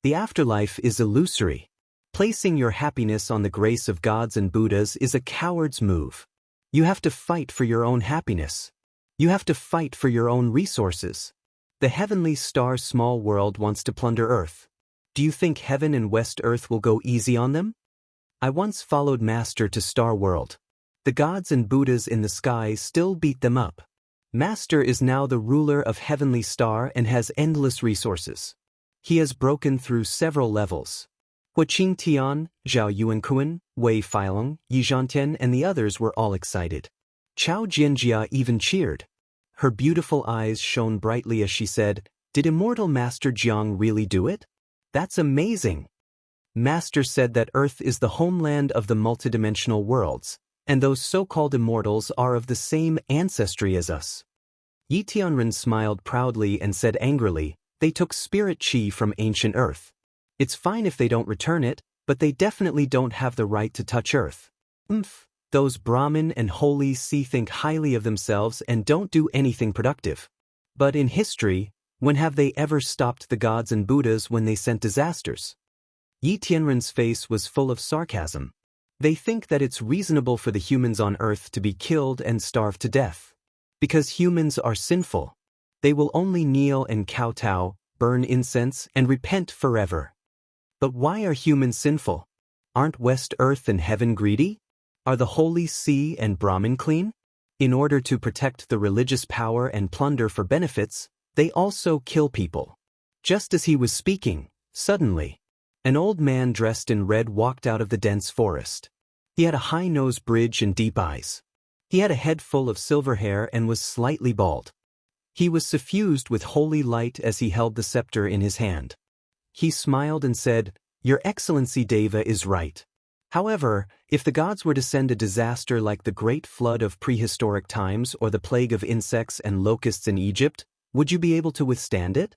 The afterlife is illusory. Placing your happiness on the grace of gods and Buddhas is a coward's move. You have to fight for your own happiness. You have to fight for your own resources. The heavenly star small world wants to plunder Earth. Do you think heaven and West Earth will go easy on them? I once followed Master to Star World. The gods and Buddhas in the sky still beat them up. Master is now the ruler of Heavenly Star and has endless resources. He has broken through several levels. Huaqing Tian, Zhao Yuankuan, Wei Feilong, Yi Zhantian and the others were all excited. Chao Jianjia even cheered. Her beautiful eyes shone brightly as she said, "Did Immortal Master Jiang really do it? That's amazing." Master said that Earth is the homeland of the multidimensional worlds, and those so-called immortals are of the same ancestry as us. Yi Tianren smiled proudly and said angrily, "They took spirit chi from ancient Earth. It's fine if they don't return it, but they definitely don't have the right to touch Earth. Those Brahmin and holy see think highly of themselves and don't do anything productive. But in history, when have they ever stopped the gods and Buddhas when they sent disasters?" Yi Tianren's face was full of sarcasm. They think that it's reasonable for the humans on Earth to be killed and starved to death. Because humans are sinful. They will only kneel and kowtow, burn incense, and repent forever. But why are humans sinful? Aren't West Earth and Heaven greedy? Are the Holy See and Brahmin clean? In order to protect the religious power and plunder for benefits, they also kill people. Just as he was speaking, suddenly, an old man dressed in red walked out of the dense forest. He had a high nose bridge and deep eyes. He had a head full of silver hair and was slightly bald. He was suffused with holy light as he held the scepter in his hand. He smiled and said, "Your Excellency Deva is right. However, if the gods were to send a disaster like the Great Flood of prehistoric times or the plague of insects and locusts in Egypt, would you be able to withstand it?"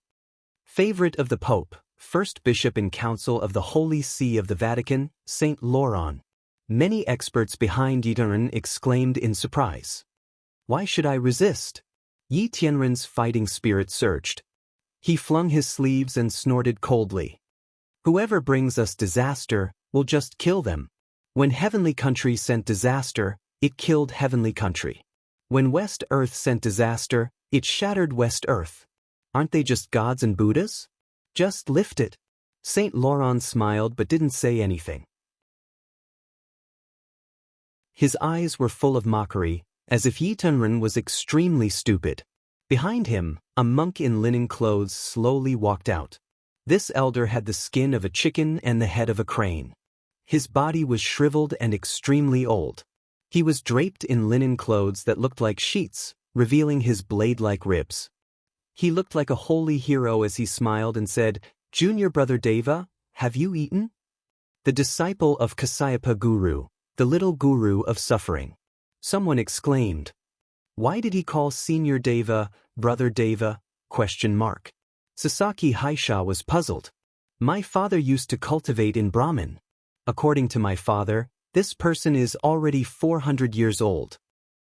Favorite of the Pope, First Bishop in Council of the Holy See of the Vatican, Saint Laurent. Many experts behind Yi Tianren exclaimed in surprise. "Why should I resist?" Yi Tianren's fighting spirit surged. He flung his sleeves and snorted coldly. "Whoever brings us disaster, will just kill them. When Heavenly Country sent disaster, it killed Heavenly Country. When West Earth sent disaster, it shattered West Earth. Aren't they just gods and Buddhas? Just lift it." Saint Laurent smiled but didn't say anything. His eyes were full of mockery, as if Yi Tianren was extremely stupid. Behind him, a monk in linen clothes slowly walked out. This elder had the skin of a chicken and the head of a crane. His body was shriveled and extremely old. He was draped in linen clothes that looked like sheets, revealing his blade-like ribs. He looked like a holy hero as he smiled and said, "Junior brother Deva, have you eaten?" The disciple of Kasyapa Guru, the little guru of suffering. Someone exclaimed. "Why did he call Senior Deva, Brother Deva?" Sasaki Haisha was puzzled. "My father used to cultivate in Brahmin. According to my father, this person is already 400 years old."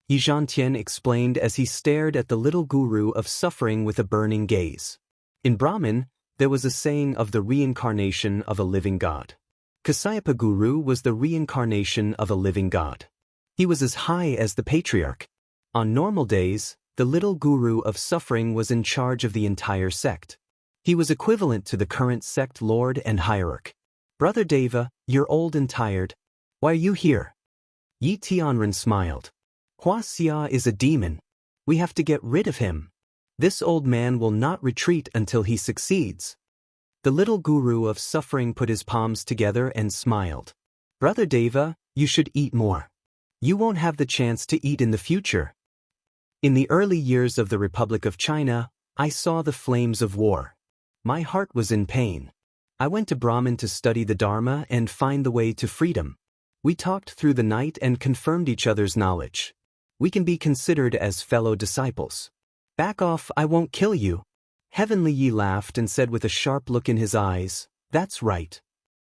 Yi Zhantian explained as he stared at the little guru of suffering with a burning gaze. In Brahmin, there was a saying of the reincarnation of a living god. Kasyapa Guru was the reincarnation of a living god. He was as high as the patriarch. On normal days, The little guru of suffering was in charge of the entire sect. He was equivalent to the current sect lord and hierarch. Brother Deva, you're old and tired. Why are you here? Yi Tianren smiled. Wuxia is a demon. We have to get rid of him. This old man will not retreat until he succeeds. The little guru of suffering put his palms together and smiled. Brother Deva, you should eat more. You won't have the chance to eat in the future. In the early years of the Republic of China, I saw the flames of war. My heart was in pain. I went to Brahman to study the Dharma and find the way to freedom. We talked through the night and confirmed each other's knowledge. We can be considered as fellow disciples. Back off, I won't kill you. Heavenly Yi laughed and said with a sharp look in his eyes, that's right.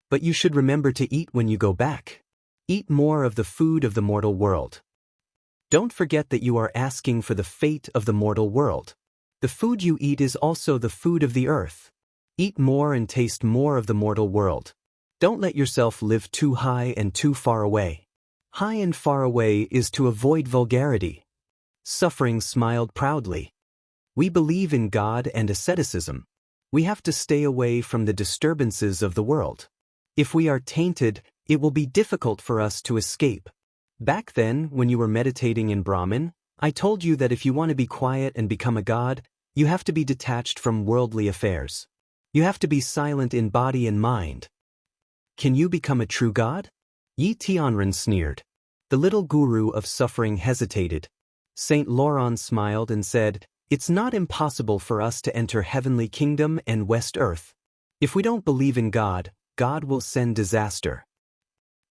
But you should remember to eat when you go back. Eat more of the food of the mortal world. Don't forget that you are asking for the fate of the mortal world. The food you eat is also the food of the earth. Eat more and taste more of the mortal world. Don't let yourself live too high and too far away. High and far away is to avoid vulgarity. Suffering smiled proudly. We believe in God and asceticism. We have to stay away from the disturbances of the world. If we are tainted, it will be difficult for us to escape. Back then, when you were meditating in Brahman, I told you that if you want to be quiet and become a god, you have to be detached from worldly affairs. You have to be silent in body and mind. Can you become a true god? Yi Tianren sneered. The little guru of suffering hesitated. Saint Laurent smiled and said, it's not impossible for us to enter heavenly kingdom and West Earth. If we don't believe in God, God will send disaster.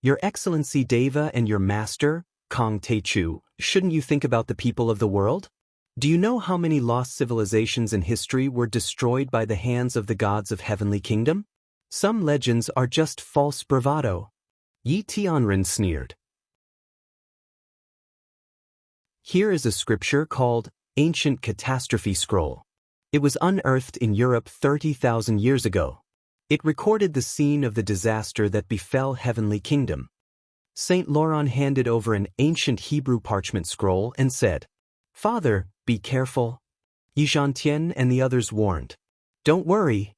Your Excellency Deva and your master, Kong Techu, shouldn't you think about the people of the world? Do you know how many lost civilizations in history were destroyed by the hands of the gods of heavenly kingdom? Some legends are just false bravado. Yi Tianren sneered. Here is a scripture called Ancient Catastrophe Scroll. It was unearthed in Europe 30,000 years ago. It recorded the scene of the disaster that befell heavenly kingdom. Saint Laurent handed over an ancient Hebrew parchment scroll and said, Father, be careful. Yi Zhantian and the others warned. Don't worry.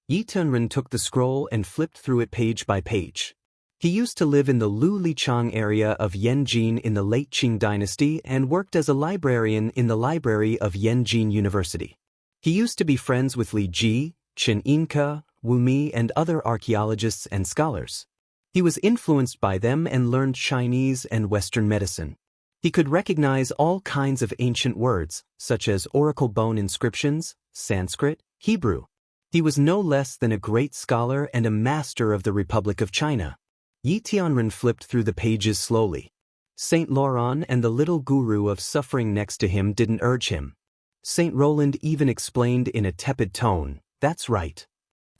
Yi Tianren took the scroll and flipped through it page by page. He used to live in the Lu Lichang area of Yanjin in the late Qing dynasty and worked as a librarian in the library of Yanjin University. He used to be friends with Li Ji, Chen Yinke, Wu Mi and other archaeologists and scholars. He was influenced by them and learned Chinese and Western medicine. He could recognize all kinds of ancient words, such as oracle bone inscriptions, Sanskrit, Hebrew. He was no less than a great scholar and a master of the Republic of China. Yi Tianren flipped through the pages slowly. Saint Laurent and the little guru of suffering next to him didn't urge him. Saint Roland even explained in a tepid tone, that's right.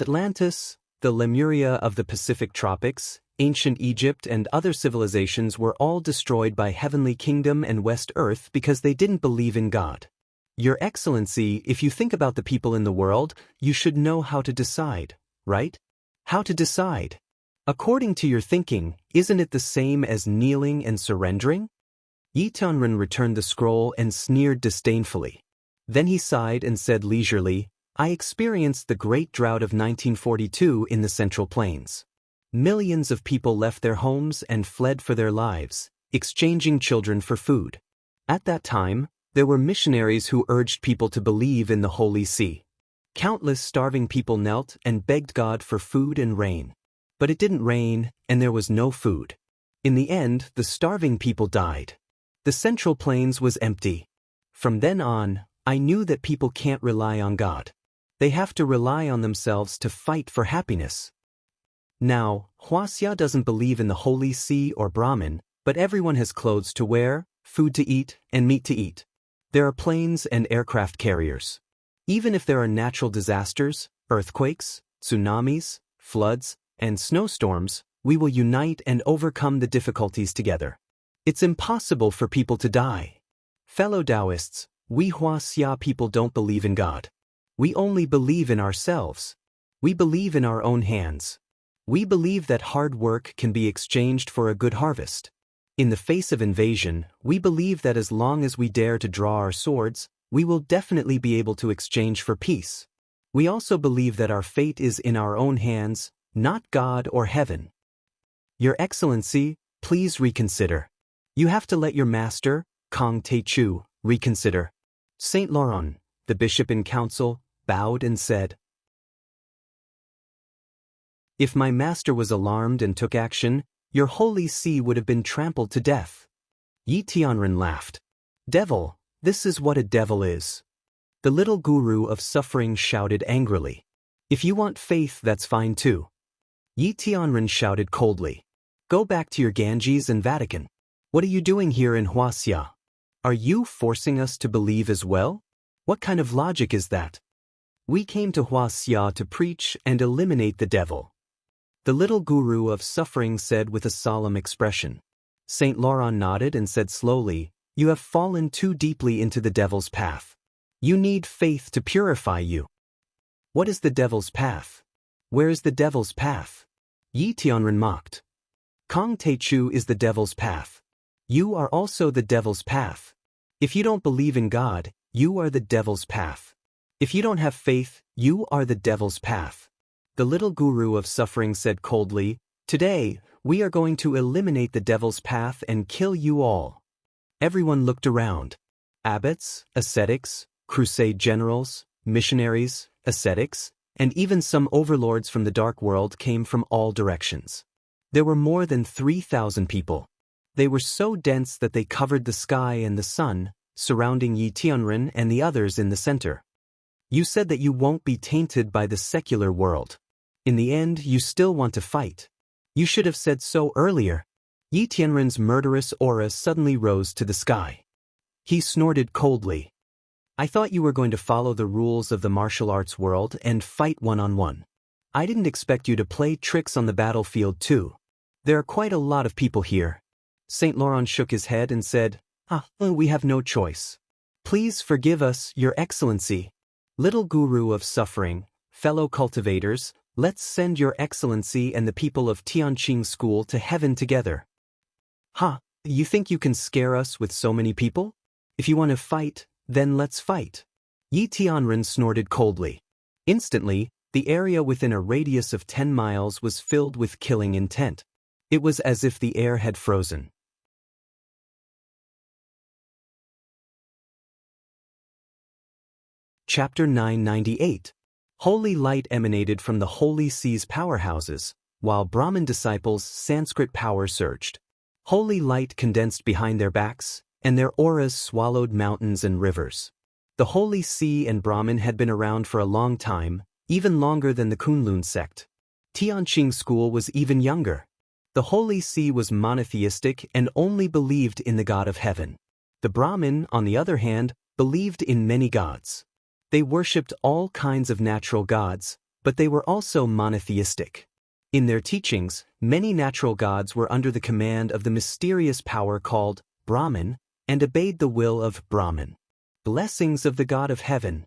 Atlantis, the Lemuria of the Pacific tropics, ancient Egypt and other civilizations were all destroyed by heavenly kingdom and West Earth because they didn't believe in God. Your Excellency, if you think about the people in the world, you should know how to decide, right? How to decide. According to your thinking, isn't it the same as kneeling and surrendering? Yi Tianren returned the scroll and sneered disdainfully. Then he sighed and said leisurely, I experienced the Great Drought of 1942 in the Central Plains. Millions of people left their homes and fled for their lives, exchanging children for food. At that time, there were missionaries who urged people to believe in the Holy See. Countless starving people knelt and begged God for food and rain. But it didn't rain, and there was no food. In the end, the starving people died. The Central Plains was empty. From then on, I knew that people can't rely on God. They have to rely on themselves to fight for happiness. Now, Wuxia doesn't believe in the Holy See or Brahman, but everyone has clothes to wear, food to eat, and meat to eat. There are planes and aircraft carriers. Even if there are natural disasters, earthquakes, tsunamis, floods, and snowstorms, we will unite and overcome the difficulties together. It's impossible for people to die. Fellow Daoists, we Wuxia people don't believe in God. We only believe in ourselves. We believe in our own hands. We believe that hard work can be exchanged for a good harvest. In the face of invasion, we believe that as long as we dare to draw our swords, we will definitely be able to exchange for peace. We also believe that our fate is in our own hands, not God or heaven. Your Excellency, please reconsider. You have to let your master, Kong Teichu, reconsider. Saint Laurent, the bishop in council, bowed and said, "If my master was alarmed and took action, your holy see would have been trampled to death." Yi Tianren laughed. "Devil, this is what a devil is." The little guru of suffering shouted angrily. "If you want faith, that's fine too." Yi Tianren shouted coldly. "Go back to your Ganges and Vatican. What are you doing here in Wuxia? Are you forcing us to believe as well? What kind of logic is that? We came to Wuxia to preach and eliminate the devil." The little guru of suffering said with a solemn expression. Saint Laurent nodded and said slowly, "You have fallen too deeply into the devil's path. You need faith to purify you." "What is the devil's path? Where is the devil's path?" Yi Tianren mocked. "Kong Teichu is the devil's path. You are also the devil's path. If you don't believe in God, you are the devil's path. If you don't have faith, you are the devil's path." The little guru of suffering said coldly, "Today, we are going to eliminate the devil's path and kill you all." Everyone looked around. Abbots, ascetics, crusade generals, missionaries, ascetics, and even some overlords from the dark world came from all directions. There were more than 3,000 people. They were so dense that they covered the sky and the sun, surrounding Yi Tianren and the others in the center. "You said that you won't be tainted by the secular world. In the end, you still want to fight. You should have said so earlier." Yi Tianren's murderous aura suddenly rose to the sky. He snorted coldly. "I thought you were going to follow the rules of the martial arts world and fight one-on-one. I didn't expect you to play tricks on the battlefield too. There are quite a lot of people here." Saint Laurent shook his head and said, "We have no choice. Please forgive us, Your Excellency." Little guru of suffering, fellow cultivators, let's send Your Excellency and the people of Tianqing School to heaven together. You think you can scare us with so many people? If you want to fight, then let's fight." Yi Tianren snorted coldly. Instantly, the area within a radius of 10 miles was filled with killing intent. It was as if the air had frozen. Chapter 998. Holy light emanated from the Holy See's powerhouses, while Brahmin disciples' Sanskrit power surged. Holy light condensed behind their backs, and their auras swallowed mountains and rivers. The Holy See and Brahmin had been around for a long time, even longer than the Kunlun sect. Tianqing School was even younger. The Holy See was monotheistic and only believed in the God of heaven. The Brahmin, on the other hand, believed in many gods. They worshipped all kinds of natural gods, but they were also monotheistic. In their teachings, many natural gods were under the command of the mysterious power called Brahman and obeyed the will of Brahman. Blessings of the God of heaven.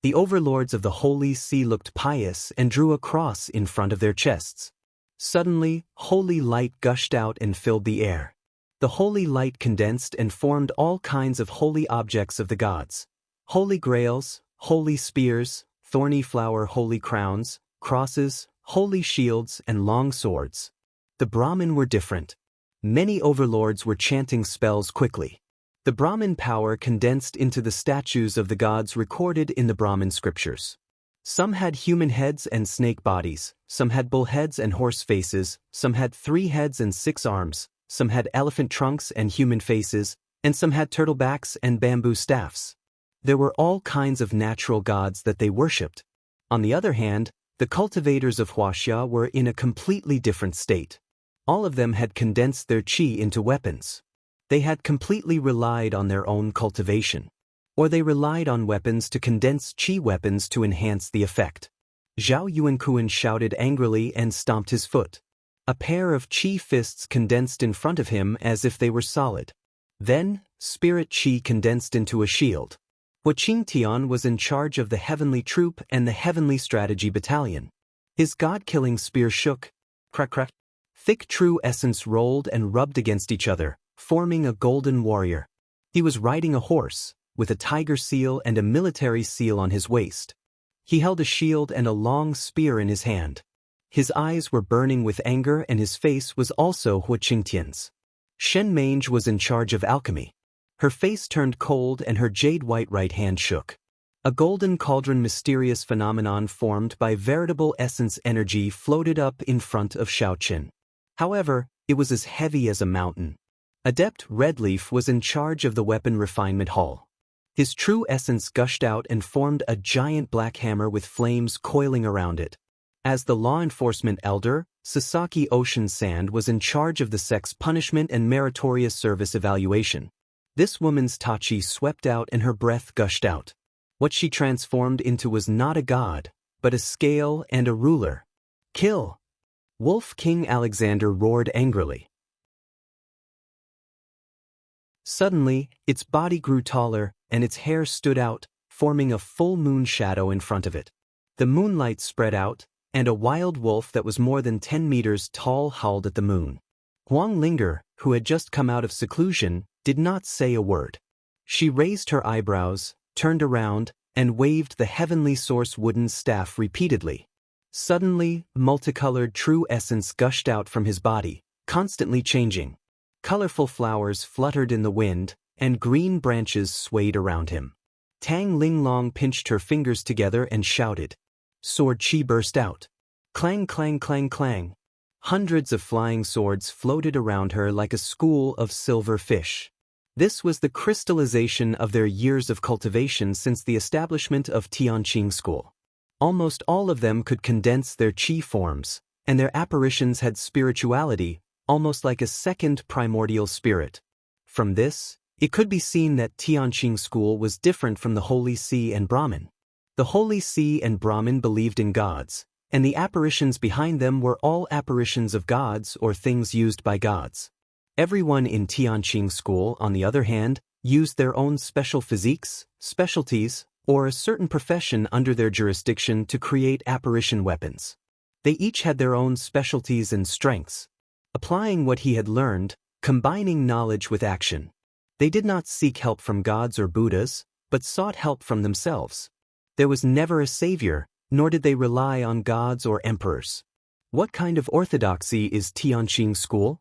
The overlords of the Holy See looked pious and drew a cross in front of their chests. Suddenly, holy light gushed out and filled the air. The holy light condensed and formed all kinds of holy objects of the gods. Holy grails, holy spears, thorny flower holy crowns, crosses, holy shields, and long swords. The Brahmin were different. Many overlords were chanting spells quickly. The Brahmin power condensed into the statues of the gods recorded in the Brahmin scriptures. Some had human heads and snake bodies, some had bull heads and horse faces, some had 3 heads and 6 arms, some had elephant trunks and human faces, and some had turtle backs and bamboo staffs. There were all kinds of natural gods that they worshipped. On the other hand, the cultivators of Wuxia were in a completely different state. All of them had condensed their qi into weapons. They had completely relied on their own cultivation. Or they relied on weapons to condense qi weapons to enhance the effect. Zhao Yuankuan shouted angrily and stomped his foot. A pair of qi fists condensed in front of him as if they were solid. Then, spirit qi condensed into a shield. Hua Qingtian was in charge of the Heavenly Troop and the Heavenly Strategy Battalion. His god-killing spear shook, crack crack, Thick true essence rolled and rubbed against each other, forming a golden warrior. He was riding a horse, with a tiger seal and a military seal on his waist. He held a shield and a long spear in his hand. His eyes were burning with anger and his face was also Hu Qingtian's. Shen Mange was in charge of alchemy. Her face turned cold and her jade-white right hand shook. A golden cauldron mysterious phenomenon formed by veritable essence energy floated up in front of Xiaoqin. However, it was as heavy as a mountain. Adept Redleaf was in charge of the weapon refinement hall. His true essence gushed out and formed a giant black hammer with flames coiling around it. As the law enforcement elder, Sasaki Ocean Sand was in charge of the sex punishment and meritorious service evaluation. This woman's tachi swept out and her breath gushed out. What she transformed into was not a god, but a scale and a ruler. Kill! Wolf King Alexander roared angrily. Suddenly, its body grew taller, and its hair stood out, forming a full moon shadow in front of it. The moonlight spread out, and a wild wolf that was more than 10 meters tall howled at the moon. Wang Lin, who had just come out of seclusion, did not say a word. She raised her eyebrows, turned around, and waved the heavenly source wooden staff repeatedly. Suddenly, multicolored true essence gushed out from his body, constantly changing. Colorful flowers fluttered in the wind, and green branches swayed around him. Tang Linglong pinched her fingers together and shouted. Sword chi burst out. Clang, clang, clang, clang. Hundreds of flying swords floated around her like a school of silver fish. This was the crystallization of their years of cultivation since the establishment of Tianqing School. Almost all of them could condense their chi forms, and their apparitions had spirituality, almost like a second primordial spirit. From this, it could be seen that Tianqing School was different from the Holy See and Brahmin. The Holy See and Brahmin believed in gods, and the apparitions behind them were all apparitions of gods or things used by gods. Everyone in Tianqing School, on the other hand, used their own special physiques, specialties, or a certain profession under their jurisdiction to create apparition weapons. They each had their own specialties and strengths. Applying what he had learned, combining knowledge with action. They did not seek help from gods or Buddhas, but sought help from themselves. There was never a savior, nor did they rely on gods or emperors. What kind of orthodoxy is Tianqing School?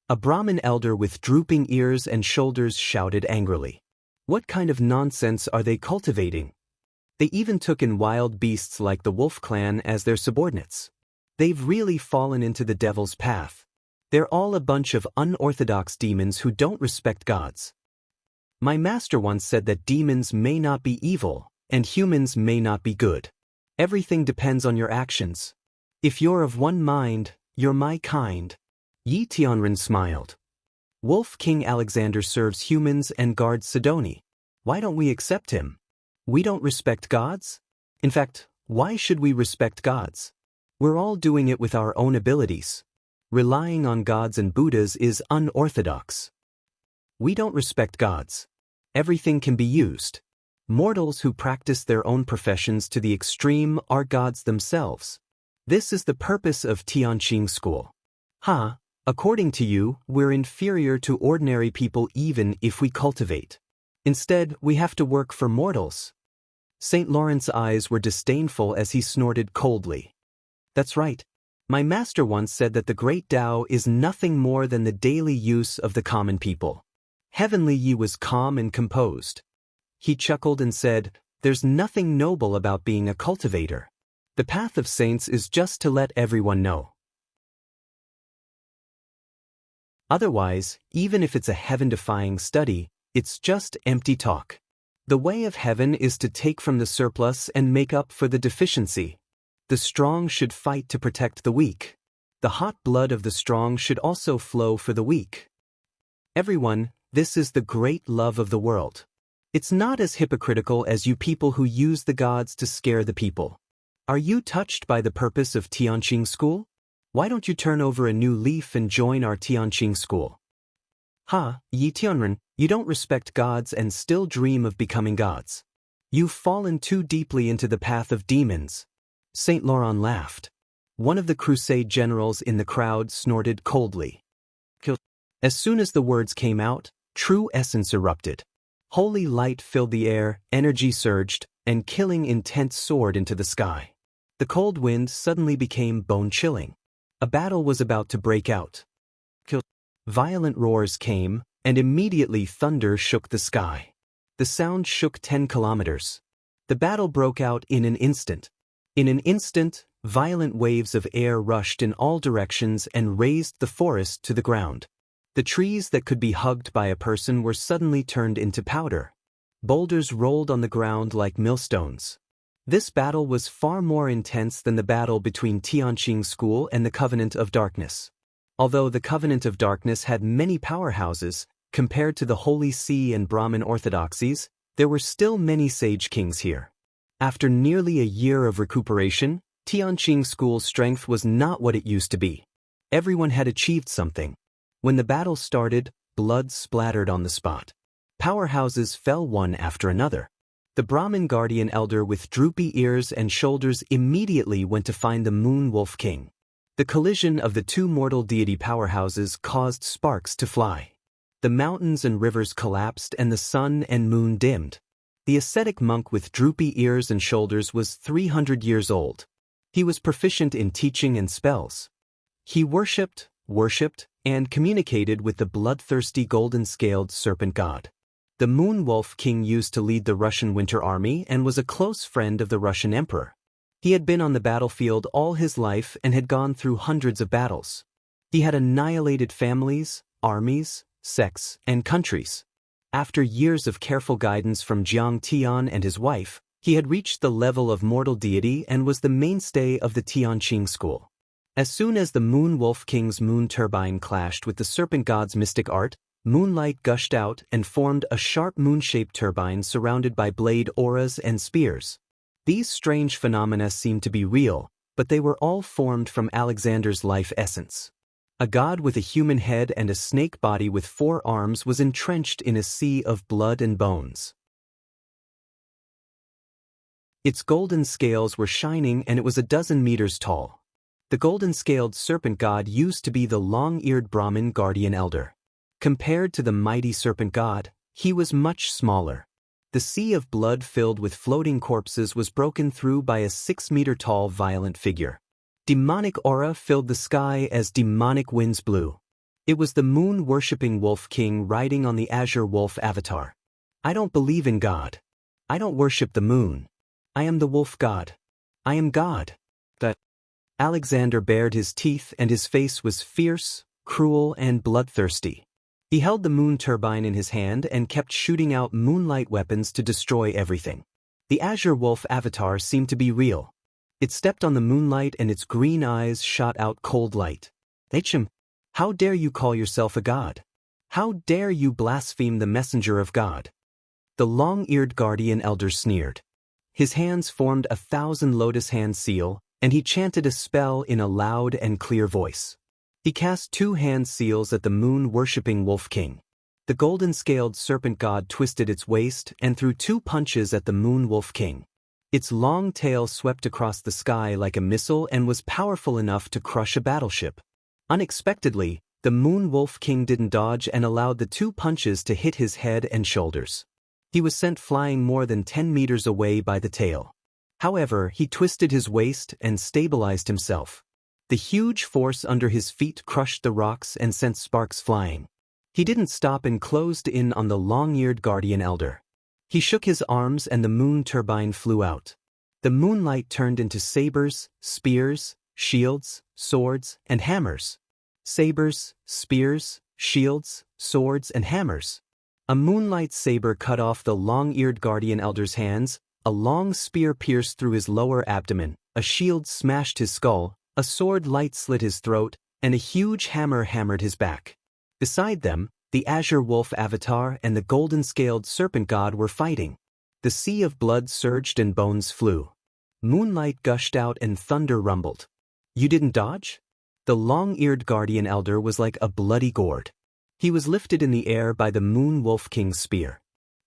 A Brahmin elder with drooping ears and shoulders shouted angrily. What kind of nonsense are they cultivating? They even took in wild beasts like the wolf clan as their subordinates. They've really fallen into the devil's path. They're all a bunch of unorthodox demons who don't respect gods. My master once said that demons may not be evil, and humans may not be good. Everything depends on your actions. If you're of one mind, you're my kind. Yi Tianren smiled. Wolf King Alexander serves humans and guards Sidoni. Why don't we accept him? We don't respect gods? In fact, why should we respect gods? We're all doing it with our own abilities. Relying on gods and Buddhas is unorthodox. We don't respect gods. Everything can be used. Mortals who practice their own professions to the extreme are gods themselves. This is the purpose of Tianqing School. According to you, we're inferior to ordinary people even if we cultivate. Instead, we have to work for mortals. St. Lawrence's eyes were disdainful as he snorted coldly. That's right. My master once said that the great Tao is nothing more than the daily use of the common people. Heavenly Yi was calm and composed. He chuckled and said, There's nothing noble about being a cultivator. The path of saints is just to let everyone know. Otherwise, even if it's a heaven-defying study, it's just empty talk. The way of heaven is to take from the surplus and make up for the deficiency. The strong should fight to protect the weak. The hot blood of the strong should also flow for the weak. Everyone, this is the great love of the world. It's not as hypocritical as you people who use the gods to scare the people. Are you touched by the purpose of Tianqing School? Why don't you turn over a new leaf and join our Tianqing School? Yi Tianren, you don't respect gods and still dream of becoming gods. You've fallen too deeply into the path of demons. St. Laurent laughed. One of the crusade generals in the crowd snorted coldly. Kill. As soon as the words came out, true essence erupted. Holy light filled the air, energy surged, and killing intent soared into the sky. The cold wind suddenly became bone-chilling. A battle was about to break out. Kill. Violent roars came, and immediately thunder shook the sky. The sound shook 10 kilometers. The battle broke out in an instant. In an instant, violent waves of air rushed in all directions and razed the forest to the ground. The trees that could be hugged by a person were suddenly turned into powder. Boulders rolled on the ground like millstones. This battle was far more intense than the battle between Tianqing School and the Covenant of Darkness. Although the Covenant of Darkness had many powerhouses, compared to the Holy See and Brahmin orthodoxies, there were still many sage kings here. After nearly a year of recuperation, Tianqing School's strength was not what it used to be. Everyone had achieved something. When the battle started, blood splattered on the spot. Powerhouses fell one after another. The Brahmin guardian elder with droopy ears and shoulders immediately went to find the Moon Wolf King. The collision of the two mortal deity powerhouses caused sparks to fly. The mountains and rivers collapsed and the sun and moon dimmed. The ascetic monk with droopy ears and shoulders was 300 years old. He was proficient in teaching and spells. He worshipped, and communicated with the bloodthirsty golden-scaled serpent god. The Moon Wolf King used to lead the Russian Winter Army and was a close friend of the Russian Emperor. He had been on the battlefield all his life and had gone through hundreds of battles. He had annihilated families, armies, sects, and countries. After years of careful guidance from Jiang Tian and his wife, he had reached the level of mortal deity and was the mainstay of the Tianqing school. As soon as the Moon Wolf King's moon turbine clashed with the serpent god's mystic art, moonlight gushed out and formed a sharp moon-shaped turbine surrounded by blade auras and spears. These strange phenomena seemed to be real, but they were all formed from Alexander's life essence. A god with a human head and a snake body with 4 arms was entrenched in a sea of blood and bones. Its golden scales were shining and it was a dozen meters tall. The golden-scaled serpent god used to be the long-eared Brahmin guardian elder. Compared to the mighty serpent god, he was much smaller. The sea of blood filled with floating corpses was broken through by a 6-meter-tall violent figure. Demonic aura filled the sky as demonic winds blew. It was the moon-worshipping Wolf King riding on the azure wolf avatar. I don't believe in God. I don't worship the moon. I am the wolf god. I am God. Alexander bared his teeth and his face was fierce, cruel, and bloodthirsty. He held the moon turbine in his hand and kept shooting out moonlight weapons to destroy everything. The azure wolf avatar seemed to be real. It stepped on the moonlight and its green eyes shot out cold light. Him, how dare you call yourself a god? How dare you blaspheme the messenger of God? The long-eared guardian elder sneered. His hands formed 1,000 lotus hand seal, and he chanted a spell in a loud and clear voice. He cast 2 hand seals at the moon-worshipping Wolf King. The golden-scaled serpent god twisted its waist and threw 2 punches at the Moon Wolf King. Its long tail swept across the sky like a missile and was powerful enough to crush a battleship. Unexpectedly, the Moon Wolf King didn't dodge and allowed the 2 punches to hit his head and shoulders. He was sent flying more than 10 meters away by the tail. However, he twisted his waist and stabilized himself. The huge force under his feet crushed the rocks and sent sparks flying. He didn't stop and closed in on the long-eared guardian elder. He shook his arms and the moon turbine flew out. The moonlight turned into sabers, spears, shields, swords, and hammers. Sabers, spears, shields, swords, and hammers. A moonlight saber cut off the long-eared guardian elder's hands, a long spear pierced through his lower abdomen, a shield smashed his skull, a sword light slit his throat, and a huge hammer hammered his back. Beside them, the azure wolf avatar and the golden-scaled serpent god were fighting. The sea of blood surged and bones flew. Moonlight gushed out and thunder rumbled. You didn't dodge? The long-eared guardian elder was like a bloody gourd. He was lifted in the air by the Moon Wolf King's spear.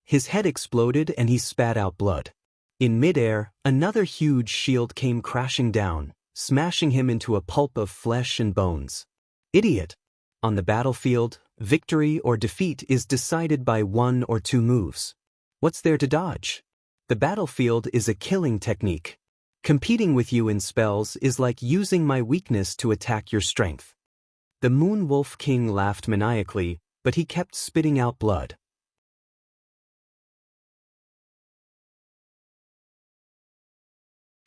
His head exploded and he spat out blood. In midair, another huge shield came crashing down, smashing him into a pulp of flesh and bones. Idiot! On the battlefield, victory or defeat is decided by 1 or 2 moves. What's there to dodge? The battlefield is a killing technique. Competing with you in spells is like using my weakness to attack your strength. The Moon Wolf King laughed maniacally, but he kept spitting out blood.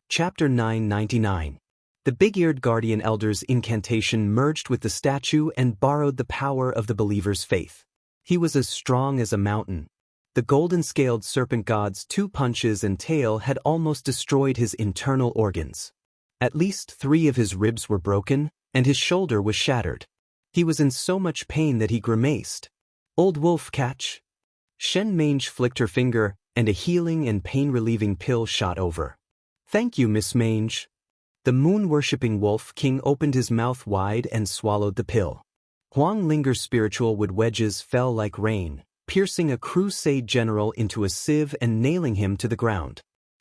Chapter 999. The big-eared guardian elder's incantation merged with the statue and borrowed the power of the believer's faith. He was as strong as a mountain. The golden-scaled serpent god's 2 punches and tail had almost destroyed his internal organs. At least 3 of his ribs were broken, and his shoulder was shattered. He was in so much pain that he grimaced. "Old wolf, catch!" Shen Mange flicked her finger, and a healing and pain-relieving pill shot over. "Thank you, Miss Mange." The moon-worshipping Wolf King opened his mouth wide and swallowed the pill. Wang Linger's spiritual wood wedges fell like rain, piercing a crusade general into a sieve and nailing him to the ground.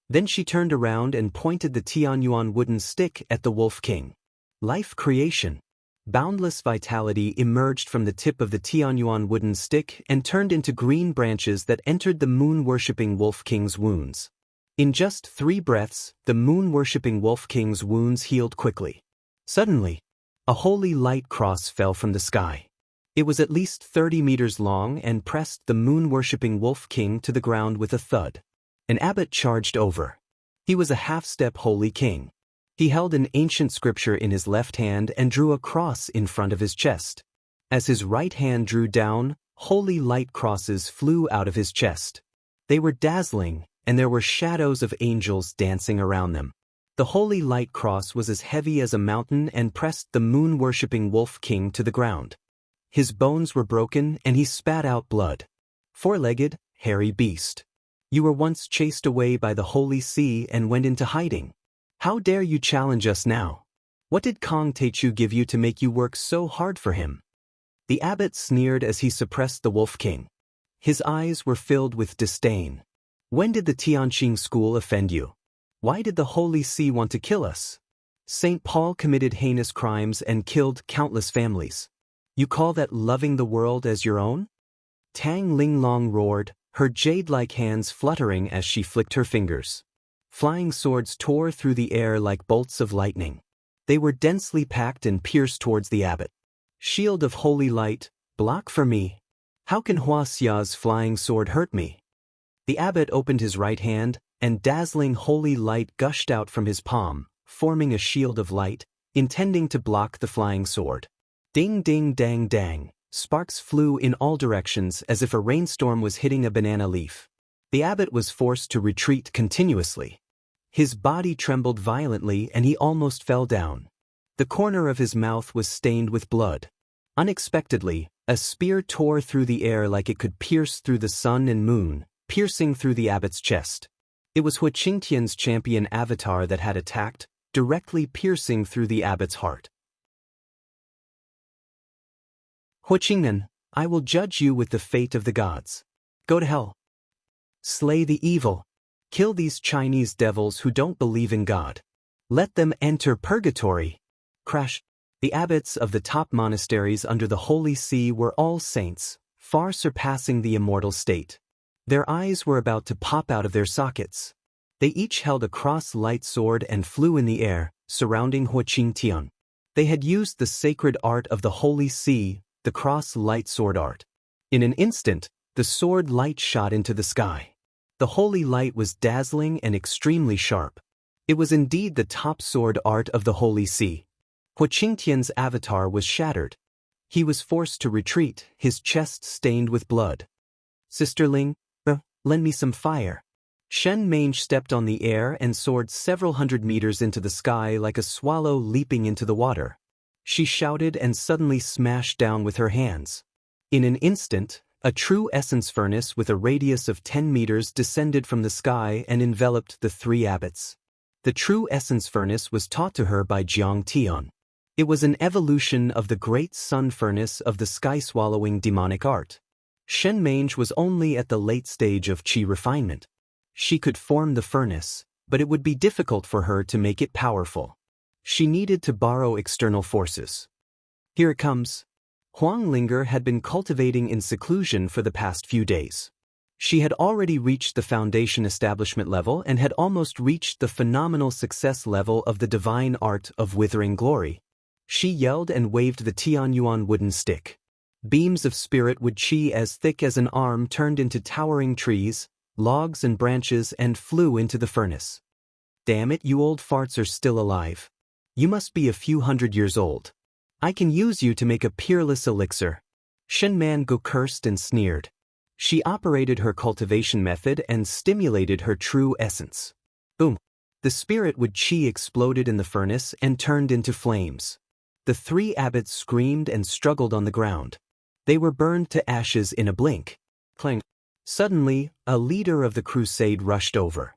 Then she turned around and pointed the Tianyuan wooden stick at the Wolf King. Life creation. Boundless vitality emerged from the tip of the Tianyuan wooden stick and turned into green branches that entered the moon-worshipping Wolf King's wounds. In just 3 breaths, the moon-worshipping Wolf King's wounds healed quickly. Suddenly, a holy light cross fell from the sky. It was at least 30 meters long and pressed the moon-worshipping Wolf King to the ground with a thud. An abbot charged over. He was a half-step holy king. He held an ancient scripture in his left hand and drew a cross in front of his chest. As his right hand drew down, holy light crosses flew out of his chest. They were dazzling, and there were shadows of angels dancing around them. The holy light cross was as heavy as a mountain and pressed the moon-worshipping Wolf King to the ground. His bones were broken and he spat out blood. "Four-legged, hairy beast. You were once chased away by the holy sea and went into hiding. How dare you challenge us now? What did Kong Teichu give you to make you work so hard for him?" The abbot sneered as he suppressed the Wolf King. His eyes were filled with disdain. "When did the Tianqing school offend you? Why did the Holy See want to kill us? St. Paul committed heinous crimes and killed countless families. You call that loving the world as your own?" Tang Linglong roared, her jade-like hands fluttering as she flicked her fingers. Flying swords tore through the air like bolts of lightning. They were densely packed and pierced towards the abbot. "Shield of holy light, block for me. How can Hua Xia's flying sword hurt me?" The abbot opened his right hand, and dazzling holy light gushed out from his palm, forming a shield of light, intending to block the flying sword. Ding ding dang dang, sparks flew in all directions as if a rainstorm was hitting a banana leaf. The abbot was forced to retreat continuously. His body trembled violently and he almost fell down. The corner of his mouth was stained with blood. Unexpectedly, a spear tore through the air like it could pierce through the sun and moon, piercing through the abbot's chest. It was Hu Qingtian's champion avatar that had attacked, directly piercing through the abbot's heart. "Hu Qingnan, I will judge you with the fate of the gods. Go to hell. Slay the evil. Kill these Chinese devils who don't believe in God. Let them enter purgatory." Crash. The abbots of the top monasteries under the Holy See were all saints, far surpassing the immortal state. Their eyes were about to pop out of their sockets. They each held a cross-light sword and flew in the air, surrounding Hu Qingtian. They had used the sacred art of the Holy See, the cross-light sword art. In an instant, the sword light shot into the sky. The holy light was dazzling and extremely sharp. It was indeed the top sword art of the Holy See. Hu Qingtian's avatar was shattered. He was forced to retreat, his chest stained with blood. "Sisterling, lend me some fire." Shen Mange stepped on the air and soared several hundred meters into the sky like a swallow leaping into the water. She shouted and suddenly smashed down with her hands. In an instant, a true essence furnace with a radius of 10 meters descended from the sky and enveloped the 3 abbots. The true essence furnace was taught to her by Jiang Tian. It was an evolution of the great sun furnace of the sky-swallowing demonic art. Shen Mange was only at the late stage of qi refinement. She could form the furnace, but it would be difficult for her to make it powerful. She needed to borrow external forces. Here it comes. Wang Lin had been cultivating in seclusion for the past few days. She had already reached the foundation establishment level and had almost reached the phenomenal success level of the divine art of withering glory. She yelled and waved the Tianyuan wooden stick. Beams of spirit wood chi as thick as an arm turned into towering trees, logs and branches and flew into the furnace. Damn it, you old farts are still alive. You must be a few hundred years old. I can use you to make a peerless elixir. Shen Man Go cursed and sneered. She operated her cultivation method and stimulated her true essence. Boom! The spirit wood chi exploded in the furnace and turned into flames. The three abbots screamed and struggled on the ground. They were burned to ashes in a blink. Clang! Suddenly, a leader of the crusade rushed over.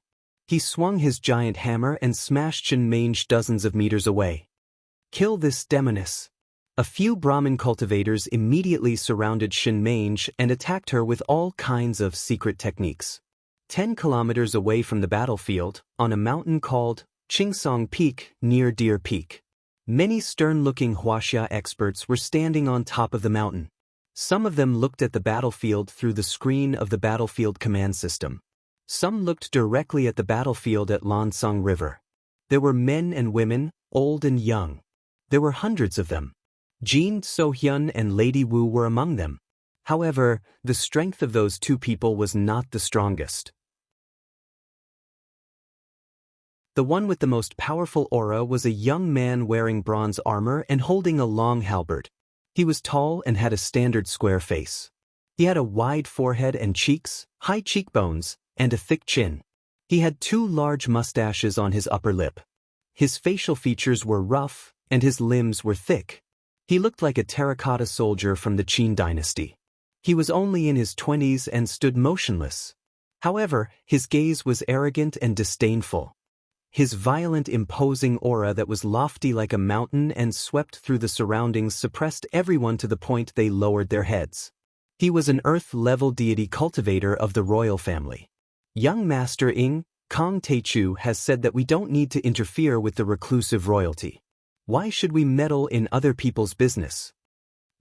He swung his giant hammer and smashed Shen Mange dozens of meters away. Kill this demoness. A few Brahmin cultivators immediately surrounded Shen Mange and attacked her with all kinds of secret techniques. 10 kilometers away from the battlefield, on a mountain called Qingsong Peak near Deer Peak, many stern-looking Wuxia experts were standing on top of the mountain. Some of them looked at the battlefield through the screen of the battlefield command system. Some looked directly at the battlefield at Lansong River. There were men and women, old and young. There were hundreds of them. Jin So-hyun and Lady Wu were among them. However, the strength of those two people was not the strongest. The one with the most powerful aura was a young man wearing bronze armor and holding a long halberd. He was tall and had a standard square face. He had a wide forehead and cheeks, high cheekbones, and a thick chin. He had 2 large mustaches on his upper lip. His facial features were rough, and his limbs were thick. He looked like a terracotta soldier from the Qin dynasty. He was only in his 20s and stood motionless. However, his gaze was arrogant and disdainful. His violent, imposing aura that was lofty like a mountain and swept through the surroundings suppressed everyone to the point they lowered their heads. He was an earth-level deity cultivator of the royal family. Young Master Ing, Kong Teichu has said that we don't need to interfere with the reclusive royalty. Why should we meddle in other people's business?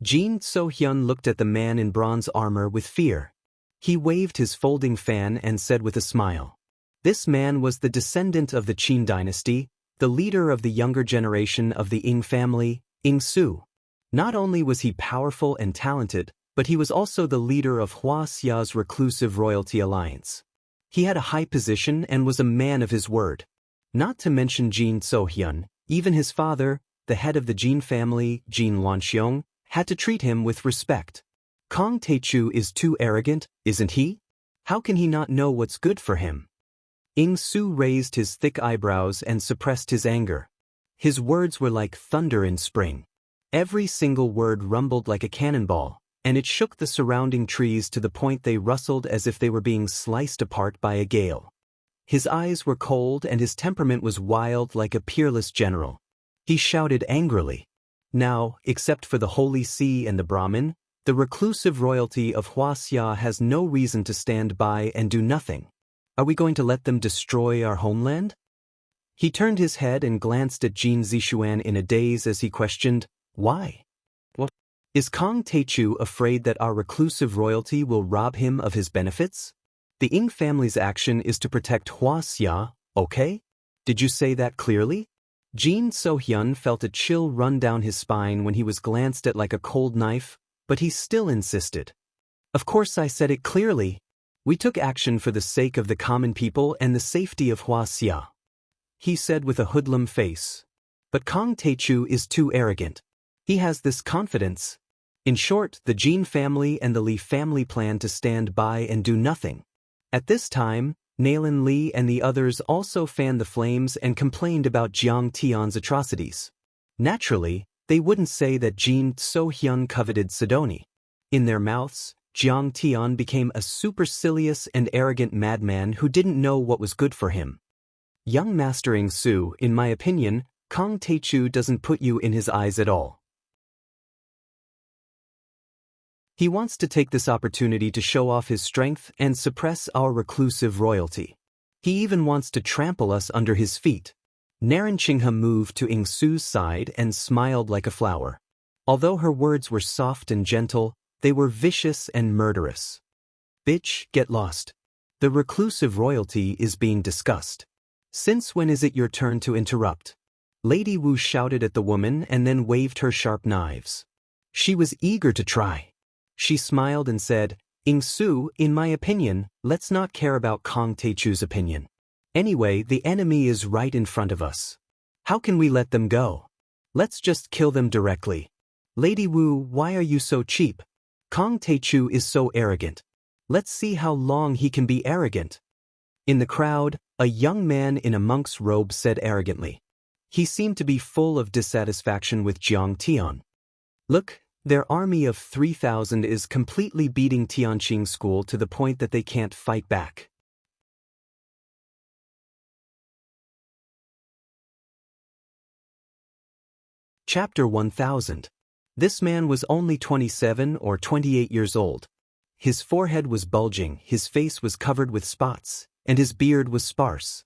Jin So-hyun looked at the man in bronze armor with fear. He waved his folding fan and said with a smile. This man was the descendant of the Qin dynasty, the leader of the younger generation of the Ing family, Ing Su. Not only was he powerful and talented, but he was also the leader of Huaxia's reclusive royalty alliance. He had a high position and was a man of his word. Not to mention Jin So-hyun, even his father, the head of the Jin family, Jin Lanxiong, had to treat him with respect. Kong Teichu is too arrogant, isn't he? How can he not know what's good for him? Ing Su raised his thick eyebrows and suppressed his anger. His words were like thunder in spring. Every single word rumbled like a cannonball, and it shook the surrounding trees to the point they rustled as if they were being sliced apart by a gale. His eyes were cold and his temperament was wild like a peerless general. He shouted angrily. Now, except for the Holy See and the Brahmin, the reclusive royalty of Huaxia has no reason to stand by and do nothing. Are we going to let them destroy our homeland? He turned his head and glanced at Jin Zishuan in a daze as he questioned, why? What? Is Kong Teichu afraid that our reclusive royalty will rob him of his benefits? The Ing family's action is to protect Huaxia, okay? Did you say that clearly? Jin So-hyun felt a chill run down his spine when he was glanced at like a cold knife, but he still insisted. Of course I said it clearly. We took action for the sake of the common people and the safety of Huaxia, he said with a hoodlum face. But Kong Teichu is too arrogant. He has this confidence. In short, the Jin family and the Li family plan to stand by and do nothing. At this time, Nalin Li and the others also fanned the flames and complained about Jiang Tian's atrocities. Naturally, they wouldn't say that Jin So-hyun coveted Sidoni. In their mouths, Jiang Tian became a supercilious and arrogant madman who didn't know what was good for him. Young Master Ing Su, in my opinion, Kong Teichu doesn't put you in his eyes at all. He wants to take this opportunity to show off his strength and suppress our reclusive royalty. He even wants to trample us under his feet. Naranjinghe moved to Ingsu's side and smiled like a flower. Although her words were soft and gentle, they were vicious and murderous. Bitch, get lost. The reclusive royalty is being discussed. Since when is it your turn to interrupt? Lady Wu shouted at the woman and then waved her sharp knives. She was eager to try. She smiled and said, Ingsu, in my opinion, let's not care about Kong Teichu's opinion. Anyway, the enemy is right in front of us. How can we let them go? Let's just kill them directly. Lady Wu, why are you so cheap? Kong Teichu is so arrogant. Let's see how long he can be arrogant. In the crowd, a young man in a monk's robe said arrogantly. He seemed to be full of dissatisfaction with Jiang Tian. Look, their army of 3,000 is completely beating Tianqing school to the point that they can't fight back. Chapter 1000. This man was only 27 or 28 years old. His forehead was bulging, his face was covered with spots, and his beard was sparse.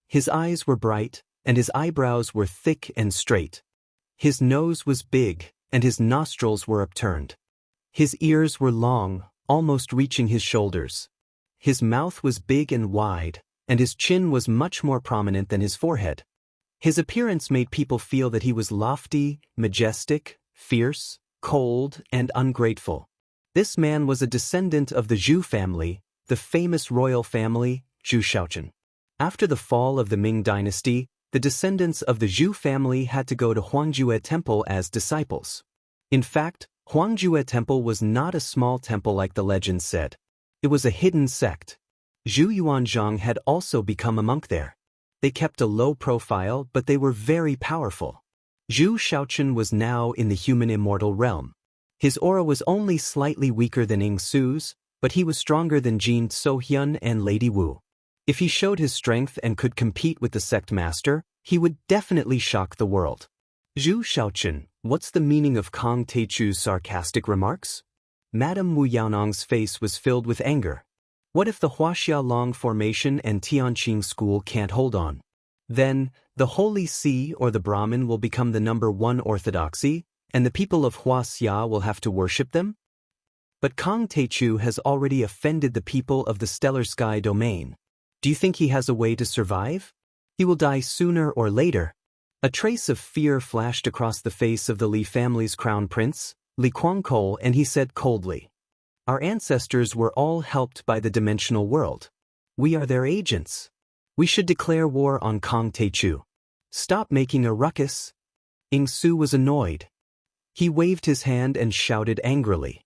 His eyes were bright, and his eyebrows were thick and straight. His nose was big, and his nostrils were upturned. His ears were long, almost reaching his shoulders. His mouth was big and wide, and his chin was much more prominent than his forehead. His appearance made people feel that he was lofty, majestic, fierce, cold, and ungrateful. This man was a descendant of the Zhu family, the famous royal family, Zhu Shaochen. After the fall of the Ming dynasty, the descendants of the Zhu family had to go to Huangjue Temple as disciples. In fact, Huangjue Temple was not a small temple like the legend said. It was a hidden sect. Zhu Yuanzhang had also become a monk there. They kept a low profile, but they were very powerful. Zhu Shaochen was now in the human immortal realm. His aura was only slightly weaker than Ingsu's, but he was stronger than Jin Sohyun and Lady Wu. If he showed his strength and could compete with the sect master, he would definitely shock the world. Zhu Shaochen, what's the meaning of Kong Teichu's sarcastic remarks? Madame Wu Yaonang's face was filled with anger. What if the Huaxia Long formation and Tianqing school can't hold on? Then, the Holy See or the Brahmin will become the #1 orthodoxy, and the people of Huaxia will have to worship them? But Kong Teichu has already offended the people of the Stellar Sky domain. Do you think he has a way to survive? He will die sooner or later. A trace of fear flashed across the face of the Li family's crown prince, Li Guangkou, and he said coldly, Our ancestors were all helped by the dimensional world. We are their agents. We should declare war on Kong Teichu. Stop making a ruckus. Ingsu was annoyed. He waved his hand and shouted angrily.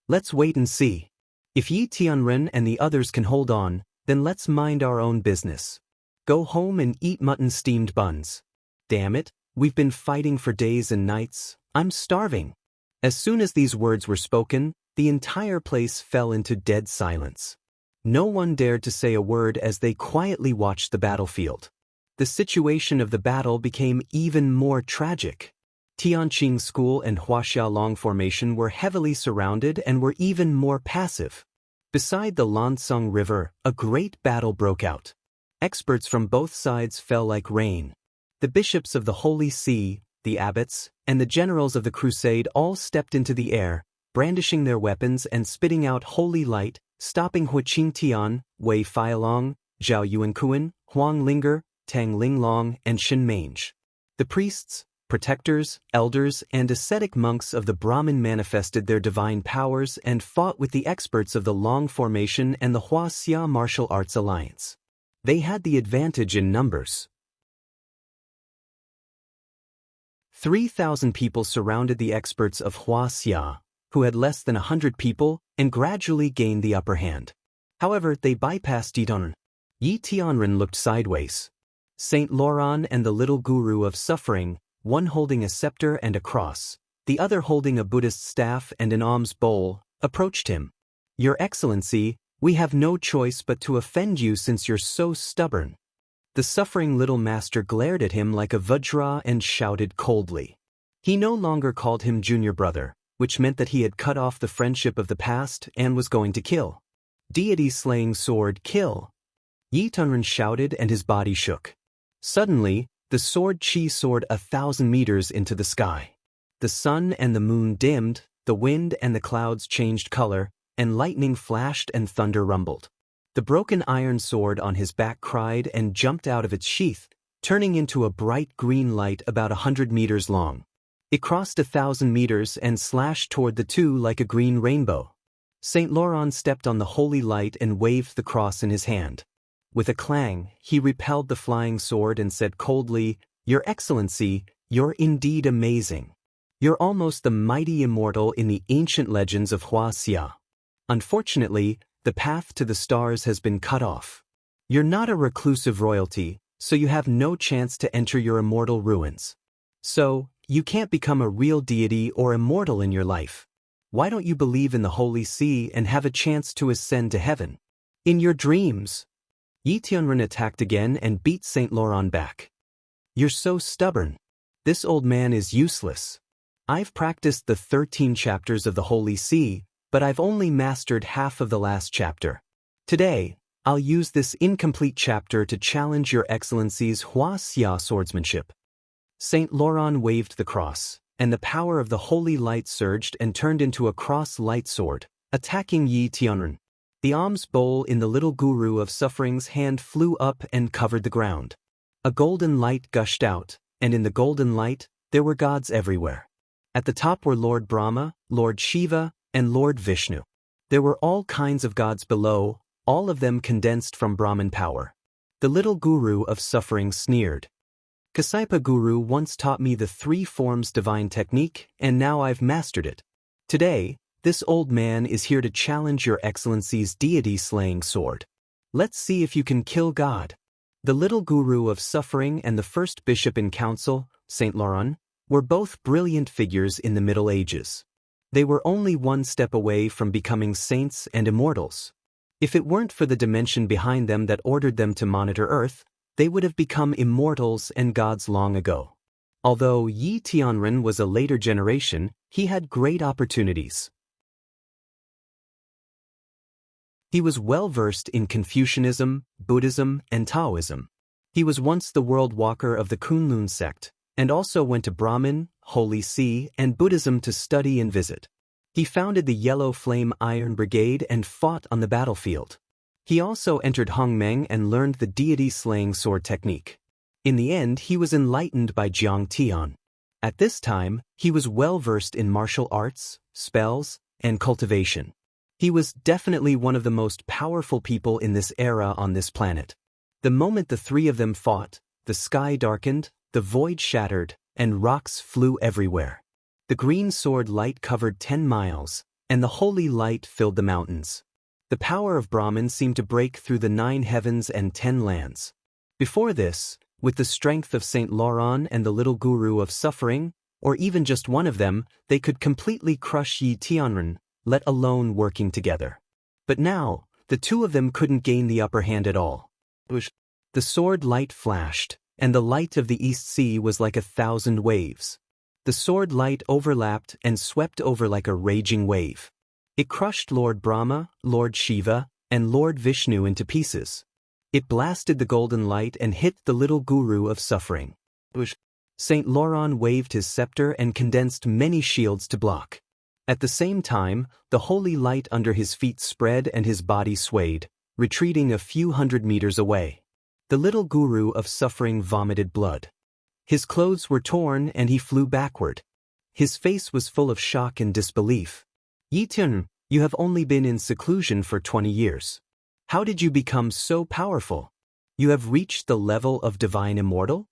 Let's wait and see. If Yi Tianren and the others can hold on, then let's mind our own business. Go home and eat mutton steamed buns. Damn it, we've been fighting for days and nights. I'm starving. As soon as these words were spoken, the entire place fell into dead silence. No one dared to say a word as they quietly watched the battlefield. The situation of the battle became even more tragic. Tianqing School and Huaxia Long Formation were heavily surrounded and were even more passive. Beside the Lansong River, a great battle broke out. Experts from both sides fell like rain. The bishops of the Holy See, the abbots, and the generals of the crusade all stepped into the air, brandishing their weapons and spitting out holy light, stopping Hu Qingtian, Wei Feilong, Zhao Yuankuan, Huang Linger, Tang Linglong, and Shen Mange. The priests, protectors, elders, and ascetic monks of the Brahmin manifested their divine powers and fought with the experts of the Long Formation and the Huaxia Martial Arts Alliance. They had the advantage in numbers. 3,000 people surrounded the experts of Huaxia, who had less than 100 people, and gradually gained the upper hand. However, they bypassed Yi Tianren. Yi Tianren looked sideways. Saint Laurent and the little guru of suffering, one holding a scepter and a cross, the other holding a Buddhist staff and an alms bowl, approached him. Your Excellency, we have no choice but to offend you since you're so stubborn. The suffering little master glared at him like a Vajra and shouted coldly. He no longer called him junior brother, which meant that he had cut off the friendship of the past and was going to kill. Deity-slaying sword, kill! Yi Tianren shouted and his body shook. Suddenly, The sword Qi soared 1,000 meters into the sky. The sun and the moon dimmed, the wind and the clouds changed color, and lightning flashed and thunder rumbled. The broken iron sword on his back cried and jumped out of its sheath, turning into a bright green light about 100 meters long. It crossed 1,000 meters and slashed toward the two like a green rainbow. Saint Laurent stepped on the holy light and waved the cross in his hand. With a clang, he repelled the flying sword and said coldly, "Your Excellency, you're indeed amazing. You're almost the mighty immortal in the ancient legends of Wuxia. Unfortunately, the path to the stars has been cut off. You're not a reclusive royalty, so you have no chance to enter your immortal ruins. So, you can't become a real deity or immortal in your life. Why don't you believe in the Holy See and have a chance to ascend to heaven? In your dreams." Yi Tianren attacked again and beat Saint Laurent back. "You're so stubborn. This old man is useless. I've practiced the 13 chapters of the Holy See, but I've only mastered half of the last chapter. Today, I'll use this incomplete chapter to challenge your Excellency's Wuxia swordsmanship." Saint Laurent waved the cross, and the power of the holy light surged and turned into a cross-light sword, attacking Yi Tianren. The alms bowl in the little guru of suffering's hand flew up and covered the ground. A golden light gushed out, and in the golden light, there were gods everywhere. At the top were Lord Brahma, Lord Shiva, and Lord Vishnu. There were all kinds of gods below, all of them condensed from Brahman power. The little guru of suffering sneered. "Kasaipa Guru once taught me the 3 forms divine technique, and now I've mastered it. Today, this old man is here to challenge your Excellency's deity-slaying sword. Let's see if you can kill God." The little guru of suffering and the first bishop in council, Saint Laurent, were both brilliant figures in the Middle Ages. They were only one step away from becoming saints and immortals. If it weren't for the dimension behind them that ordered them to monitor Earth, they would have become immortals and gods long ago. Although Yi Tianren was a later generation, he had great opportunities. He was well-versed in Confucianism, Buddhism, and Taoism. He was once the world walker of the Kunlun sect, and also went to Brahmin, Holy See, and Buddhism to study and visit. He founded the Yellow Flame Iron Brigade and fought on the battlefield. He also entered Hongmeng and learned the deity-slaying sword technique. In the end, he was enlightened by Jiang Tian. At this time, he was well-versed in martial arts, spells, and cultivation. He was definitely one of the most powerful people in this era on this planet. The moment the 3 of them fought, the sky darkened, the void shattered, and rocks flew everywhere. The green sword light covered 10 miles, and the holy light filled the mountains. The power of Brahman seemed to break through the 9 heavens and 10 lands. Before this, with the strength of Saint Laurent and the little guru of suffering, or even just one of them, they could completely crush Yi Tianren, let alone working together. But now, the 2 of them couldn't gain the upper hand at all. The sword light flashed, and the light of the East Sea was like 1,000 waves. The sword light overlapped and swept over like a raging wave. It crushed Lord Brahma, Lord Shiva, and Lord Vishnu into pieces. It blasted the golden light and hit the little guru of suffering. Saint Laurent waved his scepter and condensed many shields to block. At the same time, the holy light under his feet spread and his body swayed, retreating a few hundred meters away. The little guru of suffering vomited blood. His clothes were torn and he flew backward. His face was full of shock and disbelief. "Yi Tianren, you have only been in seclusion for 20 years. How did you become so powerful? You have reached the level of divine immortal?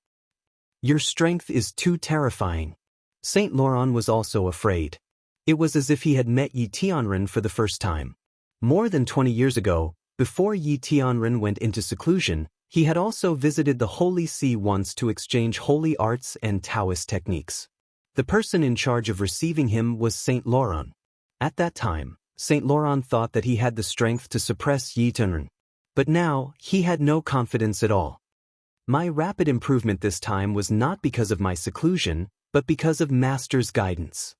Your strength is too terrifying." Saint Laurent was also afraid. It was as if he had met Yi Tianren for the first time. More than 20 years ago, before Yi Tianren went into seclusion, he had also visited the Holy See once to exchange holy arts and Taoist techniques. The person in charge of receiving him was Saint Laurent. At that time, Saint Laurent thought that he had the strength to suppress Yi Tianren. But now, he had no confidence at all. "My rapid improvement this time was not because of my seclusion, but because of Master's guidance.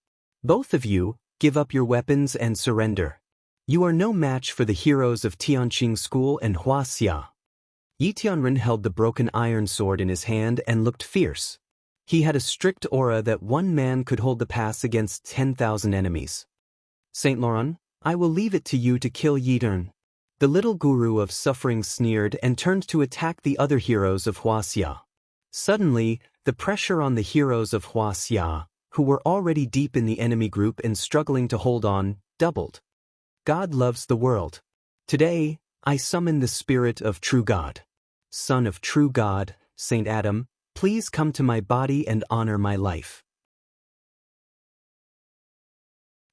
Both of you, give up your weapons and surrender. You are no match for the heroes of Tianqing School and Wuxia." Yi Tianren held the broken iron sword in his hand and looked fierce. He had a strict aura that one man could hold the pass against 10,000 enemies. Saint Laurent, I will leave it to you to kill Yi Tianren. The little guru of suffering sneered and turned to attack the other heroes of Wuxia. Suddenly, the pressure on the heroes of Wuxia, who were already deep in the enemy group and struggling to hold on, doubled. God loves the world. Today, I summon the spirit of true God. Son of true God, Saint Adam, please come to my body and honor my life.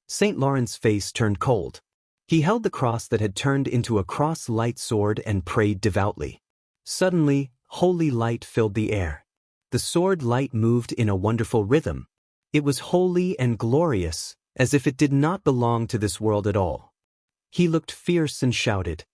Saint Laurent's face turned cold. He held the cross that had turned into a cross-light sword and prayed devoutly. Suddenly, holy light filled the air. The sword light moved in a wonderful rhythm. It was holy and glorious, as if it did not belong to this world at all. He looked fierce and shouted,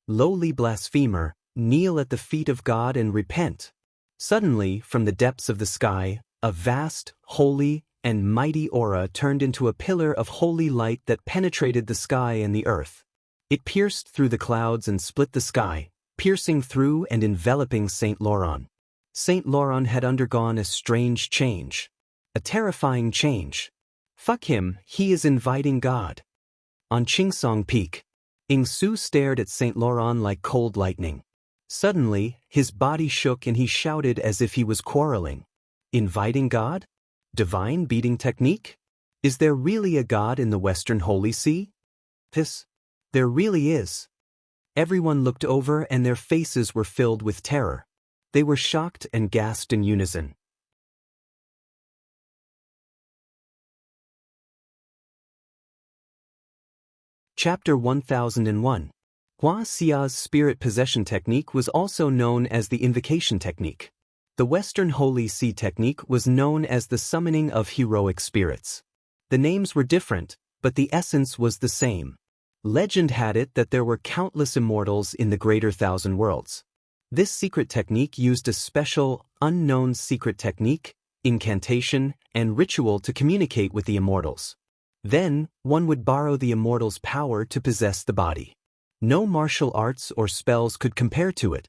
"Lowly blasphemer, kneel at the feet of God and repent." Suddenly, from the depths of the sky, a vast, holy, and mighty aura turned into a pillar of holy light that penetrated the sky and the earth. It pierced through the clouds and split the sky, piercing through and enveloping Saint Laurent. Saint Laurent had undergone a strange change. A terrifying change. Fuck him, he is inviting God. On Qingsong Peak, Yingsu stared at Saint Laurent like cold lightning. Suddenly, his body shook and he shouted as if he was quarreling. Inviting God? Divine beating technique? Is there really a God in the Western Holy See? There really is. Everyone looked over and their faces were filled with terror. They were shocked and gasped in unison. Chapter 1001. Hua Xia's spirit possession technique was also known as the invocation technique. The Western Holy See technique was known as the summoning of heroic spirits. The names were different, but the essence was the same. Legend had it that there were countless immortals in the greater thousand worlds. This secret technique used a special, unknown secret technique, incantation, and ritual to communicate with the immortals. Then, one would borrow the immortal's power to possess the body. No martial arts or spells could compare to it.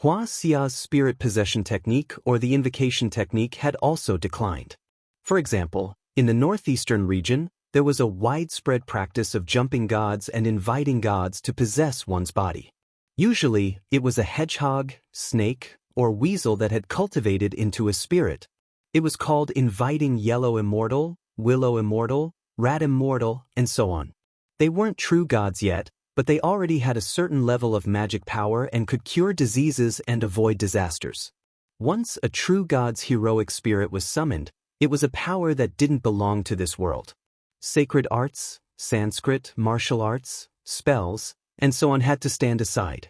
Hua Xia's spirit possession technique or the invocation technique had also declined. For example, in the northeastern region, there was a widespread practice of jumping gods and inviting gods to possess one's body. Usually, it was a hedgehog, snake, or weasel that had cultivated into a spirit. It was called inviting yellow immortal, willow immortal, rat immortal, and so on. They weren't true gods yet, but they already had a certain level of magic power and could cure diseases and avoid disasters. Once a true god's heroic spirit was summoned, it was a power that didn't belong to this world. Sacred arts, Sanskrit, martial arts, spells, and so on had to stand aside.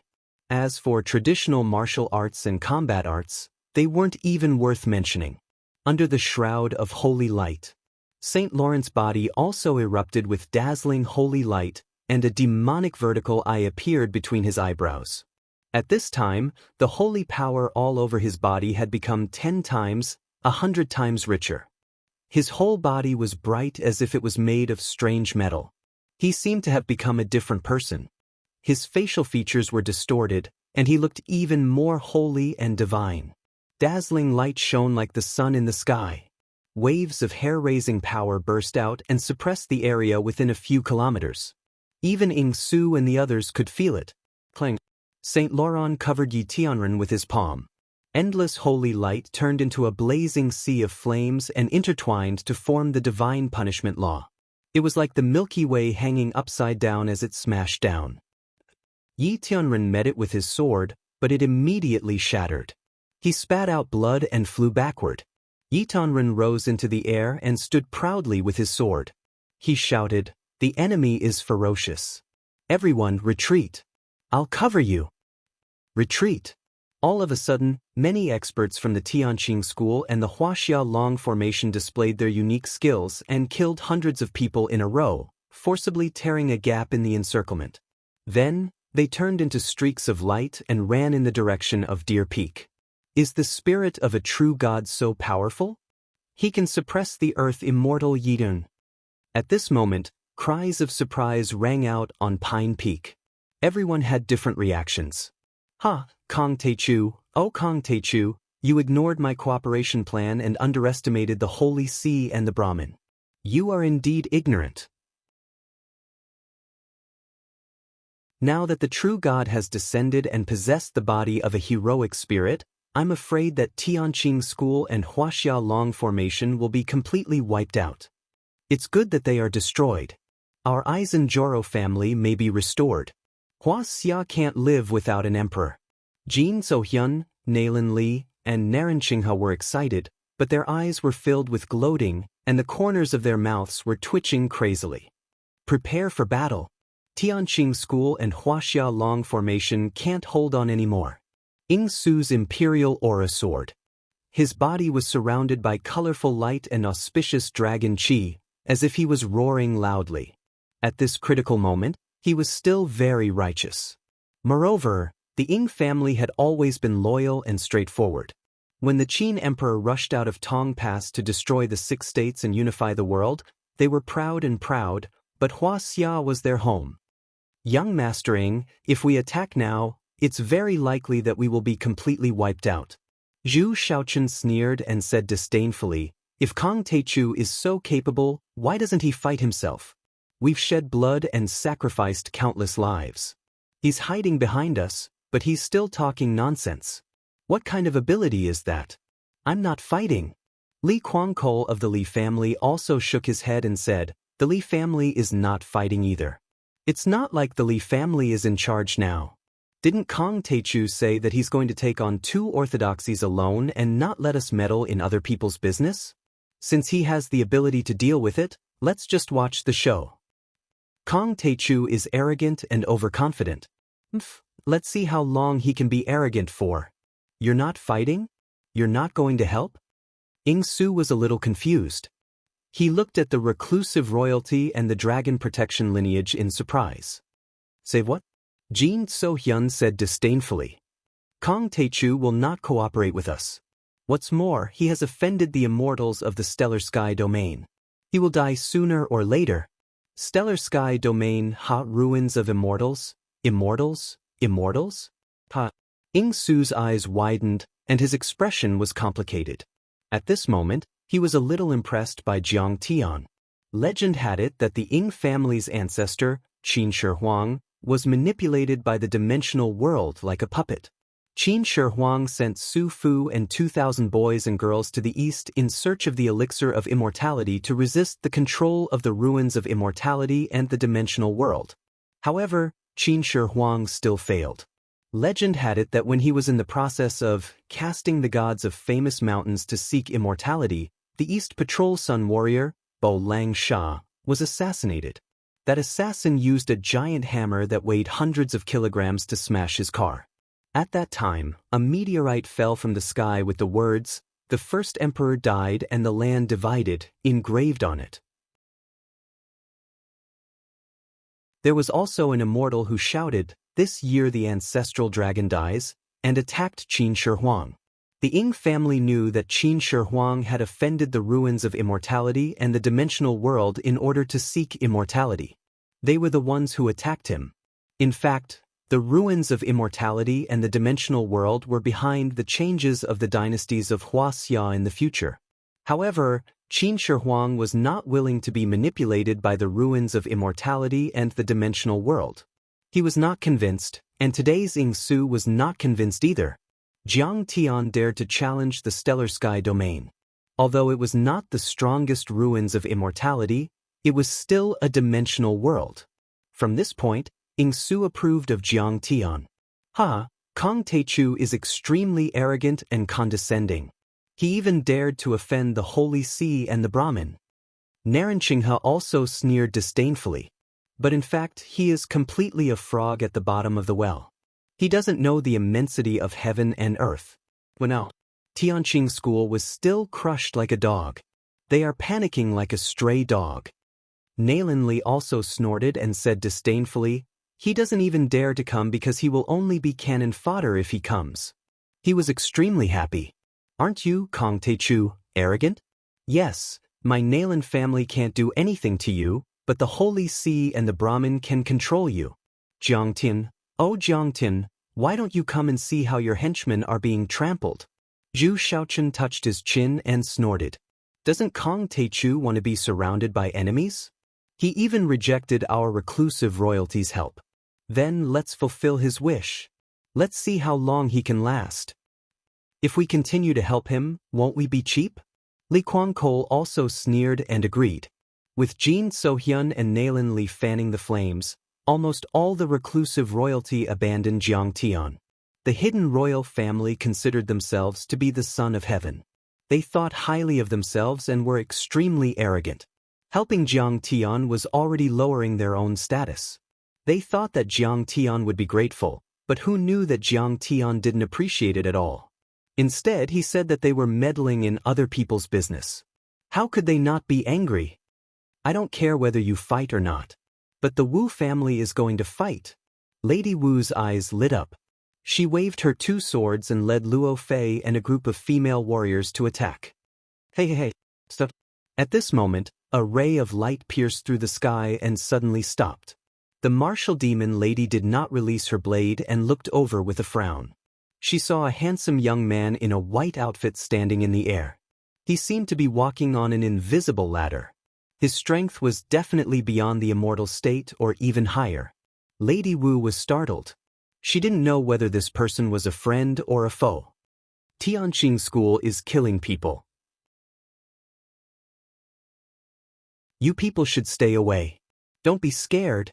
As for traditional martial arts and combat arts, they weren't even worth mentioning. Under the shroud of holy light, Saint Laurent's body also erupted with dazzling holy light, and a demonic vertical eye appeared between his eyebrows. At this time, the holy power all over his body had become 10 times, 100 times richer. His whole body was bright as if it was made of strange metal. He seemed to have become a different person. His facial features were distorted, and he looked even more holy and divine. Dazzling light shone like the sun in the sky. Waves of hair-raising power burst out and suppressed the area within a few kilometers. Even Yingsu and the others could feel it. Clang. Saint Laurent covered Yi Tianren with his palm. Endless holy light turned into a blazing sea of flames and intertwined to form the divine punishment law. It was like the Milky Way hanging upside down as it smashed down. Yi Tianren met it with his sword, but it immediately shattered. He spat out blood and flew backward. Yi Tianren rose into the air and stood proudly with his sword. He shouted, "The enemy is ferocious. Everyone, retreat. I'll cover you. Retreat." All of a sudden, many experts from the Tianqing school and the Wuxia Long formation displayed their unique skills and killed hundreds of people in a row, forcibly tearing a gap in the encirclement. Then, they turned into streaks of light and ran in the direction of Deer Peak. Is the spirit of a true god so powerful? He can suppress the earth immortal Yi Tianren. At this moment, cries of surprise rang out on Pine Peak. Everyone had different reactions. Ha, Kong Teichu, oh Kong Teichu, you ignored my cooperation plan and underestimated the Holy See and the Brahmin. You are indeed ignorant. Now that the true God has descended and possessed the body of a heroic spirit, I'm afraid that Tianqing School and Huaxia Long Formation will be completely wiped out. It's good that they are destroyed. Our Aizen-Joro family may be restored. Huaxia can't live without an emperor. Jin So-hyun, Nalin Li, and Narenqinghe were excited, but their eyes were filled with gloating, and the corners of their mouths were twitching crazily. Prepare for battle. Tianqing School and Huaxia Long Formation can't hold on anymore. Ing Su's imperial aura soared. His body was surrounded by colorful light and auspicious dragon chi, as if he was roaring loudly. At this critical moment, he was still very righteous. Moreover, the Ing family had always been loyal and straightforward. When the Qin emperor rushed out of Tong Pass to destroy the 6 states and unify the world, they were proud, but Huaxia was their home. Young Master Ing, if we attack now, it's very likely that we will be completely wiped out. Zhu Shaochen sneered and said disdainfully, if Kong Teichu is so capable, why doesn't he fight himself? We've shed blood and sacrificed countless lives. He's hiding behind us, but he's still talking nonsense. What kind of ability is that? I'm not fighting. Li Kuangkol of the Li family also shook his head and said, the Li family is not fighting either. It's not like the Li family is in charge now. Didn't Kong Teichu say that he's going to take on 2 orthodoxies alone and not let us meddle in other people's business? Since he has the ability to deal with it, let's just watch the show. Kong Teichu is arrogant and overconfident. Let's see how long he can be arrogant for. You're not fighting? You're not going to help? Ing Su was a little confused. He looked at the reclusive royalty and the dragon protection lineage in surprise. Say what? Jin So-hyun said disdainfully. Kong Teichu will not cooperate with us. What's more, he has offended the immortals of the Stellar Sky domain. He will die sooner or later. Stellar Sky domain, hot ruins of immortals? Immortals? Immortals? Ha! Ing Su's eyes widened, and his expression was complicated. At this moment, he was a little impressed by Jiang Tian. Legend had it that the Ing family's ancestor, Qin Shi Huang, was manipulated by the dimensional world like a puppet. Qin Shi Huang sent Su Fu and 2,000 boys and girls to the east in search of the elixir of immortality to resist the control of the ruins of immortality and the dimensional world. However, Qin Shi Huang still failed. Legend had it that when he was in the process of casting the gods of famous mountains to seek immortality, the East Patrol Sun warrior, Bo Lang Sha, was assassinated. That assassin used a giant hammer that weighed hundreds of kilograms to smash his car. At that time, a meteorite fell from the sky with the words, "The first emperor died and the land divided," engraved on it. There was also an immortal who shouted, "This year the ancestral dragon dies," and attacked Qin Shi Huang. The Ing family knew that Qin Shi Huang had offended the ruins of immortality and the dimensional world in order to seek immortality. They were the ones who attacked him. In fact, the ruins of immortality and the dimensional world were behind the changes of the dynasties of Huaxia in the future. However, Qin Shi Huang was not willing to be manipulated by the ruins of immortality and the dimensional world. He was not convinced, and today's Ing Su was not convinced either. Jiang Tian dared to challenge the Stellar Sky domain. Although it was not the strongest ruins of immortality, it was still a dimensional world. From this point, Ing Su approved of Jiang Tian. Kong Teichu is extremely arrogant and condescending. He even dared to offend the Holy See and the Brahmin. Narenqinghe also sneered disdainfully. But in fact, he is completely a frog at the bottom of the well. He doesn't know the immensity of heaven and earth. Now, Tianqing School was still crushed like a dog. They are panicking like a stray dog. Nalin Li also snorted and said disdainfully, he doesn't even dare to come because he will only be cannon fodder if he comes. He was extremely happy. Aren't you, Kong Teichu, arrogant? Yes, my Nalin family can't do anything to you, but the Holy See and the Brahmin can control you. Jiangtian, oh Jiangtian, Why don't you come and see how your henchmen are being trampled? Zhu Shaochen touched his chin and snorted. Doesn't Kong Teichu want to be surrounded by enemies? He even rejected our reclusive royalty's help. Then let's fulfill his wish. Let's see how long he can last. If we continue to help him, won't we be cheap? Li Kuangkol also sneered and agreed. With Jin So-hyun and Nalin Li fanning the flames, almost all the reclusive royalty abandoned Jiang Tian. The hidden royal family considered themselves to be the son of heaven. They thought highly of themselves and were extremely arrogant. Helping Jiang Tian was already lowering their own status. They thought that Jiang Tian would be grateful, but who knew that Jiang Tian didn't appreciate it at all? Instead, he said that they were meddling in other people's business. How could they not be angry? I don't care whether you fight or not. But the Wu family is going to fight. Lady Wu's eyes lit up. She waved her 2 swords and led Luo Fei and a group of female warriors to attack. Hey, stop. At this moment, a ray of light pierced through the sky and suddenly stopped. The martial demon lady did not release her blade and looked over with a frown. She saw a handsome young man in a white outfit standing in the air. He seemed to be walking on an invisible ladder. His strength was definitely beyond the immortal state or even higher. Lady Wu was startled. She didn't know whether this person was a friend or a foe. Tianqing School is killing people. You people should stay away. Don't be scared.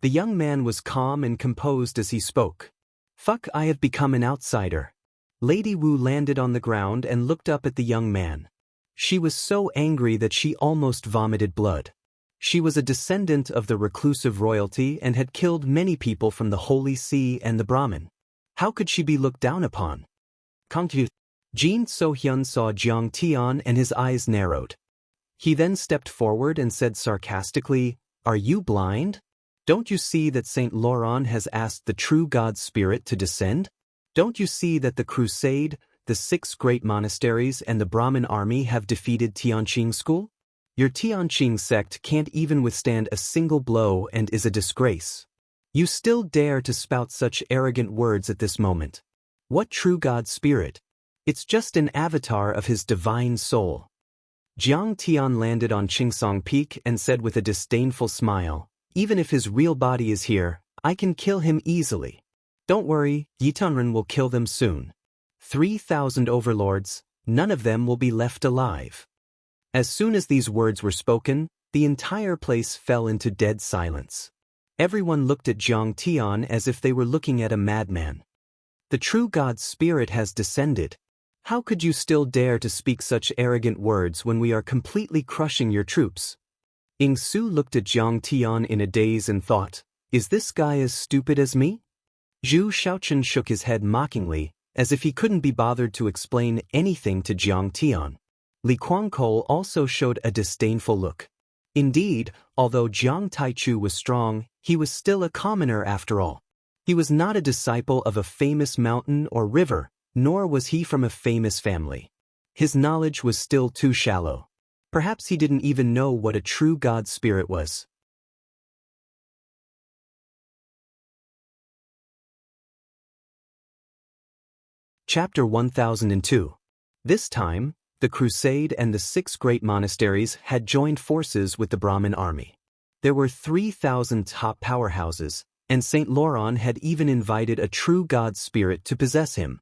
The young man was calm and composed as he spoke. Fuck, I have become an outsider. Lady Wu landed on the ground and looked up at the young man. She was so angry that she almost vomited blood. She was a descendant of the reclusive royalty and had killed many people from the Holy See and the Brahmin. How could she be looked down upon? Jin So-hyun saw Jiang Tian and his eyes narrowed. He then stepped forward and said sarcastically, "Are you blind? Don't you see that Saint Laurent has asked the true God's spirit to descend? Don't you see that the crusade, the 6 great monasteries and the Brahmin army have defeated Tianqing School? Your Tianqing sect can't even withstand a single blow and is a disgrace. You still dare to spout such arrogant words at this moment. What true God's spirit? It's just an avatar of his divine soul." Jiang Tian landed on Qingsong Peak and said with a disdainful smile, "Even if his real body is here, I can kill him easily. Don't worry, Yitunren will kill them soon. 3,000 overlords, none of them will be left alive." As soon as these words were spoken, the entire place fell into dead silence. Everyone looked at Jiang Tian as if they were looking at a madman. The true God's spirit has descended. How could you still dare to speak such arrogant words when we are completely crushing your troops? Ing Su looked at Jiang Tian in a daze and thought, is this guy as stupid as me? Zhu Shaochen shook his head mockingly, as if he couldn't be bothered to explain anything to Jiang Tian. Li Kuangkol also showed a disdainful look. Indeed, although Jiang Taichu was strong, he was still a commoner after all. He was not a disciple of a famous mountain or river, nor was he from a famous family. His knowledge was still too shallow. Perhaps he didn't even know what a true God spirit was. Chapter 1002. This time, the Crusade and the 6 great monasteries had joined forces with the Brahmin army. There were 3,000 top powerhouses, and Saint Laurent had even invited a true God spirit to possess him.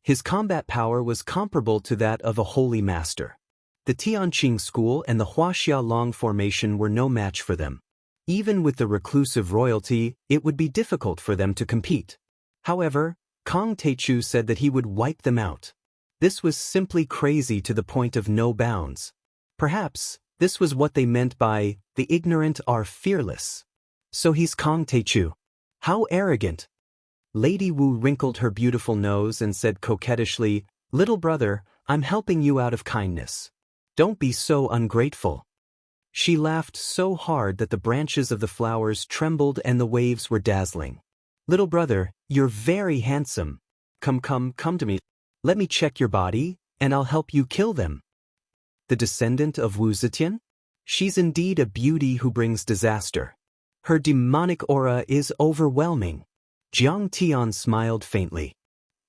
His combat power was comparable to that of a holy master. The Tianqing School and the Huaxia Long formation were no match for them. Even with the reclusive royalty, it would be difficult for them to compete. However, Kong Teichu said that he would wipe them out. This was simply crazy to the point of no bounds. Perhaps, this was what they meant by, the ignorant are fearless. So he's Kong Teichu. How arrogant! Lady Wu wrinkled her beautiful nose and said coquettishly, "Little brother, I'm helping you out of kindness. Don't be so ungrateful." She laughed so hard that the branches of the flowers trembled and the waves were dazzling. "Little brother, you're very handsome. Come to me. Let me check your body, and I'll help you kill them." The descendant of Wu Zetian? She's indeed a beauty who brings disaster. Her demonic aura is overwhelming. Jiang Tian smiled faintly.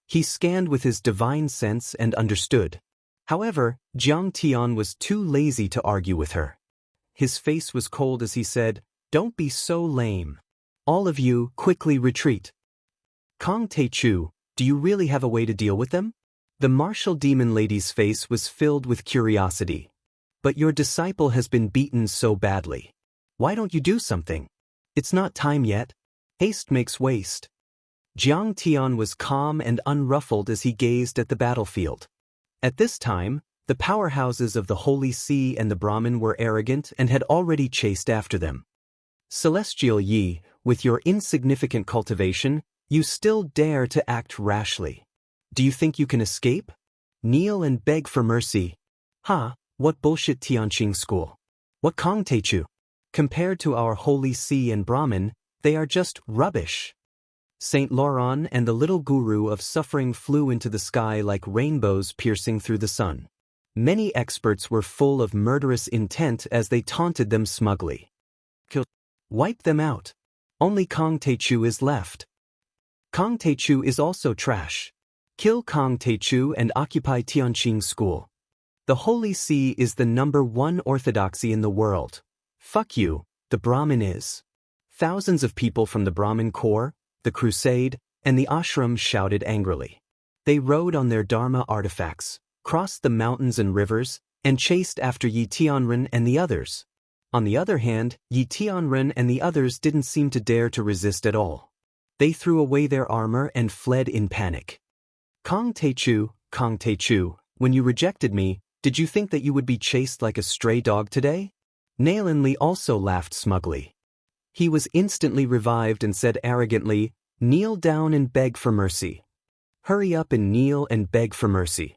He scanned with his divine sense and understood. However, Jiang Tian was too lazy to argue with her. His face was cold as he said, "Don't be so lame. All of you, quickly retreat." Kong Teichu, do you really have a way to deal with them? The martial demon lady's face was filled with curiosity. But your disciple has been beaten so badly. Why don't you do something? It's not time yet. Haste makes waste. Jiang Tian was calm and unruffled as he gazed at the battlefield. At this time, the powerhouses of the Holy See and the Brahmin were arrogant and had already chased after them. Celestial Yi, with your insignificant cultivation, you still dare to act rashly. Do you think you can escape? Kneel and beg for mercy. Ha, what bullshit Tianqing school. What Kong Teichu? Compared to our Holy See and Brahmin, they are just rubbish. Saint Laurent and the little guru of suffering flew into the sky like rainbows piercing through the sun. Many experts were full of murderous intent as they taunted them smugly. Wipe them out. Only Kong Teichu is left. Kong Teichu is also trash. Kill Kong Teichu and occupy Tianqing school. The Holy See is the #1 orthodoxy in the world. Fuck you, the Brahmin is. Thousands of people from the Brahmin Corps, the Crusade, and the ashram shouted angrily. They rode on their Dharma artifacts, crossed the mountains and rivers, and chased after Yi Tianren and the others. On the other hand, Yi Tianren and the others didn't seem to dare to resist at all. They threw away their armor and fled in panic. Kong Teichu, when you rejected me, did you think that you would be chased like a stray dog today? Nailin Li also laughed smugly. He was instantly revived and said arrogantly, "Kneel down and beg for mercy. Hurry up and kneel and beg for mercy."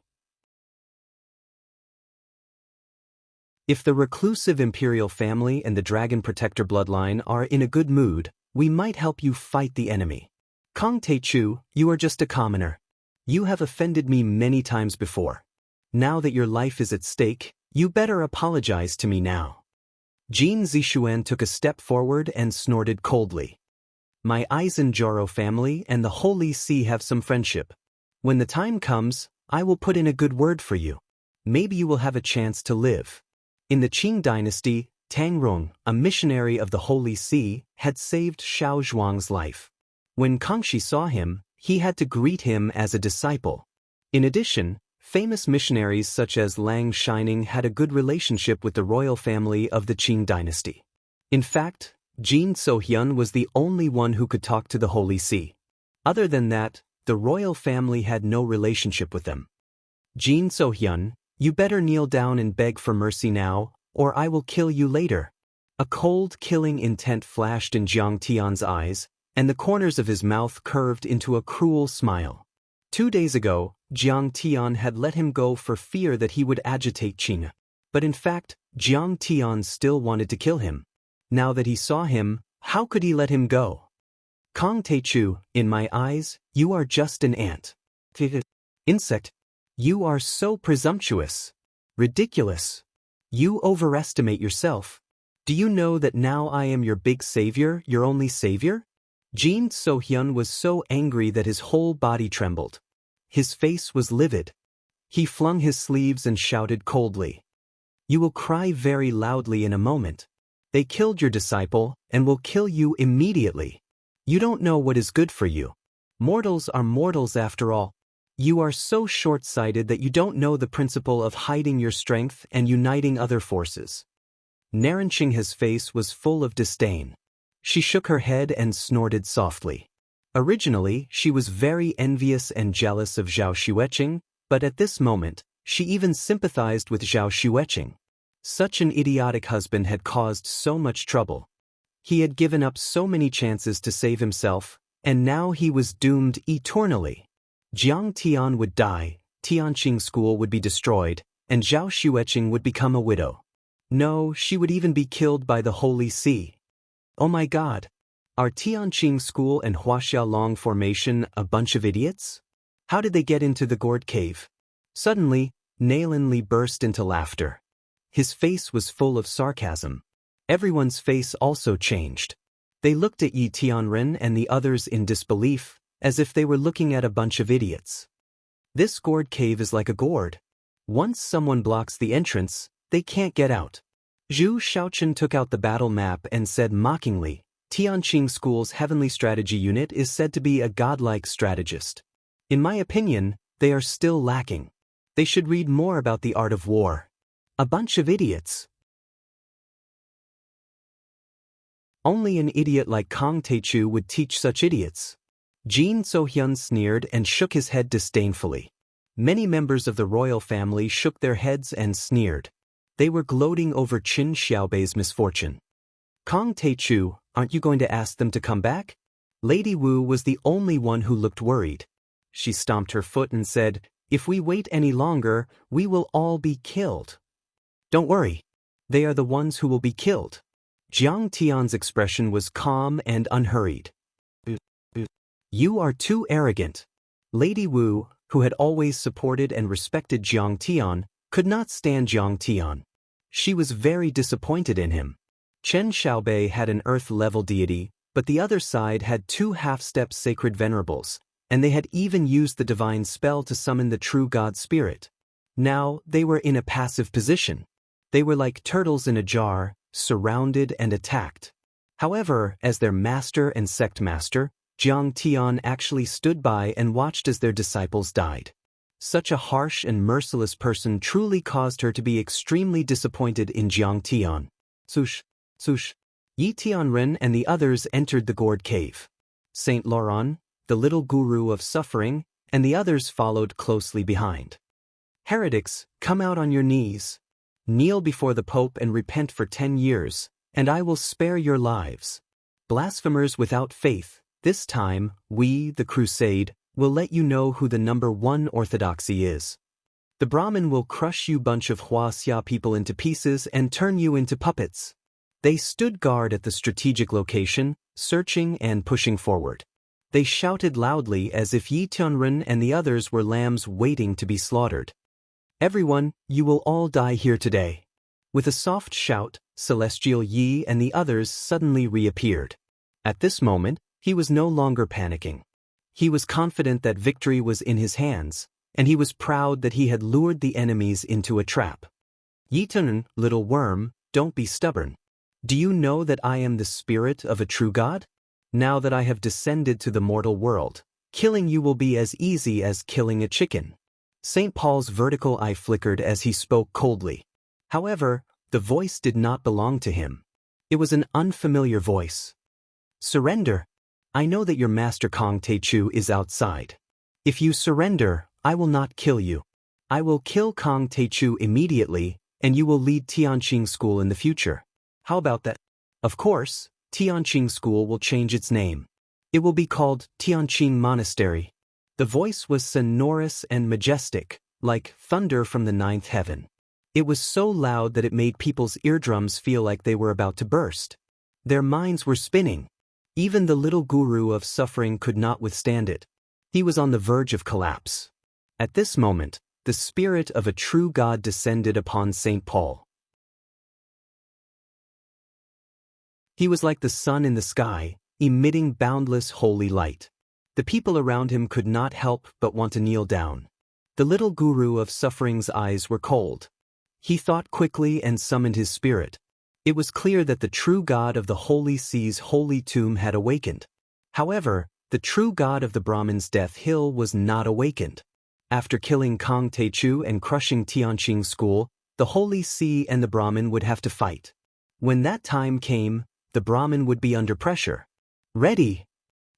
If the reclusive imperial family and the dragon protector bloodline are in a good mood, we might help you fight the enemy. Kong Teichu, you are just a commoner. You have offended me many times before. Now that your life is at stake, you better apologize to me now. Jin Zixuan took a step forward and snorted coldly. My Aizenjoro family and the Holy See have some friendship. When the time comes, I will put in a good word for you. Maybe you will have a chance to live. In the Qing dynasty, Tang Rong, a missionary of the Holy See, had saved Xiao Zhuang's life. When Kangxi saw him, he had to greet him as a disciple. In addition, famous missionaries such as Lang Shining had a good relationship with the royal family of the Qing dynasty. In fact, Jin Sohyun was the only one who could talk to the Holy See. Other than that, the royal family had no relationship with them. Jin Sohyun, you better kneel down and beg for mercy now, or I will kill you later. A cold, killing intent flashed in Jiang Tian's eyes, and the corners of his mouth curved into a cruel smile. 2 days ago, Jiang Tian had let him go for fear that he would agitate Qing. But in fact, Jiang Tian still wanted to kill him. Now that he saw him, how could he let him go? Kong Teichu, in my eyes, you are just an ant. Insect. You are so presumptuous. Ridiculous. You overestimate yourself. Do you know that now I am your big savior, your only savior? Jin Sohyun was so angry that his whole body trembled. His face was livid. He flung his sleeves and shouted coldly. You will cry very loudly in a moment. They killed your disciple and will kill you immediately. You don't know what is good for you. Mortals are mortals after all. You are so short-sighted that you don't know the principle of hiding your strength and uniting other forces. Narenqinghe's face was full of disdain. She shook her head and snorted softly. Originally, she was very envious and jealous of Zhao Xueqing, but at this moment, she even sympathized with Zhao Xueqing. Such an idiotic husband had caused so much trouble. He had given up so many chances to save himself, and now he was doomed eternally. Jiang Tian would die, Tianqing school would be destroyed, and Zhao Xueqing would become a widow. No, she would even be killed by the Holy See. Oh my God! Are Tianqing school and Huaxiaolong formation a bunch of idiots? How did they get into the gourd cave? Suddenly, Nailin Li burst into laughter. His face was full of sarcasm. Everyone's face also changed. They looked at Yi Tianren and the others in disbelief, as if they were looking at a bunch of idiots. This gourd cave is like a gourd. Once someone blocks the entrance, they can't get out. Zhu Shaochen took out the battle map and said mockingly, Tianqing School's Heavenly Strategy Unit is said to be a godlike strategist. In my opinion, they are still lacking. They should read more about the art of war. A bunch of idiots. Only an idiot like Kong Teichu would teach such idiots. Jin Sohyun sneered and shook his head disdainfully. Many members of the royal family shook their heads and sneered. They were gloating over Qin Xiaobei's misfortune. Kong Teichu, aren't you going to ask them to come back? Lady Wu was the only one who looked worried. She stomped her foot and said, if we wait any longer, we will all be killed. Don't worry. They are the ones who will be killed. Jiang Tian's expression was calm and unhurried. You are too arrogant. Lady Wu, who had always supported and respected Jiang Tian, could not stand Jiang Tian. She was very disappointed in him. Chen Xiaobei had an earth-level deity, but the other side had 2 half-step sacred venerables, and they had even used the divine spell to summon the true god spirit. Now, they were in a passive position. They were like turtles in a jar, surrounded and attacked. However, as their master and sect master, Jiang Tian actually stood by and watched as their disciples died. Such a harsh and merciless person truly caused her to be extremely disappointed in Jiang Tian. Sush. Yi Tianren and the others entered the gourd cave. Saint Laurent, the little guru of suffering, and the others followed closely behind. Heretics, come out on your knees. Kneel before the Pope and repent for 10 years, and I will spare your lives. Blasphemers without faith, this time, we, the Crusade, will let you know who the #1 orthodoxy is. The Brahmin will crush you bunch of Huaxia people into pieces and turn you into puppets. They stood guard at the strategic location, searching and pushing forward. They shouted loudly as if Yi Tianren and the others were lambs waiting to be slaughtered. Everyone, you will all die here today. With a soft shout, Celestial Yi and the others suddenly reappeared. At this moment, he was no longer panicking. He was confident that victory was in his hands, and he was proud that he had lured the enemies into a trap. Yi Tianren, little worm, don't be stubborn. Do you know that I am the spirit of a true god? Now that I have descended to the mortal world, killing you will be as easy as killing a chicken. St. Paul's vertical eye flickered as he spoke coldly. However, the voice did not belong to him. It was an unfamiliar voice. Surrender. I know that your master Kong Teichu is outside. If you surrender, I will not kill you. I will kill Kong Teichu immediately, and you will lead Tianqing School in the future. How about that? Of course, Tianqing School will change its name. It will be called Tianqing Monastery. The voice was sonorous and majestic, like thunder from the 9th heaven. It was so loud that it made people's eardrums feel like they were about to burst. Their minds were spinning. Even the little guru of suffering could not withstand it. He was on the verge of collapse. At this moment, the spirit of a true God descended upon St. Paul. He was like the sun in the sky, emitting boundless holy light. The people around him could not help but want to kneel down. The little guru of suffering's eyes were cold. He thought quickly and summoned his spirit. It was clear that the true God of the Holy Sea's holy tomb had awakened. However, the true God of the Brahmin's Death Hill was not awakened. After killing Kong Teichu and crushing Tianqing School, the Holy See and the Brahmin would have to fight. When that time came, the Brahmin would be under pressure. Ready!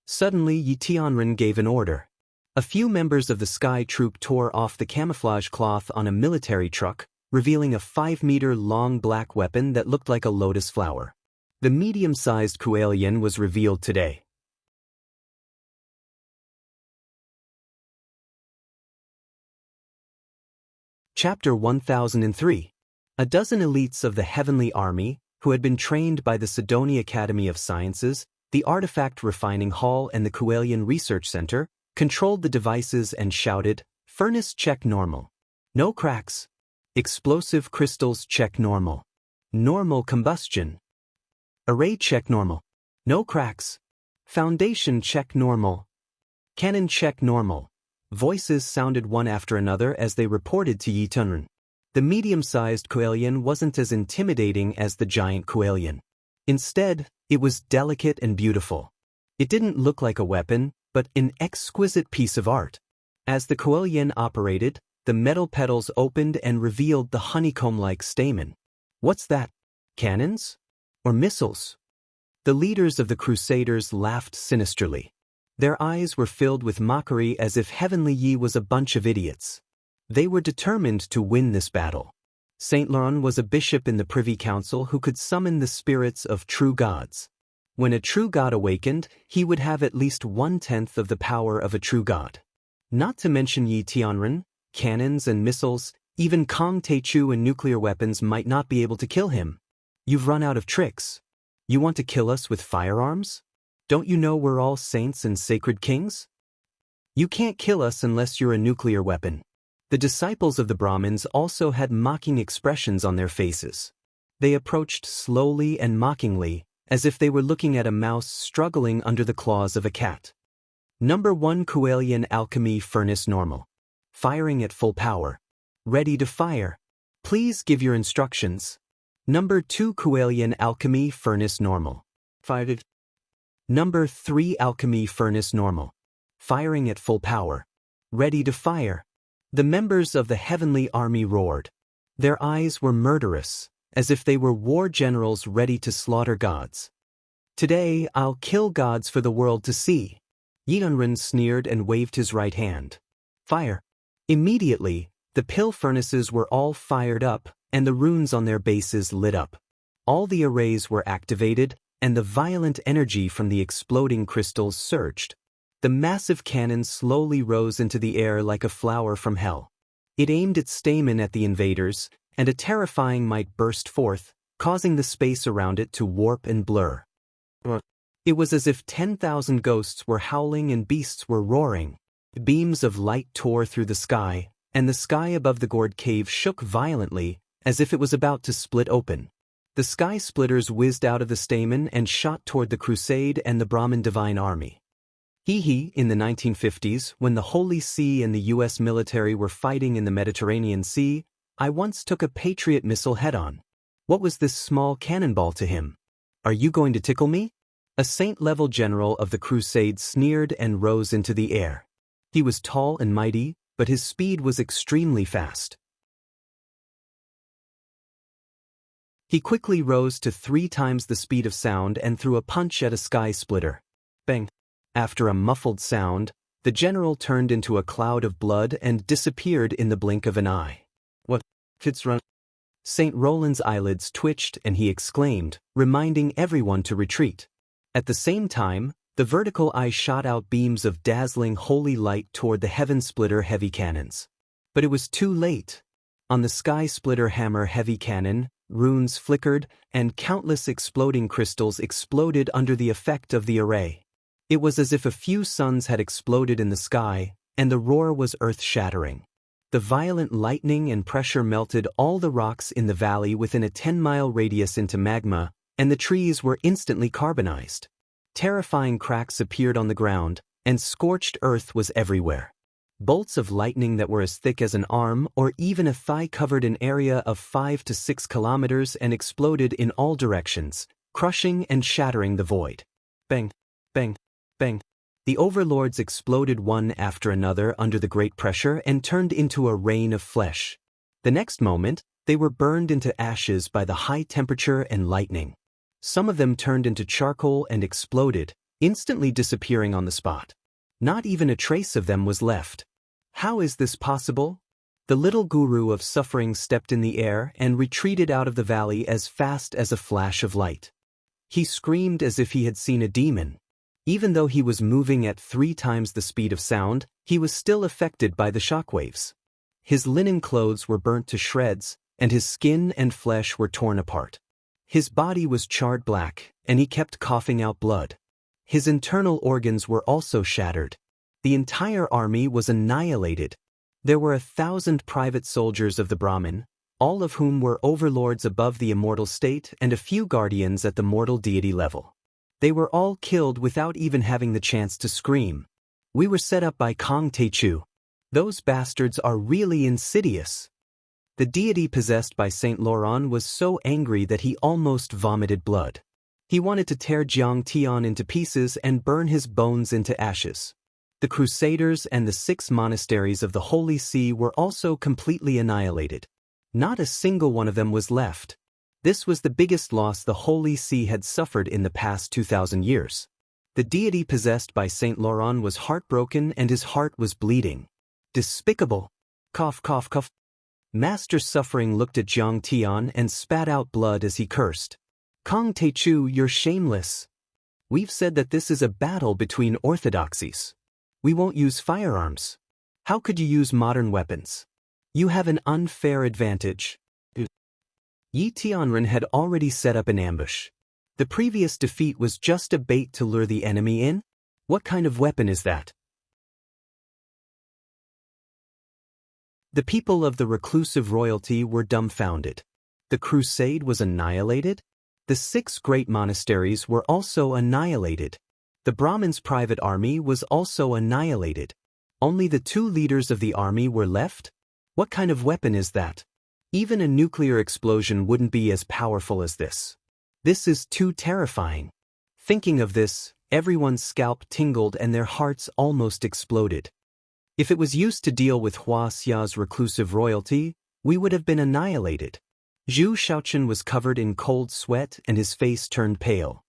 Suddenly Yi Tianren gave an order. A few members of the Sky Troop tore off the camouflage cloth on a military truck, revealing a 5-meter-long black weapon that looked like a lotus flower. The medium-sized Kuelian was revealed today. Chapter 1003. A dozen elites of the Heavenly Army, who had been trained by the Sidoni Academy of Sciences, the Artifact Refining Hall and the Kuelian Research Center, controlled the devices and shouted, Furnace check normal. No cracks. Explosive crystals check normal. Normal combustion. Array check normal. No cracks. Foundation check normal. Cannon check normal. Voices sounded one after another as they reported to Yi Tunren. The medium-sized Kuelian wasn't as intimidating as the giant Kuelian. Instead, it was delicate and beautiful. It didn't look like a weapon, but an exquisite piece of art. As the Kuelian operated, the metal petals opened and revealed the honeycomb-like stamen. What's that? Cannons? Or missiles? The leaders of the Crusaders laughed sinisterly. Their eyes were filled with mockery as if Heavenly Yi was a bunch of idiots. They were determined to win this battle. Saint Laurent was a bishop in the Privy Council who could summon the spirits of true gods. When a true god awakened, he would have at least 1/10 of the power of a true god. Not to mention Yi Tianren, cannons and missiles, even Kong Teichu and nuclear weapons might not be able to kill him. You've run out of tricks. You want to kill us with firearms? Don't you know we're all saints and sacred kings? You can't kill us unless you're a nuclear weapon. The disciples of the Brahmins also had mocking expressions on their faces. They approached slowly and mockingly, as if they were looking at a mouse struggling under the claws of a cat. Number 1 Kuelian Alchemy Furnace Normal. Firing at full power. Ready to fire. Please give your instructions. Number 2 Kuelian Alchemy Furnace Normal. Fired. Number 3 Alchemy Furnace Normal. Firing at full power. Ready to fire. The members of the heavenly army roared. Their eyes were murderous, as if they were war generals ready to slaughter gods. Today I'll kill gods for the world to see. Yi Tunren sneered and waved his right hand. Fire. Immediately, the pill furnaces were all fired up, and the runes on their bases lit up. All the arrays were activated, and the violent energy from the exploding crystals surged. The massive cannon slowly rose into the air like a flower from hell. It aimed its stamen at the invaders, and a terrifying might burst forth, causing the space around it to warp and blur. It was as if 10,000 ghosts were howling and beasts were roaring. Beams of light tore through the sky, and the sky above the gourd cave shook violently, as if it was about to split open. The sky splitters whizzed out of the stamen and shot toward the crusade and the Brahmin divine army. In the 1950s, when the Holy See and the U.S. military were fighting in the Mediterranean Sea, I once took a Patriot missile head-on. What was this small cannonball to him? Are you going to tickle me? A saint-level general of the crusade sneered and rose into the air. He was tall and mighty, but his speed was extremely fast. He quickly rose to 3 times the speed of sound and threw a punch at a sky splitter. Bang! After a muffled sound, the general turned into a cloud of blood and disappeared in the blink of an eye. What? Fitzrun? St. Roland's eyelids twitched and he exclaimed, reminding everyone to retreat. At the same time, the vertical eye shot out beams of dazzling holy light toward the heaven splitter heavy cannons. But it was too late. On the sky splitter hammer heavy cannon, runes flickered, and countless exploding crystals exploded under the effect of the array. It was as if a few suns had exploded in the sky, and the roar was earth-shattering. The violent lightning and pressure melted all the rocks in the valley within a 10-mile radius into magma, and the trees were instantly carbonized. Terrifying cracks appeared on the ground, and scorched earth was everywhere. Bolts of lightning that were as thick as an arm or even a thigh covered an area of 5 to 6 kilometers and exploded in all directions, crushing and shattering the void. Bang! Bang! Bang! The overlords exploded one after another under the great pressure and turned into a rain of flesh. The next moment, they were burned into ashes by the high temperature and lightning. Some of them turned into charcoal and exploded, instantly disappearing on the spot. Not even a trace of them was left. How is this possible? The little guru of suffering stepped in the air and retreated out of the valley as fast as a flash of light. He screamed as if he had seen a demon. Even though he was moving at 3 times the speed of sound, he was still affected by the shockwaves. His linen clothes were burnt to shreds, and his skin and flesh were torn apart. His body was charred black, and he kept coughing out blood. His internal organs were also shattered. The entire army was annihilated. There were 1,000 private soldiers of the Brahmin, all of whom were overlords above the immortal state and a few guardians at the mortal deity level. They were all killed without even having the chance to scream. We were set up by Kong Teichu. Those bastards are really insidious. The deity possessed by Saint Laurent was so angry that he almost vomited blood. He wanted to tear Jiang Tian into pieces and burn his bones into ashes. The Crusaders and the 6 monasteries of the Holy See were also completely annihilated. Not a single one of them was left. This was the biggest loss the Holy See had suffered in the past 2,000 years. The deity possessed by Saint Laurent was heartbroken and his heart was bleeding. Despicable. Cough, cough, cough. Master Suffering looked at Jiang Tian and spat out blood as he cursed. Kong Teichu, you're shameless. We've said that this is a battle between orthodoxies. We won't use firearms. How could you use modern weapons? You have an unfair advantage. Yi Tianren had already set up an ambush. The previous defeat was just a bait to lure the enemy in? What kind of weapon is that? The people of the reclusive royalty were dumbfounded. The crusade was annihilated? The 6 great monasteries were also annihilated. The Brahmins' private army was also annihilated. Only the 2 leaders of the army were left? What kind of weapon is that? Even a nuclear explosion wouldn't be as powerful as this. This is too terrifying. Thinking of this, everyone's scalp tingled and their hearts almost exploded. If it was used to deal with Huaxia's reclusive royalty, we would have been annihilated. Zhu Shaochen was covered in cold sweat and his face turned pale.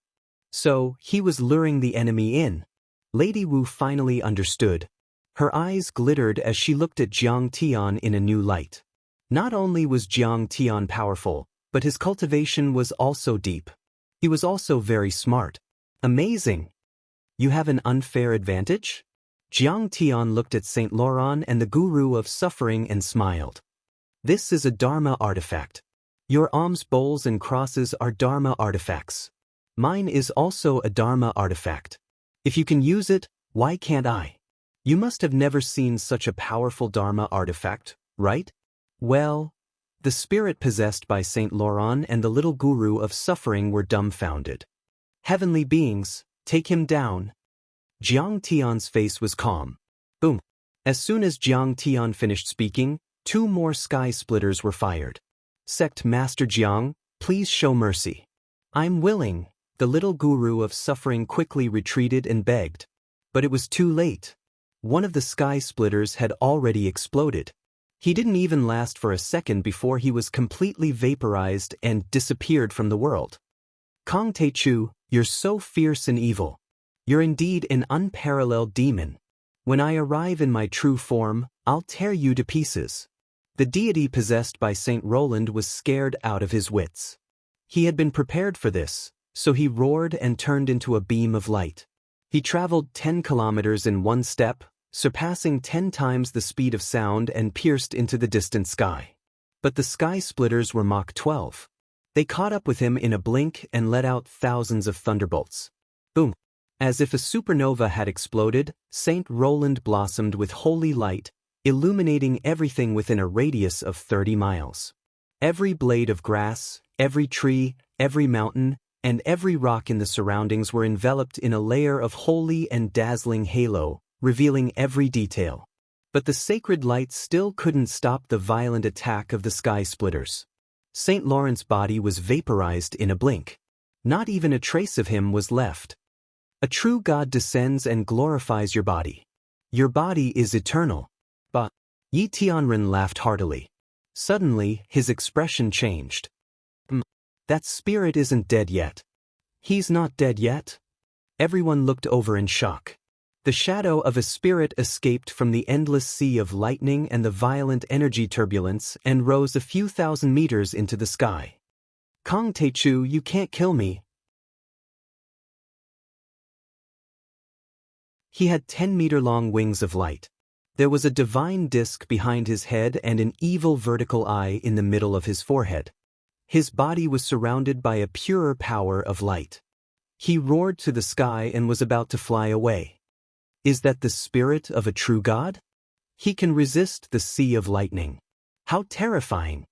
So, he was luring the enemy in. Lady Wu finally understood. Her eyes glittered as she looked at Jiang Tian in a new light. Not only was Jiang Tian powerful, but his cultivation was also deep. He was also very smart. Amazing! You have an unfair advantage? Jiang Tian looked at Saint Laurent and the Guru of Suffering and smiled. This is a Dharma artifact. Your alms bowls and crosses are Dharma artifacts. Mine is also a Dharma artifact. If you can use it, why can't I? You must have never seen such a powerful Dharma artifact, right? Well, the spirit possessed by Saint Laurent and the little Guru of Suffering were dumbfounded. Heavenly beings, take him down. Jiang Tian's face was calm. Boom. As soon as Jiang Tian finished speaking, 2 more sky splitters were fired. Sect Master Jiang, please show mercy. I'm willing. The little Guru of Suffering quickly retreated and begged. But it was too late. One of the sky splitters had already exploded. He didn't even last for a second before he was completely vaporized and disappeared from the world. Kong Teichu, you're so fierce and evil. You're indeed an unparalleled demon. When I arrive in my true form, I'll tear you to pieces. The deity possessed by Saint Roland was scared out of his wits. He had been prepared for this, so he roared and turned into a beam of light. He traveled 10 kilometers in one step, surpassing 10 times the speed of sound and pierced into the distant sky. But the sky splitters were Mach 12. They caught up with him in a blink and let out thousands of thunderbolts. Boom! As if a supernova had exploded, Saint Roland blossomed with holy light, illuminating everything within a radius of 30 miles. Every blade of grass, every tree, every mountain, and every rock in the surroundings were enveloped in a layer of holy and dazzling halo, revealing every detail. But the sacred light still couldn't stop the violent attack of the sky splitters. Saint Laurent's body was vaporized in a blink. Not even a trace of him was left. A true God descends and glorifies your body. Your body is eternal. But Yi Tianren laughed heartily. Suddenly, his expression changed. That spirit isn't dead yet. He's not dead yet? Everyone looked over in shock. The shadow of a spirit escaped from the endless sea of lightning and the violent energy turbulence and rose a few thousand meters into the sky. Kong Teichu, you can't kill me. He had 10-meter-long wings of light. There was a divine disk behind his head and an evil vertical eye in the middle of his forehead. His body was surrounded by a purer power of light. He roared to the sky and was about to fly away. Is that the spirit of a true God? He can resist the sea of lightning. How terrifying!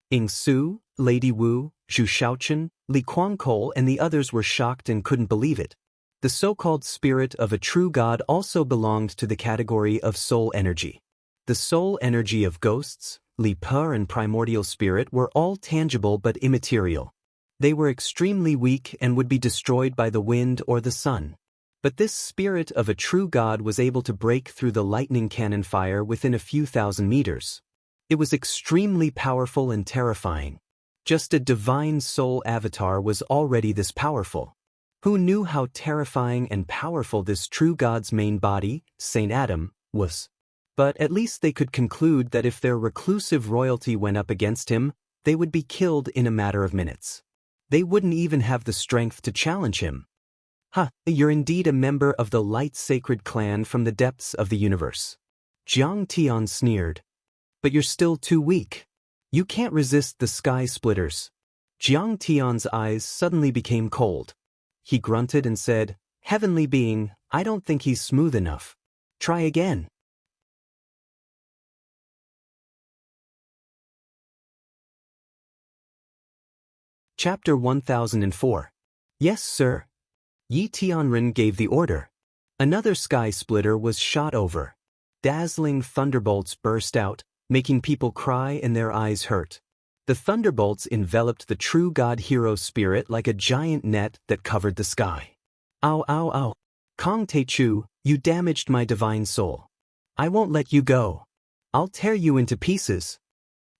Ing Su, Lady Wu, Zhu Shaochen, Li Kuangkol and the others were shocked and couldn't believe it. The so-called spirit of a true god also belonged to the category of soul energy. The soul energy of ghosts, Li Pe and primordial spirit were all tangible but immaterial. They were extremely weak and would be destroyed by the wind or the sun. But this spirit of a true god was able to break through the lightning cannon fire within a few thousand meters. It was extremely powerful and terrifying. Just a divine soul avatar was already this powerful. Who knew how terrifying and powerful this true god's main body, Saint Adam, was? But at least they could conclude that if their reclusive royalty went up against him, they would be killed in a matter of minutes. They wouldn't even have the strength to challenge him. You're indeed a member of the light sacred clan from the depths of the universe. Jiang Tian sneered. But you're still too weak. You can't resist the sky splitters. Jiang Tian's eyes suddenly became cold. He grunted and said, Heavenly being, I don't think he's smooth enough. Try again. Chapter 1004. Yes, sir. Yi Tianren gave the order. Another sky splitter was shot over. Dazzling thunderbolts burst out, making people cry and their eyes hurt. The thunderbolts enveloped the true god hero spirit like a giant net that covered the sky. Ow, ow, ow. Kong Teichu, you damaged my divine soul. I won't let you go. I'll tear you into pieces.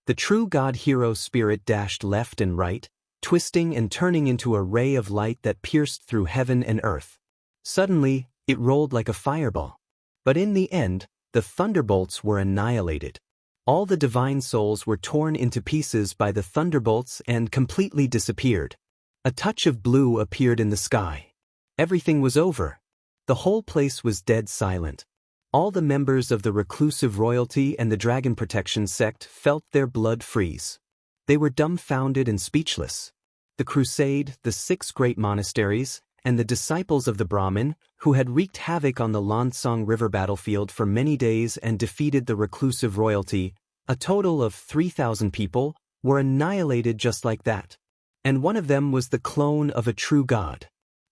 The true god hero spirit dashed left and right, twisting and turning into a ray of light that pierced through heaven and earth. Suddenly, it rolled like a fireball. But in the end, the thunderbolts were annihilated. All the divine souls were torn into pieces by the thunderbolts and completely disappeared. A touch of blue appeared in the sky. Everything was over. The whole place was dead silent. All the members of the reclusive royalty and the dragon protection sect felt their blood freeze. They were dumbfounded and speechless. The crusade, the 6 great monasteries, and the disciples of the Brahmin, who had wreaked havoc on the Lansong River battlefield for many days and defeated the reclusive royalty, a total of 3,000 people, were annihilated just like that. And one of them was the clone of a true god.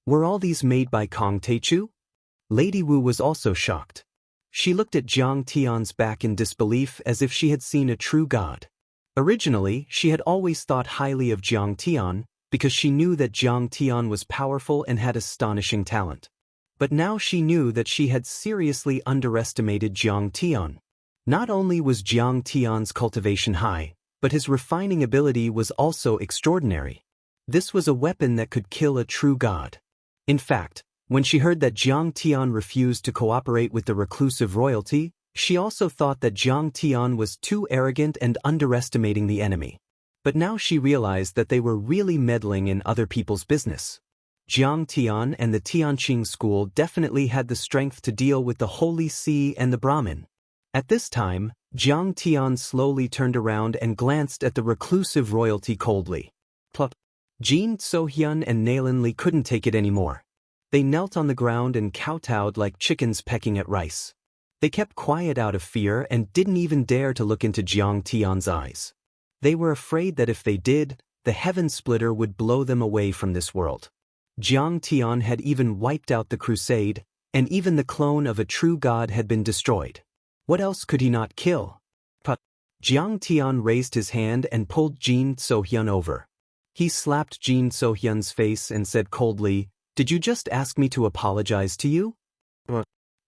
Were all these made by Kong Teichu? Lady Wu was also shocked. She looked at Jiang Tian's back in disbelief as if she had seen a true god. Originally, she had always thought highly of Jiang Tian, because she knew that Jiang Tian was powerful and had astonishing talent. But now she knew that she had seriously underestimated Jiang Tian. Not only was Jiang Tian's cultivation high, but his refining ability was also extraordinary. This was a weapon that could kill a true god. In fact, when she heard that Jiang Tian refused to cooperate with the reclusive royalty, she also thought that Jiang Tian was too arrogant and underestimating the enemy. But now she realized that they were really meddling in other people's business. Jiang Tian and the Tianqing school definitely had the strength to deal with the Holy See and the Brahmin. At this time, Jiang Tian slowly turned around and glanced at the reclusive royalty coldly. Plop. Jin So-hyun and Nalin Li couldn't take it anymore. They knelt on the ground and kowtowed like chickens pecking at rice. They kept quiet out of fear and didn't even dare to look into Jiang Tian's eyes. They were afraid that if they did, the heaven splitter would blow them away from this world. Jiang Tian had even wiped out the crusade, and even the clone of a true god had been destroyed. What else could he not kill? But Jiang Tian raised his hand and pulled Jin So-hyun over. He slapped Jin So-hyun's face and said coldly, "Did you just ask me to apologize to you?"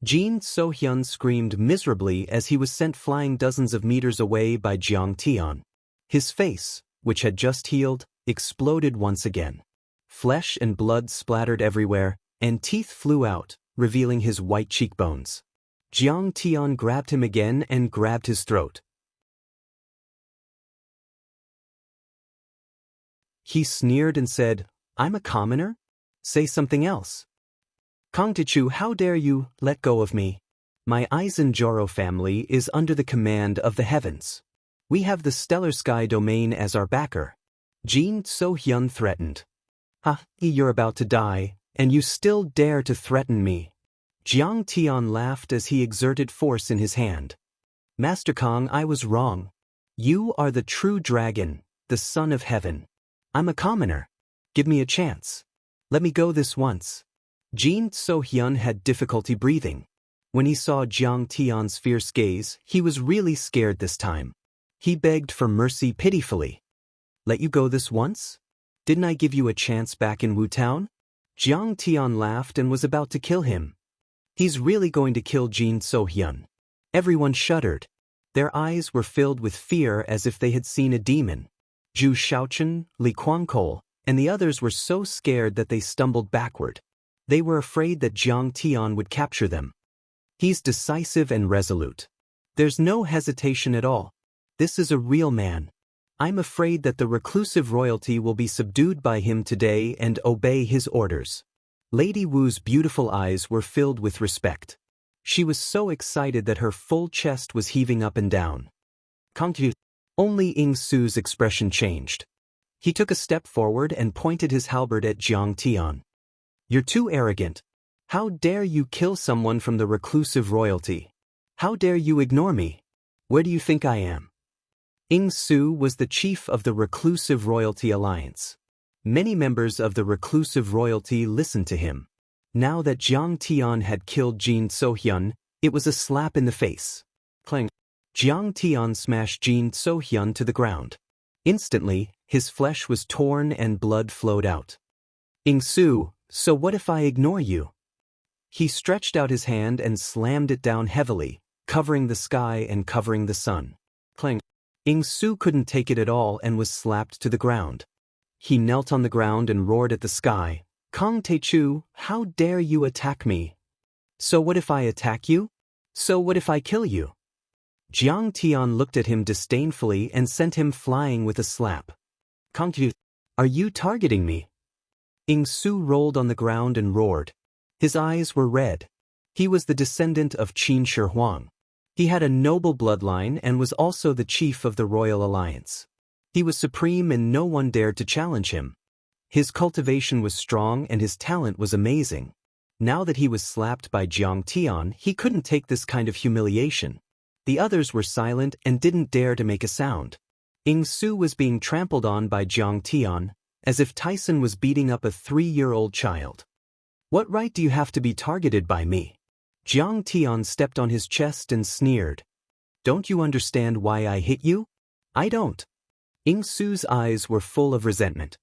Jin So-hyun screamed miserably as he was sent flying dozens of meters away by Jiang Tian. His face, which had just healed, exploded once again. Flesh and blood splattered everywhere, and teeth flew out, revealing his white cheekbones. Jiang Tian grabbed him again and grabbed his throat. He sneered and said, "I'm a commoner? Say something else." "Kong Teichu, how dare you let go of me? My Aizen-Joro family is under the command of the heavens. We have the stellar sky domain as our backer." Jin So-hyun threatened. You're about to die, and you still dare to threaten me." Jiang Tian laughed as he exerted force in his hand. "Master Kong, I was wrong. You are the true dragon, the son of heaven. I'm a commoner. Give me a chance. Let me go this once. Jin So-hyun had difficulty breathing. When he saw Jiang Tian's fierce gaze, he was really scared this time. He begged for mercy pitifully. Let you go this once? Didn't I give you a chance back in Wu Town? Jiang Tian laughed and was about to kill him. He's really going to kill Jin So-hyun. Everyone shuddered. Their eyes were filled with fear as if they had seen a demon. Zhu Shaochen, Li Kuangkol, and the others were so scared that they stumbled backward. They were afraid that Jiang Tian would capture them. He's decisive and resolute. There's no hesitation at all. This is a real man. I'm afraid that the reclusive royalty will be subdued by him today and obey his orders. Lady Wu's beautiful eyes were filled with respect. She was so excited that her full chest was heaving up and down. Only Ying Su's expression changed. He took a step forward and pointed his halberd at Jiang Tian. You're too arrogant. How dare you kill someone from the reclusive royalty? How dare you ignore me? Where do you think I am? Ying Su was the chief of the reclusive royalty alliance. Many members of the reclusive royalty listened to him. Now that Jiang Tian had killed Jin So-hyun, it was a slap in the face. Clang. Jiang Tian smashed Jin So-hyun to the ground. Instantly, his flesh was torn and blood flowed out. Ying Su, so what if I ignore you? He stretched out his hand and slammed it down heavily, covering the sky and covering the sun. Clang. Ying Su couldn't take it at all and was slapped to the ground. He knelt on the ground and roared at the sky. Kong Taechu, how dare you attack me? So what if I attack you? So what if I kill you? Jiang Tian looked at him disdainfully and sent him flying with a slap. Kong Taechu, are you targeting me? Ying Su rolled on the ground and roared. His eyes were red. He was the descendant of Qin Shi Huang. He had a noble bloodline and was also the chief of the royal alliance. He was supreme and no one dared to challenge him. His cultivation was strong and his talent was amazing. Now that he was slapped by Jiang Tian, he couldn't take this kind of humiliation. The others were silent and didn't dare to make a sound. Ying Su was being trampled on by Jiang Tian, as if Tyson was beating up a 3-year-old child. What right do you have to be targeted by me? Jiang Tian stepped on his chest and sneered. Don't you understand why I hit you? I don't. Ying Su's eyes were full of resentment.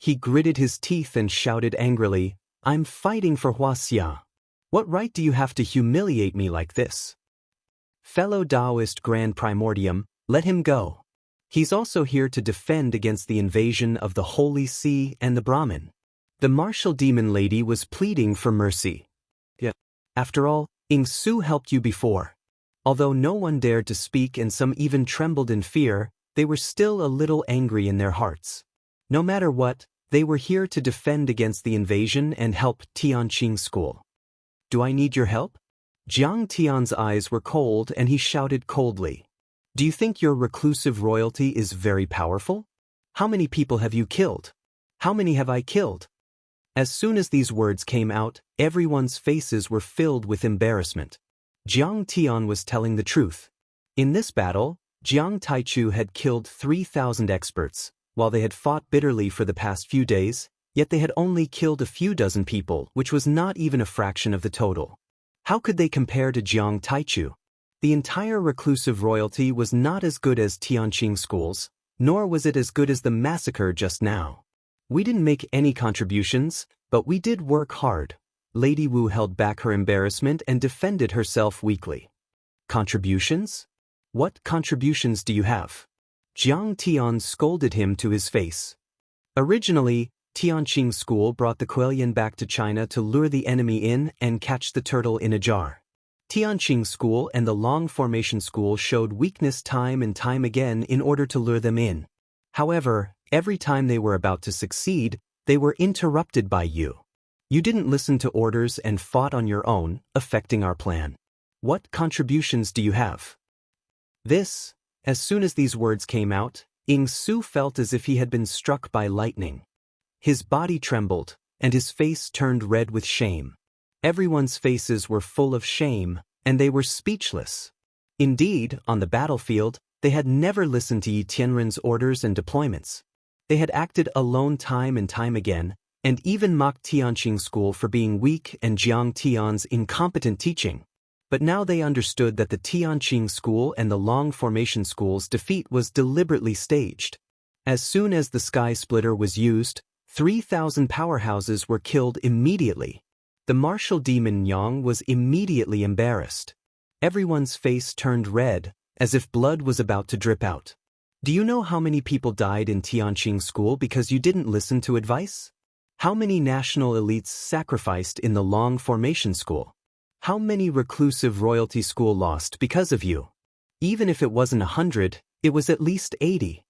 He gritted his teeth and shouted angrily, I'm fighting for Wuxia. What right do you have to humiliate me like this? Fellow Daoist Grand Primordium, let him go. He's also here to defend against the invasion of the Holy See and the Brahmin. The martial demon lady was pleading for mercy. Yeah. After all, Ying Su helped you before. Although no one dared to speak and some even trembled in fear, they were still a little angry in their hearts. No matter what, they were here to defend against the invasion and help Tianqing School. Do I need your help? Jiang Tian's eyes were cold and he shouted coldly. Do you think your reclusive royalty is very powerful? How many people have you killed? How many have I killed? As soon as these words came out, everyone's faces were filled with embarrassment. Jiang Tian was telling the truth. In this battle, Jiang Taichu had killed 3,000 experts, while they had fought bitterly for the past few days, yet they had only killed a few dozen people, which was not even a fraction of the total. How could they compare to Jiang Taichu? The entire reclusive royalty was not as good as Tianqing schools, nor was it as good as the massacre just now. We didn't make any contributions, but we did work hard. Lady Wu held back her embarrassment and defended herself weakly. Contributions? What contributions do you have? Jiang Tian scolded him to his face. Originally, Tianqing School brought the Quellian back to China to lure the enemy in and catch the turtle in a jar. Tianqing School and the Long Formation School showed weakness time and time again in order to lure them in. However, every time they were about to succeed, they were interrupted by you. You didn't listen to orders and fought on your own, affecting our plan. What contributions do you have? As soon as these words came out, Ying Su felt as if he had been struck by lightning. His body trembled, and his face turned red with shame. Everyone's faces were full of shame, and they were speechless. Indeed, on the battlefield, They had never listened to Yi Tianren's orders and deployments. They had acted alone time and time again, and even mocked Tianqing school for being weak and Jiang Tian's incompetent teaching. But now they understood that the Tianqing school and the Long Formation school's defeat was deliberately staged. As soon as the Sky Splitter was used, 3,000 powerhouses were killed immediately. The martial demon Yang was immediately embarrassed. Everyone's face turned red, as if blood was about to drip out. Do you know how many people died in Tianqing school because you didn't listen to advice? How many national elites sacrificed in the Long Formation school? How many reclusive royalty school lost because of you? Even if it wasn't 100, it was at least 80.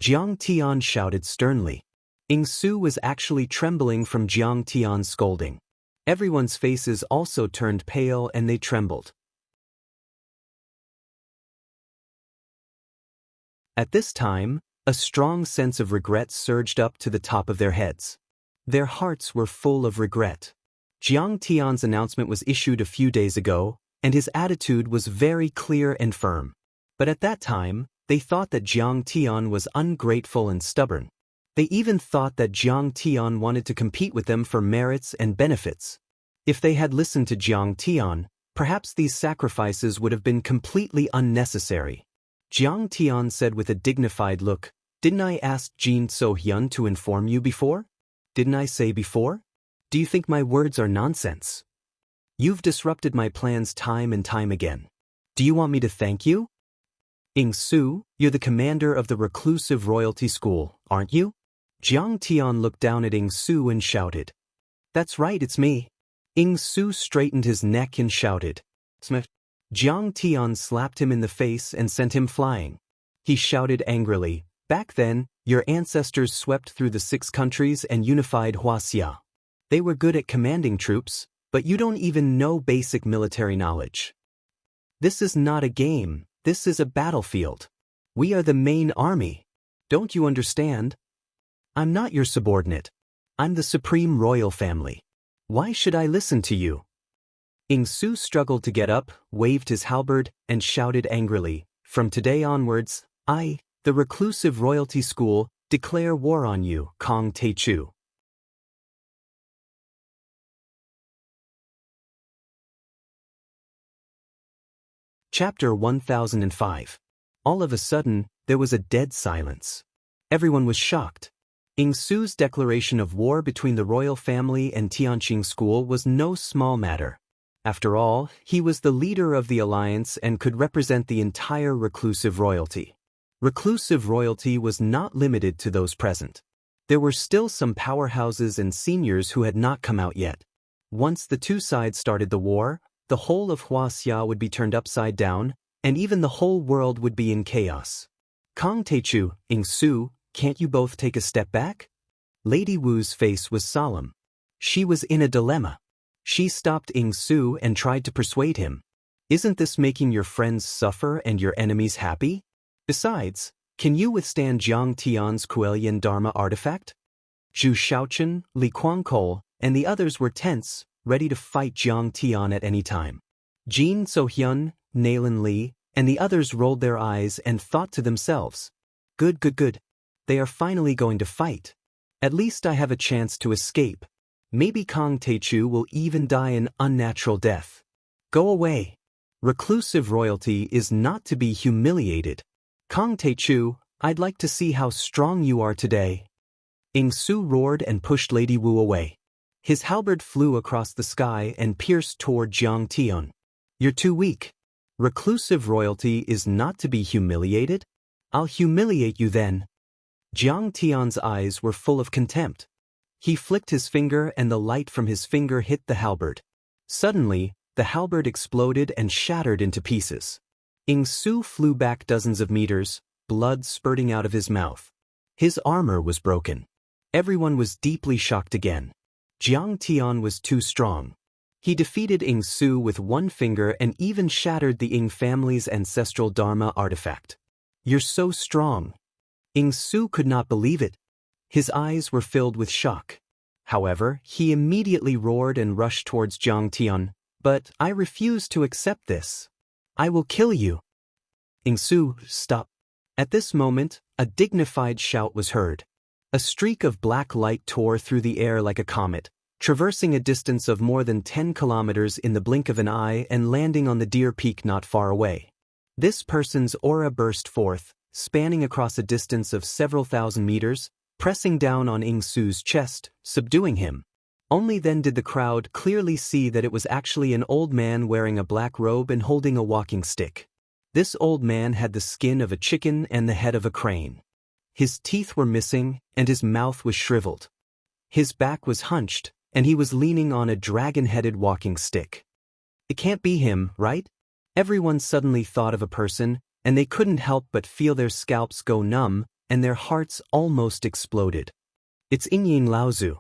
Jiang Tian shouted sternly. Ying Su was actually trembling from Jiang Tian's scolding. Everyone's faces also turned pale and they trembled. At this time, a strong sense of regret surged up to the top of their heads. Their hearts were full of regret. Jiang Tian's announcement was issued a few days ago, and his attitude was very clear and firm. But at that time, they thought that Jiang Tian was ungrateful and stubborn. They even thought that Jiang Tian wanted to compete with them for merits and benefits. If they had listened to Jiang Tian, perhaps these sacrifices would have been completely unnecessary. Jiang Tian said with a dignified look, "Didn't I ask Jin So-hyun to inform you before? Didn't I say before? Do you think my words are nonsense? You've disrupted my plans time and time again. Do you want me to thank you? Ying Su, you're the commander of the reclusive royalty school, aren't you?" Jiang Tian looked down at Ying Su and shouted. "That's right, it's me." Ying Su straightened his neck and shouted. "Smith." Jiang Tian slapped him in the face and sent him flying. He shouted angrily, "Back then, your ancestors swept through the 6 countries and unified Wuxia. They were good at commanding troops, but you don't even know basic military knowledge. This is not a game, this is a battlefield. We are the main army. Don't you understand? I'm not your subordinate. I'm the supreme royal family. Why should I listen to you?" Ying Su struggled to get up, waved his halberd, and shouted angrily, "From today onwards, I, the reclusive royalty school, declare war on you, Kong Teichu." Chapter 1005. All of a sudden, there was a dead silence. Everyone was shocked. Ying Su's declaration of war between the royal family and Tianqing school was no small matter. After all, he was the leader of the alliance and could represent the entire reclusive royalty. Reclusive royalty was not limited to those present. There were still some powerhouses and seniors who had not come out yet. Once the two sides started the war, the whole of Wuxia would be turned upside down, and even the whole world would be in chaos. "Kong Teichu, Ying Su, can't you both take a step back?" Lady Wu's face was solemn. She was in a dilemma. She stopped Ying Su and tried to persuade him. "Isn't this making your friends suffer and your enemies happy? Besides, can you withstand Jiang Tian's Kuelian Dharma artifact?" Zhu Shaochen, Li Kuangkol, and the others were tense, ready to fight Jiang Tian at any time. Jin So-hyun, Nailan Li, and the others rolled their eyes and thought to themselves, Good. They are finally going to fight. At least I have a chance to escape. Maybe Kong Teichu will even die an unnatural death. Go away. Reclusive royalty is not to be humiliated. Kong Teichu, I'd like to see how strong you are today. Ying Su roared and pushed Lady Wu away. His halberd flew across the sky and pierced toward Jiang Tian. "You're too weak. Reclusive royalty is not to be humiliated? I'll humiliate you then." Jiang Tian's eyes were full of contempt. He flicked his finger and the light from his finger hit the halberd. Suddenly, the halberd exploded and shattered into pieces. Ying Su flew back dozens of meters, blood spurting out of his mouth. His armor was broken. Everyone was deeply shocked again. Jiang Tian was too strong. He defeated Ying Su with one finger and even shattered the Ying family's ancestral Dharma artifact. "You're so strong." Ying Su could not believe it. His eyes were filled with shock. However, he immediately roared and rushed towards Jiang Tian. "But I refuse to accept this. I will kill you." Su, stop. At this moment, a dignified shout was heard. A streak of black light tore through the air like a comet, traversing a distance of more than 10 kilometers in the blink of an eye and landing on the Deer Peak not far away. This person's aura burst forth, spanning across a distance of several thousand meters, pressing down on Su's chest, subduing him. Only then did the crowd clearly see that it was actually an old man wearing a black robe and holding a walking stick. This old man had the skin of a chicken and the head of a crane. His teeth were missing, and his mouth was shriveled. His back was hunched, and he was leaning on a dragon-headed walking stick. It can't be him, right? Everyone suddenly thought of a person, and they couldn't help but feel their scalps go numb, and their hearts almost exploded. It's Laozu.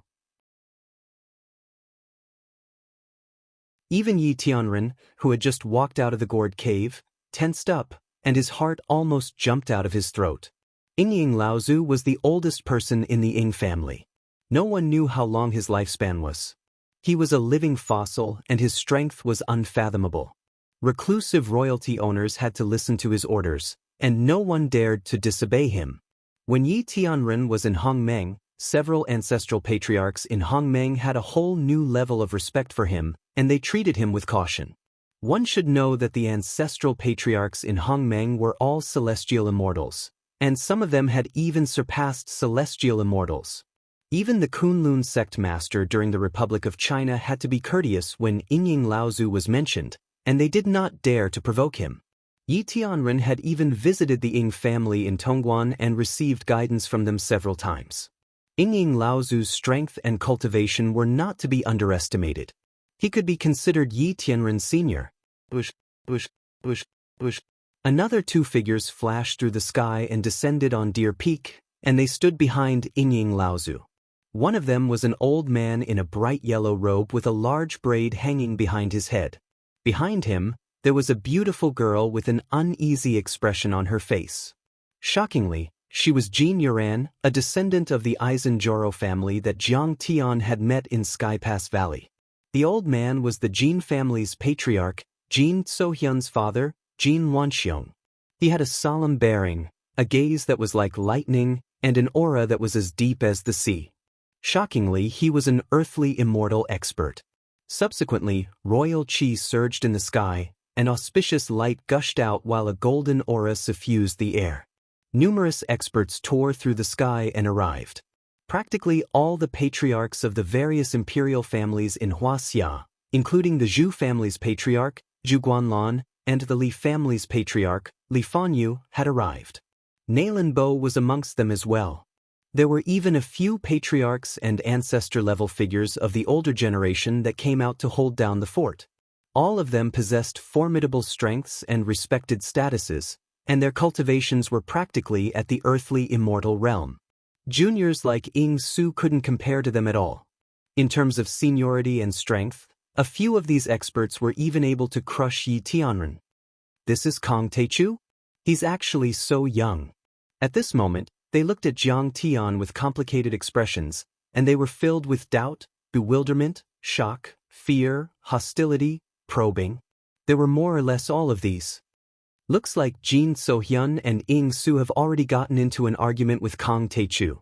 Even Yi Tianren, who had just walked out of the gourd cave, tensed up, and his heart almost jumped out of his throat. Laozu was the oldest person in the Ying family. No one knew how long his lifespan was. He was a living fossil, and his strength was unfathomable. Reclusive royalty owners had to listen to his orders, and no one dared to disobey him. When Yi Tianren was in Hongmeng, several ancestral patriarchs in Hongmeng had a whole new level of respect for him, and they treated him with caution. One should know that the ancestral patriarchs in Hongmeng were all celestial immortals, and some of them had even surpassed celestial immortals. Even the Kunlun sect master during the Republic of China had to be courteous when Laozu was mentioned, and they did not dare to provoke him. Yi Tianren had even visited the Ying family in Tongguan and received guidance from them several times. Laozu's strength and cultivation were not to be underestimated. He could be considered Yi Tianren Sr. Another two figures flashed through the sky and descended on Deer Peak, and they stood behind Laozu. One of them was an old man in a bright yellow robe with a large braid hanging behind his head. Behind him, there was a beautiful girl with an uneasy expression on her face. Shockingly, she was Jin Yuran, a descendant of the Aizen family that Jiang Tian had met in Sky Pass Valley. The old man was the Jin family's patriarch, Jin Sohyun's father, Jin Wanxiong. He had a solemn bearing, a gaze that was like lightning, and an aura that was as deep as the sea. Shockingly, he was an earthly immortal expert. Subsequently, royal chi surged in the sky, an auspicious light gushed out while a golden aura suffused the air. Numerous experts tore through the sky and arrived. Practically all the patriarchs of the various imperial families in Wuxia, including the Zhu family's patriarch, Zhu Guanlan, and the Li family's patriarch, Li Fanyu, had arrived. Nalin Bo was amongst them as well. There were even a few patriarchs and ancestor-level figures of the older generation that came out to hold down the fort. All of them possessed formidable strengths and respected statuses, and their cultivations were practically at the earthly immortal realm. Juniors like Su couldn't compare to them at all. In terms of seniority and strength, a few of these experts were even able to crush Yi Tianren. This is Kong Teichu? He's actually so young. At this moment, they looked at Jiang Tian with complicated expressions, and they were filled with doubt, bewilderment, shock, fear, hostility, probing. There were more or less all of these. Looks like Jin Sohyun and Su have already gotten into an argument with Kong Teichu.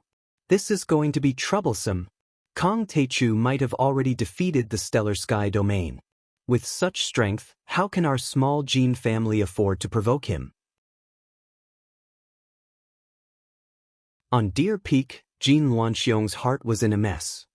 This is going to be troublesome. Kong Teichu might have already defeated the Stellar Sky domain. With such strength, how can our small Jin family afford to provoke him? On Deer Peak, Jin Wanxiong's heart was in a mess.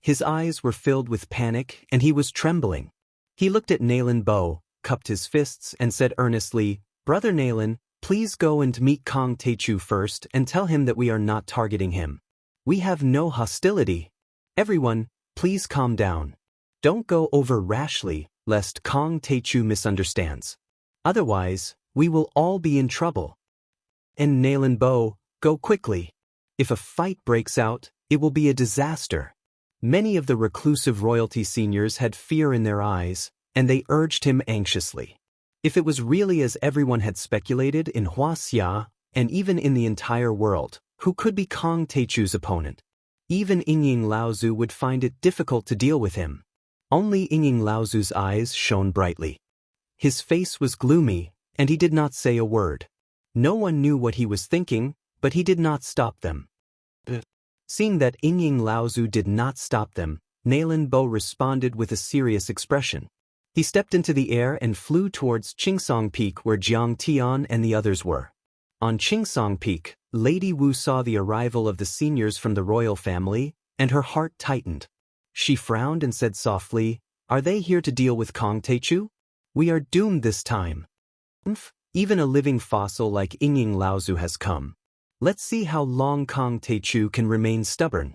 His eyes were filled with panic, and he was trembling. He looked at Nalin Bo, cupped his fists, and said earnestly, "Brother Nalin, please go and meet Kong Teichu first and tell him that we are not targeting him. We have no hostility. Everyone, please calm down. Don't go over rashly, lest Kong Teichu misunderstands. Otherwise, we will all be in trouble. And Nalin Bo, go quickly. If a fight breaks out, it will be a disaster." Many of the reclusive royalty seniors had fear in their eyes, and they urged him anxiously. If it was really as everyone had speculated in Wuxia, and even in the entire world, who could be Kong Teichu's opponent? Even Laozu would find it difficult to deal with him. Only Laozu's eyes shone brightly. His face was gloomy, and he did not say a word. No one knew what he was thinking, but he did not stop them. Seeing that Yingying Laozu did not stop them, Nalan Bo responded with a serious expression. He stepped into the air and flew towards Qingsong Peak where Jiang Tian and the others were. On Qingsong Peak, Lady Wu saw the arrival of the seniors from the royal family, and her heart tightened. She frowned and said softly, "Are they here to deal with Kong Teichu? We are doomed this time. Even a living fossil like Yingying Laozu has come. Let's see how long Kong Teichu can remain stubborn."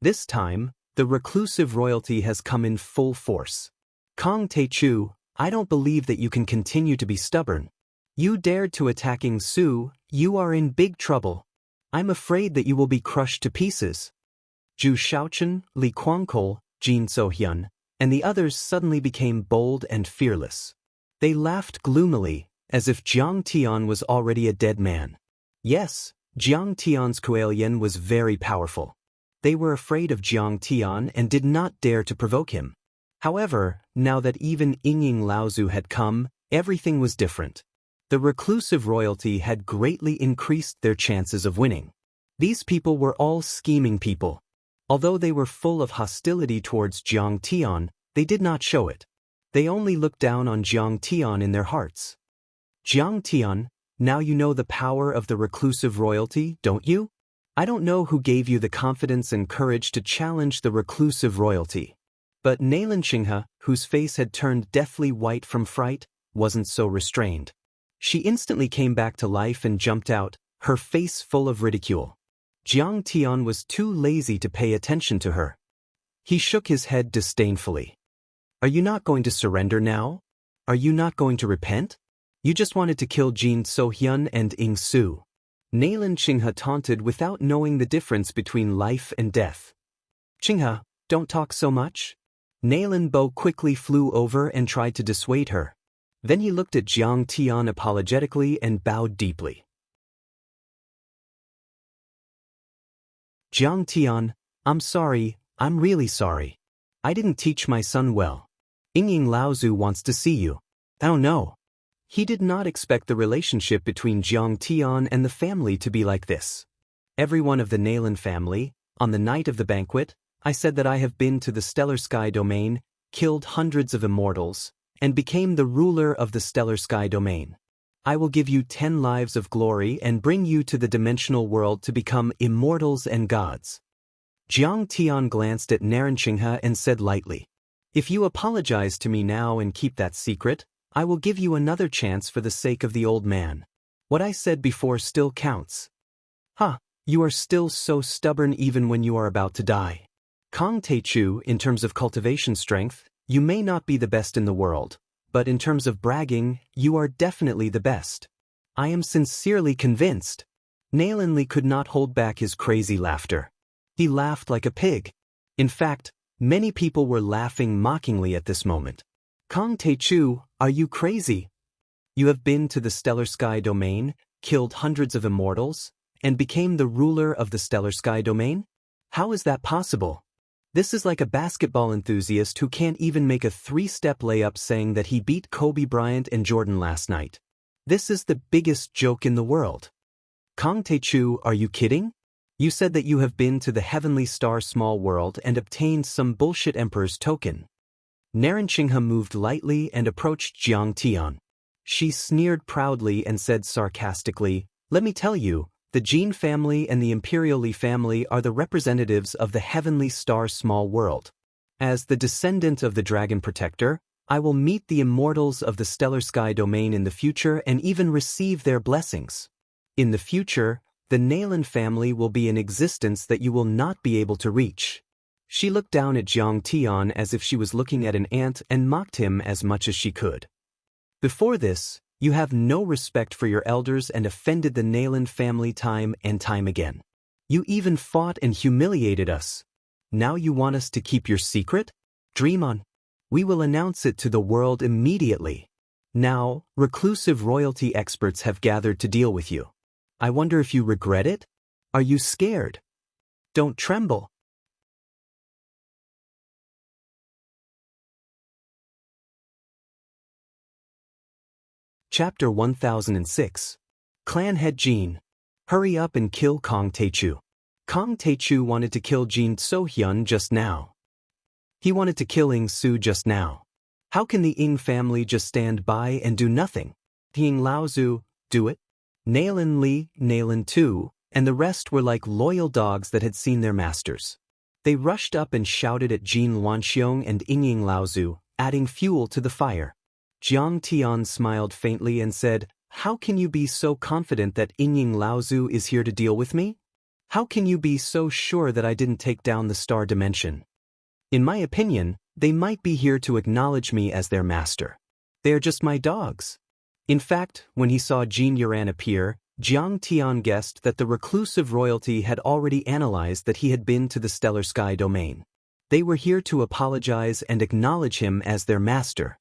This time, the reclusive royalty has come in full force. "Kong Teichu, I don't believe that you can continue to be stubborn. You dared to attacking Su, you are in big trouble. I'm afraid that you will be crushed to pieces." Zhu Shaochen, Li Guangkol, Jin Sohyun, and the others suddenly became bold and fearless. They laughed gloomily, as if Jiang Tian was already a dead man. Yes, Jiang Tian's Kuelian was very powerful. They were afraid of Jiang Tian and did not dare to provoke him. However, now that even Yingying Laozu had come, everything was different. The reclusive royalty had greatly increased their chances of winning. These people were all scheming people. Although they were full of hostility towards Jiang Tian, they did not show it. They only looked down on Jiang Tian in their hearts. "Jiang Tian, now you know the power of the reclusive royalty, don't you? I don't know who gave you the confidence and courage to challenge the reclusive royalty." But Nalan Xinghe, whose face had turned deathly white from fright, wasn't so restrained. She instantly came back to life and jumped out, her face full of ridicule. Jiang Tian was too lazy to pay attention to her. He shook his head disdainfully. "Are you not going to surrender now? Are you not going to repent? You just wanted to kill Jin Sohyun and Ying Su." Nalan Xinghe taunted without knowing the difference between life and death. "Xinghe, don't talk so much." Nalan Bo quickly flew over and tried to dissuade her. Then he looked at Jiang Tian apologetically and bowed deeply. "Jiang Tian, I'm sorry, I'm really sorry. I didn't teach my son well. Yingying Laozu wants to see you." "Oh no." He did not expect the relationship between Jiang Tian and the family to be like this. "Everyone of the Nalan family, on the night of the banquet, I said that I have been to the stellar sky domain, killed hundreds of immortals, and became the ruler of the stellar sky domain. I will give you 10 lives of glory and bring you to the dimensional world to become immortals and gods." Jiang Tian glanced at Nalan Xinghe and said lightly, "If you apologize to me now and keep that secret, I will give you another chance for the sake of the old man. What I said before still counts." "Huh, you are still so stubborn even when you are about to die. Kong Teichu, in terms of cultivation strength, you may not be the best in the world, but in terms of bragging, you are definitely the best. I am sincerely convinced." Nalan Li could not hold back his crazy laughter. He laughed like a pig. In fact, many people were laughing mockingly at this moment. "Kong Teichu, are you crazy? You have been to the stellar sky domain, killed hundreds of immortals, and became the ruler of the stellar sky domain? How is that possible? This is like a basketball enthusiast who can't even make a 3-step layup saying that he beat Kobe Bryant and Jordan last night. This is the biggest joke in the world. Kong Teichu, are you kidding? You said that you have been to the heavenly star small world and obtained some bullshit emperor's token." Nalan Xinghe moved lightly and approached Jiang Tian. She sneered proudly and said sarcastically, "Let me tell you, the Jin family and the Imperial Li family are the representatives of the heavenly star small world. As the descendant of the Dragon Protector, I will meet the immortals of the stellar sky domain in the future and even receive their blessings. In the future, the Nalan family will be in existence that you will not be able to reach." She looked down at Jiang Tian as if she was looking at an ant and mocked him as much as she could. "Before this, you have no respect for your elders and offended the Nalan family time and time again. You even fought and humiliated us. Now you want us to keep your secret? Dream on. We will announce it to the world immediately. Now, reclusive royalty experts have gathered to deal with you. I wonder if you regret it? Are you scared? Don't tremble." Chapter 1006. Clan head Jin. Hurry up and kill Kong Taechu. Kong Taechu wanted to kill Jin So-hyun just now. He wanted to kill Ing Su just now. How can the Ing family just stand by and do nothing? Ing Laozu, do it? Nailin Li, Nailin Tu, and the rest were like loyal dogs that had seen their masters. They rushed up and shouted at Jin Wanxiong and Ying Laozu, adding fuel to the fire. Jiang Tian smiled faintly and said, "How can you be so confident that Ying Laozu is here to deal with me? How can you be so sure that I didn't take down the star dimension? In my opinion, they might be here to acknowledge me as their master. They are just my dogs." In fact, when he saw Jin Yuran appear, Jiang Tian guessed that the reclusive royalty had already analyzed that he had been to the stellar sky domain. They were here to apologize and acknowledge him as their master.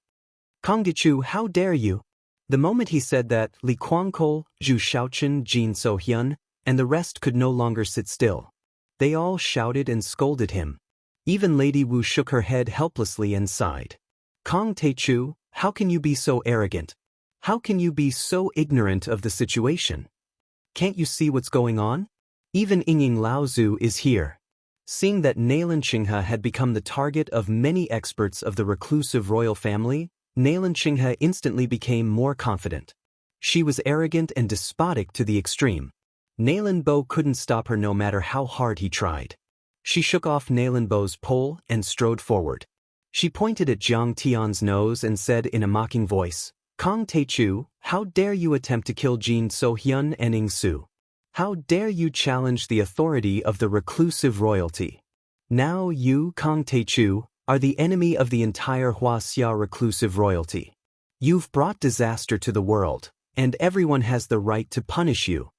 "Kong Taechu, how dare you?" The moment he said that, Li Kwangkol, Zhu Shaochen, Jin So-hyun, and the rest could no longer sit still. They all shouted and scolded him. Even Lady Wu shook her head helplessly and sighed. "Kong Taechu, how can you be so arrogant? How can you be so ignorant of the situation? Can't you see what's going on? Even Ying Laozu is here." Seeing that Nailin Qinghe had become the target of many experts of the reclusive royal family, Nailin Qinghe instantly became more confident. She was arrogant and despotic to the extreme. Nailin Bo couldn't stop her no matter how hard he tried. She shook off Nailin Bo's pole and strode forward. She pointed at Jiang Tian's nose and said in a mocking voice, "Kong Taechu, how dare you attempt to kill Jin So-hyun and Ing Su? How dare you challenge the authority of the reclusive royalty? Now you, Kong Taechu, are the enemy of the entire Wuxia reclusive royalty. You've brought disaster to the world, and everyone has the right to punish you.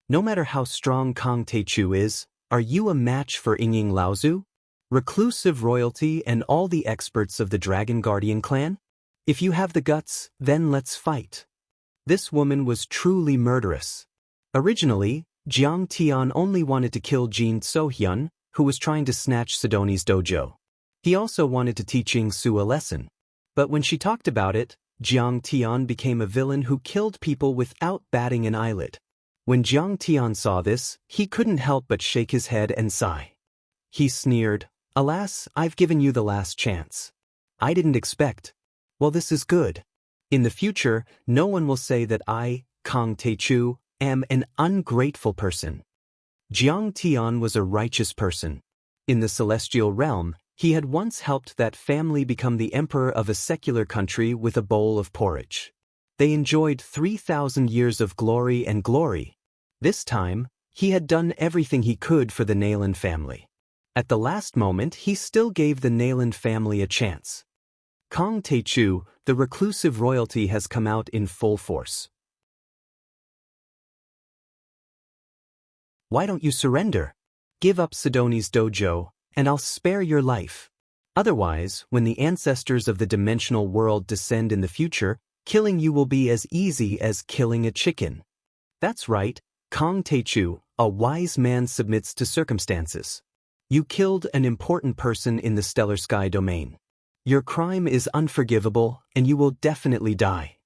No matter how strong Kong Taechu is, are you a match for Ying Laozu, reclusive royalty and all the experts of the Dragon Guardian clan? If you have the guts, then let's fight." This woman was truly murderous. Originally, Jiang Tian only wanted to kill Jin So-hyun, who was trying to snatch Sidoni's dojo. He also wanted to teach Ing Su a lesson. But when she talked about it, Jiang Tian became a villain who killed people without batting an eyelid. When Jiang Tian saw this, he couldn't help but shake his head and sigh. He sneered, "Alas, I've given you the last chance. I didn't expect. Well, this is good. In the future, no one will say that I, Kong Taechu, am an ungrateful person." Jiang Tian was a righteous person. In the celestial realm, he had once helped that family become the emperor of a secular country with a bowl of porridge. They enjoyed 3,000 years of glory and glory. This time, he had done everything he could for the Nailin family. At the last moment, he still gave the Nailin family a chance. Kong Taechu, the reclusive royalty, has come out in full force. Why don't you surrender? Give up Sidoni's dojo, and I'll spare your life. Otherwise, when the ancestors of the dimensional world descend in the future, killing you will be as easy as killing a chicken. That's right, Kong Taechu, a wise man submits to circumstances. You killed an important person in the stellar sky domain. Your crime is unforgivable, and you will definitely die.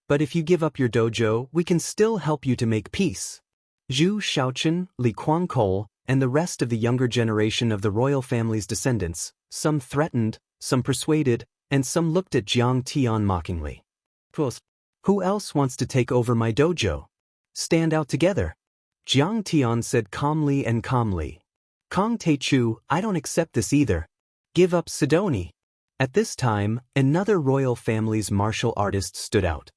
But if you give up your dojo, we can still help you to make peace. Zhu Shaochen, Li Kwangkol, and the rest of the younger generation of the royal family's descendants, some threatened, some persuaded, and some looked at Jiang Tian mockingly. Who else wants to take over my dojo? Stand out together. Jiang Tian said calmly and calmly. Kong Taechu, I don't accept this either. Give up Sidoni. At this time, another royal family's martial artist stood out.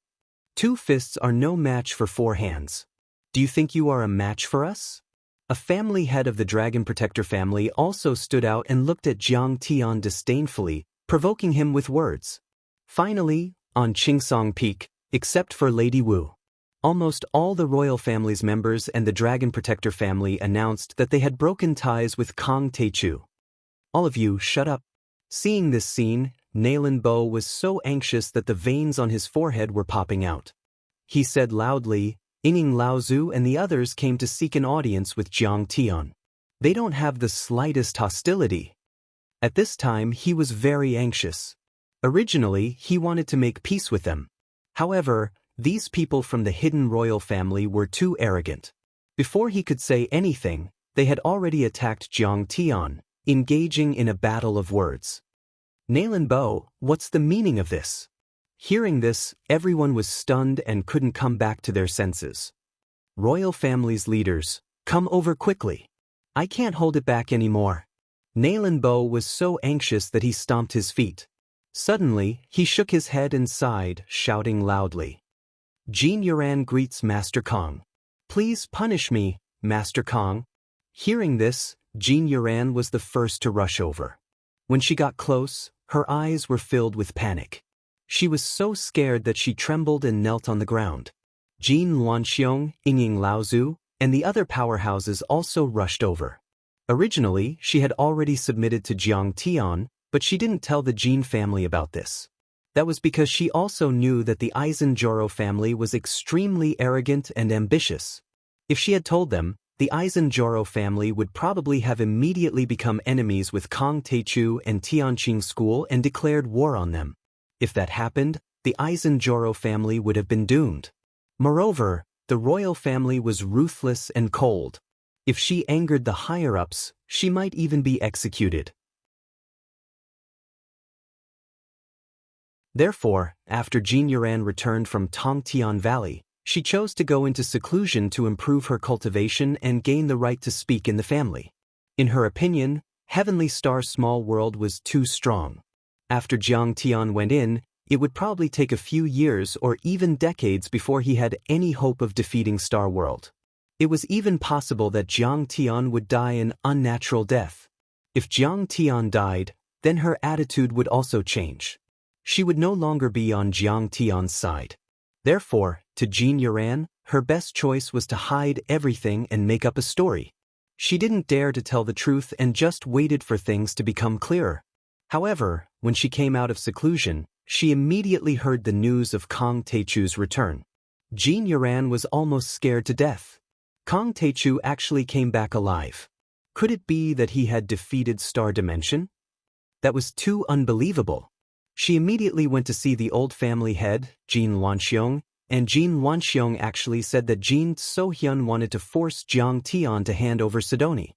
2 fists are no match for 4 hands. Do you think you are a match for us? A family head of the Dragon Protector family also stood out and looked at Jiang Tian disdainfully, provoking him with words. Finally, on Qingsong Peak, except for Lady Wu, almost all the royal family's members and the Dragon Protector family announced that they had broken ties with Kong Taechu. All of you, shut up. Seeing this scene, Nailin Bo was so anxious that the veins on his forehead were popping out. He said loudly, Ying Laozu and the others came to seek an audience with Jiang Tian. They don't have the slightest hostility. At this time he was very anxious. Originally, he wanted to make peace with them. However, These people from the hidden royal family were too arrogant. Before he could say anything, they had already attacked Jiang Tian, engaging in a battle of words. Nalan Bo, what's the meaning of this? Hearing this, everyone was stunned and couldn't come back to their senses. Royal family's leaders, come over quickly. I can't hold it back anymore. Nalan Bo was so anxious that he stomped his feet. Suddenly, he shook his head and sighed, shouting loudly. Jin Yuran greets Master Kong. Please punish me, Master Kong. Hearing this, Jin Yuran was the first to rush over. When she got close, her eyes were filled with panic. She was so scared that she trembled and knelt on the ground. Jin Luanxiong, Yingying Laozu, and the other powerhouses also rushed over. Originally, she had already submitted to Jiang Tian, but she didn't tell the Jin family about this. That was because she also knew that the Aizenjoro family was extremely arrogant and ambitious. If she had told them, the Aizenjoro family would probably have immediately become enemies with Kong Teichu and Tianqing School and declared war on them. If that happened, the Aizenjoro family would have been doomed. Moreover, the royal family was ruthless and cold. If she angered the higher-ups, she might even be executed. Therefore, after Jin Yuran returned from Tongtian Valley, she chose to go into seclusion to improve her cultivation and gain the right to speak in the family. In her opinion, Heavenly Star's small world was too strong. After Jiang Tian went in, it would probably take a few years or even decades before he had any hope of defeating Star World. It was even possible that Jiang Tian would die an unnatural death. If Jiang Tian died, then her attitude would also change. She would no longer be on Jiang Tian's side. Therefore, to Jin Yuran, her best choice was to hide everything and make up a story. She didn't dare to tell the truth and just waited for things to become clearer. However, when she came out of seclusion, she immediately heard the news of Kong Teichu's return. Jin Yuran was almost scared to death. Kong Teichu actually came back alive. Could it be that he had defeated Star Dimension? That was too unbelievable. She immediately went to see the old family head, Jin Luanxiong, and Jin Luanxiong actually said that Jin Sohyun wanted to force Jiang Tian to hand over Sidoni.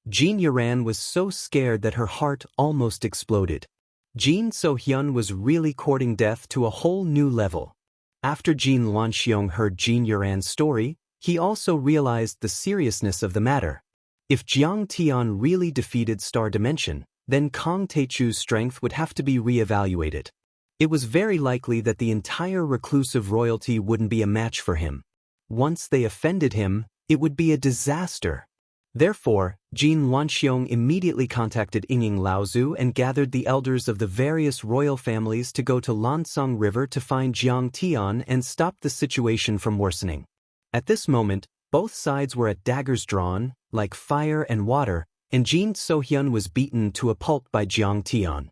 Jin Yuran was so scared that her heart almost exploded. Jin Sohyun was really courting death to a whole new level. After Jin Luanxiong heard Jin Yuran's story, he also realized the seriousness of the matter. If Jiang Tian really defeated Star Dimension, then Kong Teichu's strength would have to be re-evaluated. It was very likely that the entire reclusive royalty wouldn't be a match for him. Once they offended him, it would be a disaster. Therefore, Jin Luanxiong immediately contacted Yingying Laozu and gathered the elders of the various royal families to go to Lansong River to find Jiang Tian and stop the situation from worsening. At this moment, both sides were at daggers drawn, like fire and water, and Jin Sohyun was beaten to a pulp by Jiang Tian.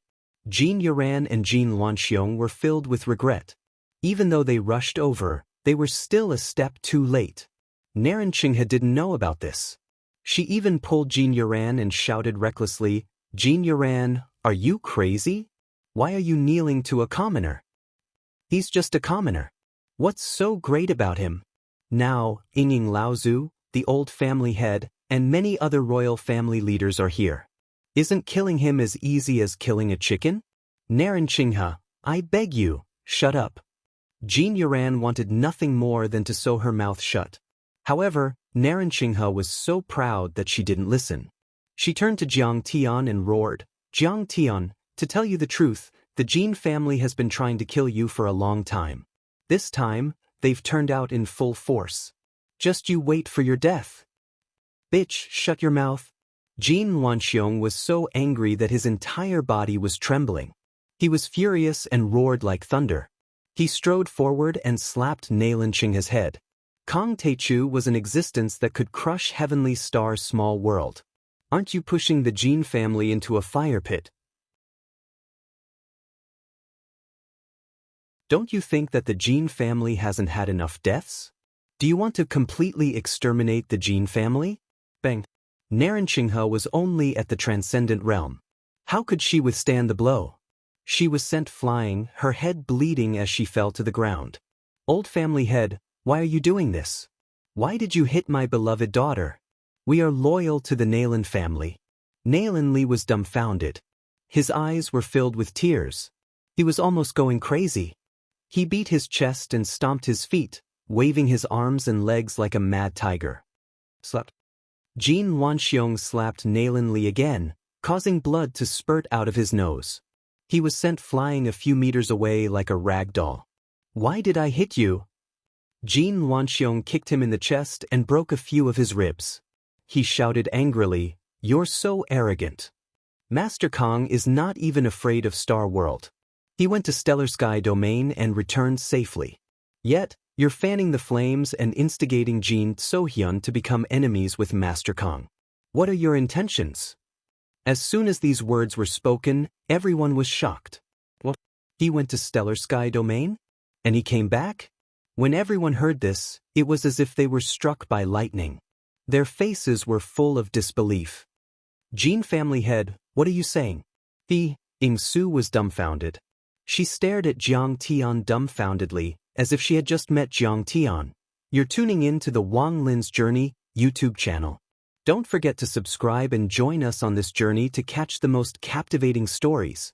Jin Yuran and Jin Luanxiong were filled with regret. Even though they rushed over, they were still a step too late. Narenqinghe didn't know about this. She even pulled Jin Yuran and shouted recklessly, "Jin Yuran, are you crazy? Why are you kneeling to a commoner? He's just a commoner. What's so great about him?" Now, Yingying Laozu, the old family head, and many other royal family leaders are here. Isn't killing him as easy as killing a chicken? Narenqinghe, I beg you, shut up. Jin Yuran wanted nothing more than to sew her mouth shut. However, Narenqinghe was so proud that she didn't listen. She turned to Jiang Tian and roared, "Jiang Tian, to tell you the truth, the Jin family has been trying to kill you for a long time. This time, they've turned out in full force. Just you wait for your death." "Bitch, shut your mouth." Jin Luanxiong was so angry that his entire body was trembling. He was furious and roared like thunder. He strode forward and slapped Narenqinghe's head. Kong Teichu was an existence that could crush Heavenly Star's small world. Aren't you pushing the Jin family into a fire pit? Don't you think that the Jin family hasn't had enough deaths? Do you want to completely exterminate the Jin family? Bang. Narenqinghe was only at the transcendent realm. How could she withstand the blow? She was sent flying, her head bleeding as she fell to the ground. Old family head, why are you doing this? Why did you hit my beloved daughter? We are loyal to the Nalin family. Nalin Li was dumbfounded. His eyes were filled with tears. He was almost going crazy. He beat his chest and stomped his feet, waving his arms and legs like a mad tiger. Slap. Jin Wanxiong slapped Nalin Li again, causing blood to spurt out of his nose. He was sent flying a few meters away like a rag doll. Why did I hit you? Jin Wanxiong kicked him in the chest and broke a few of his ribs. He shouted angrily, "You're so arrogant. Master Kong is not even afraid of Star World. He went to Stellar Sky Domain and returned safely. Yet, you're fanning the flames and instigating Jin So-hyun to become enemies with Master Kong. What are your intentions?" As soon as these words were spoken, everyone was shocked. What? He went to Stellar Sky Domain? And he came back? When everyone heard this, it was as if they were struck by lightning. Their faces were full of disbelief. Jin family head, what are you saying? Su was dumbfounded. She stared at Jiang Tian dumbfoundedly, as if she had just met Jiang Tian. You're tuning in to the Wang Lin's Journey YouTube channel. Don't forget to subscribe and join us on this journey to catch the most captivating stories.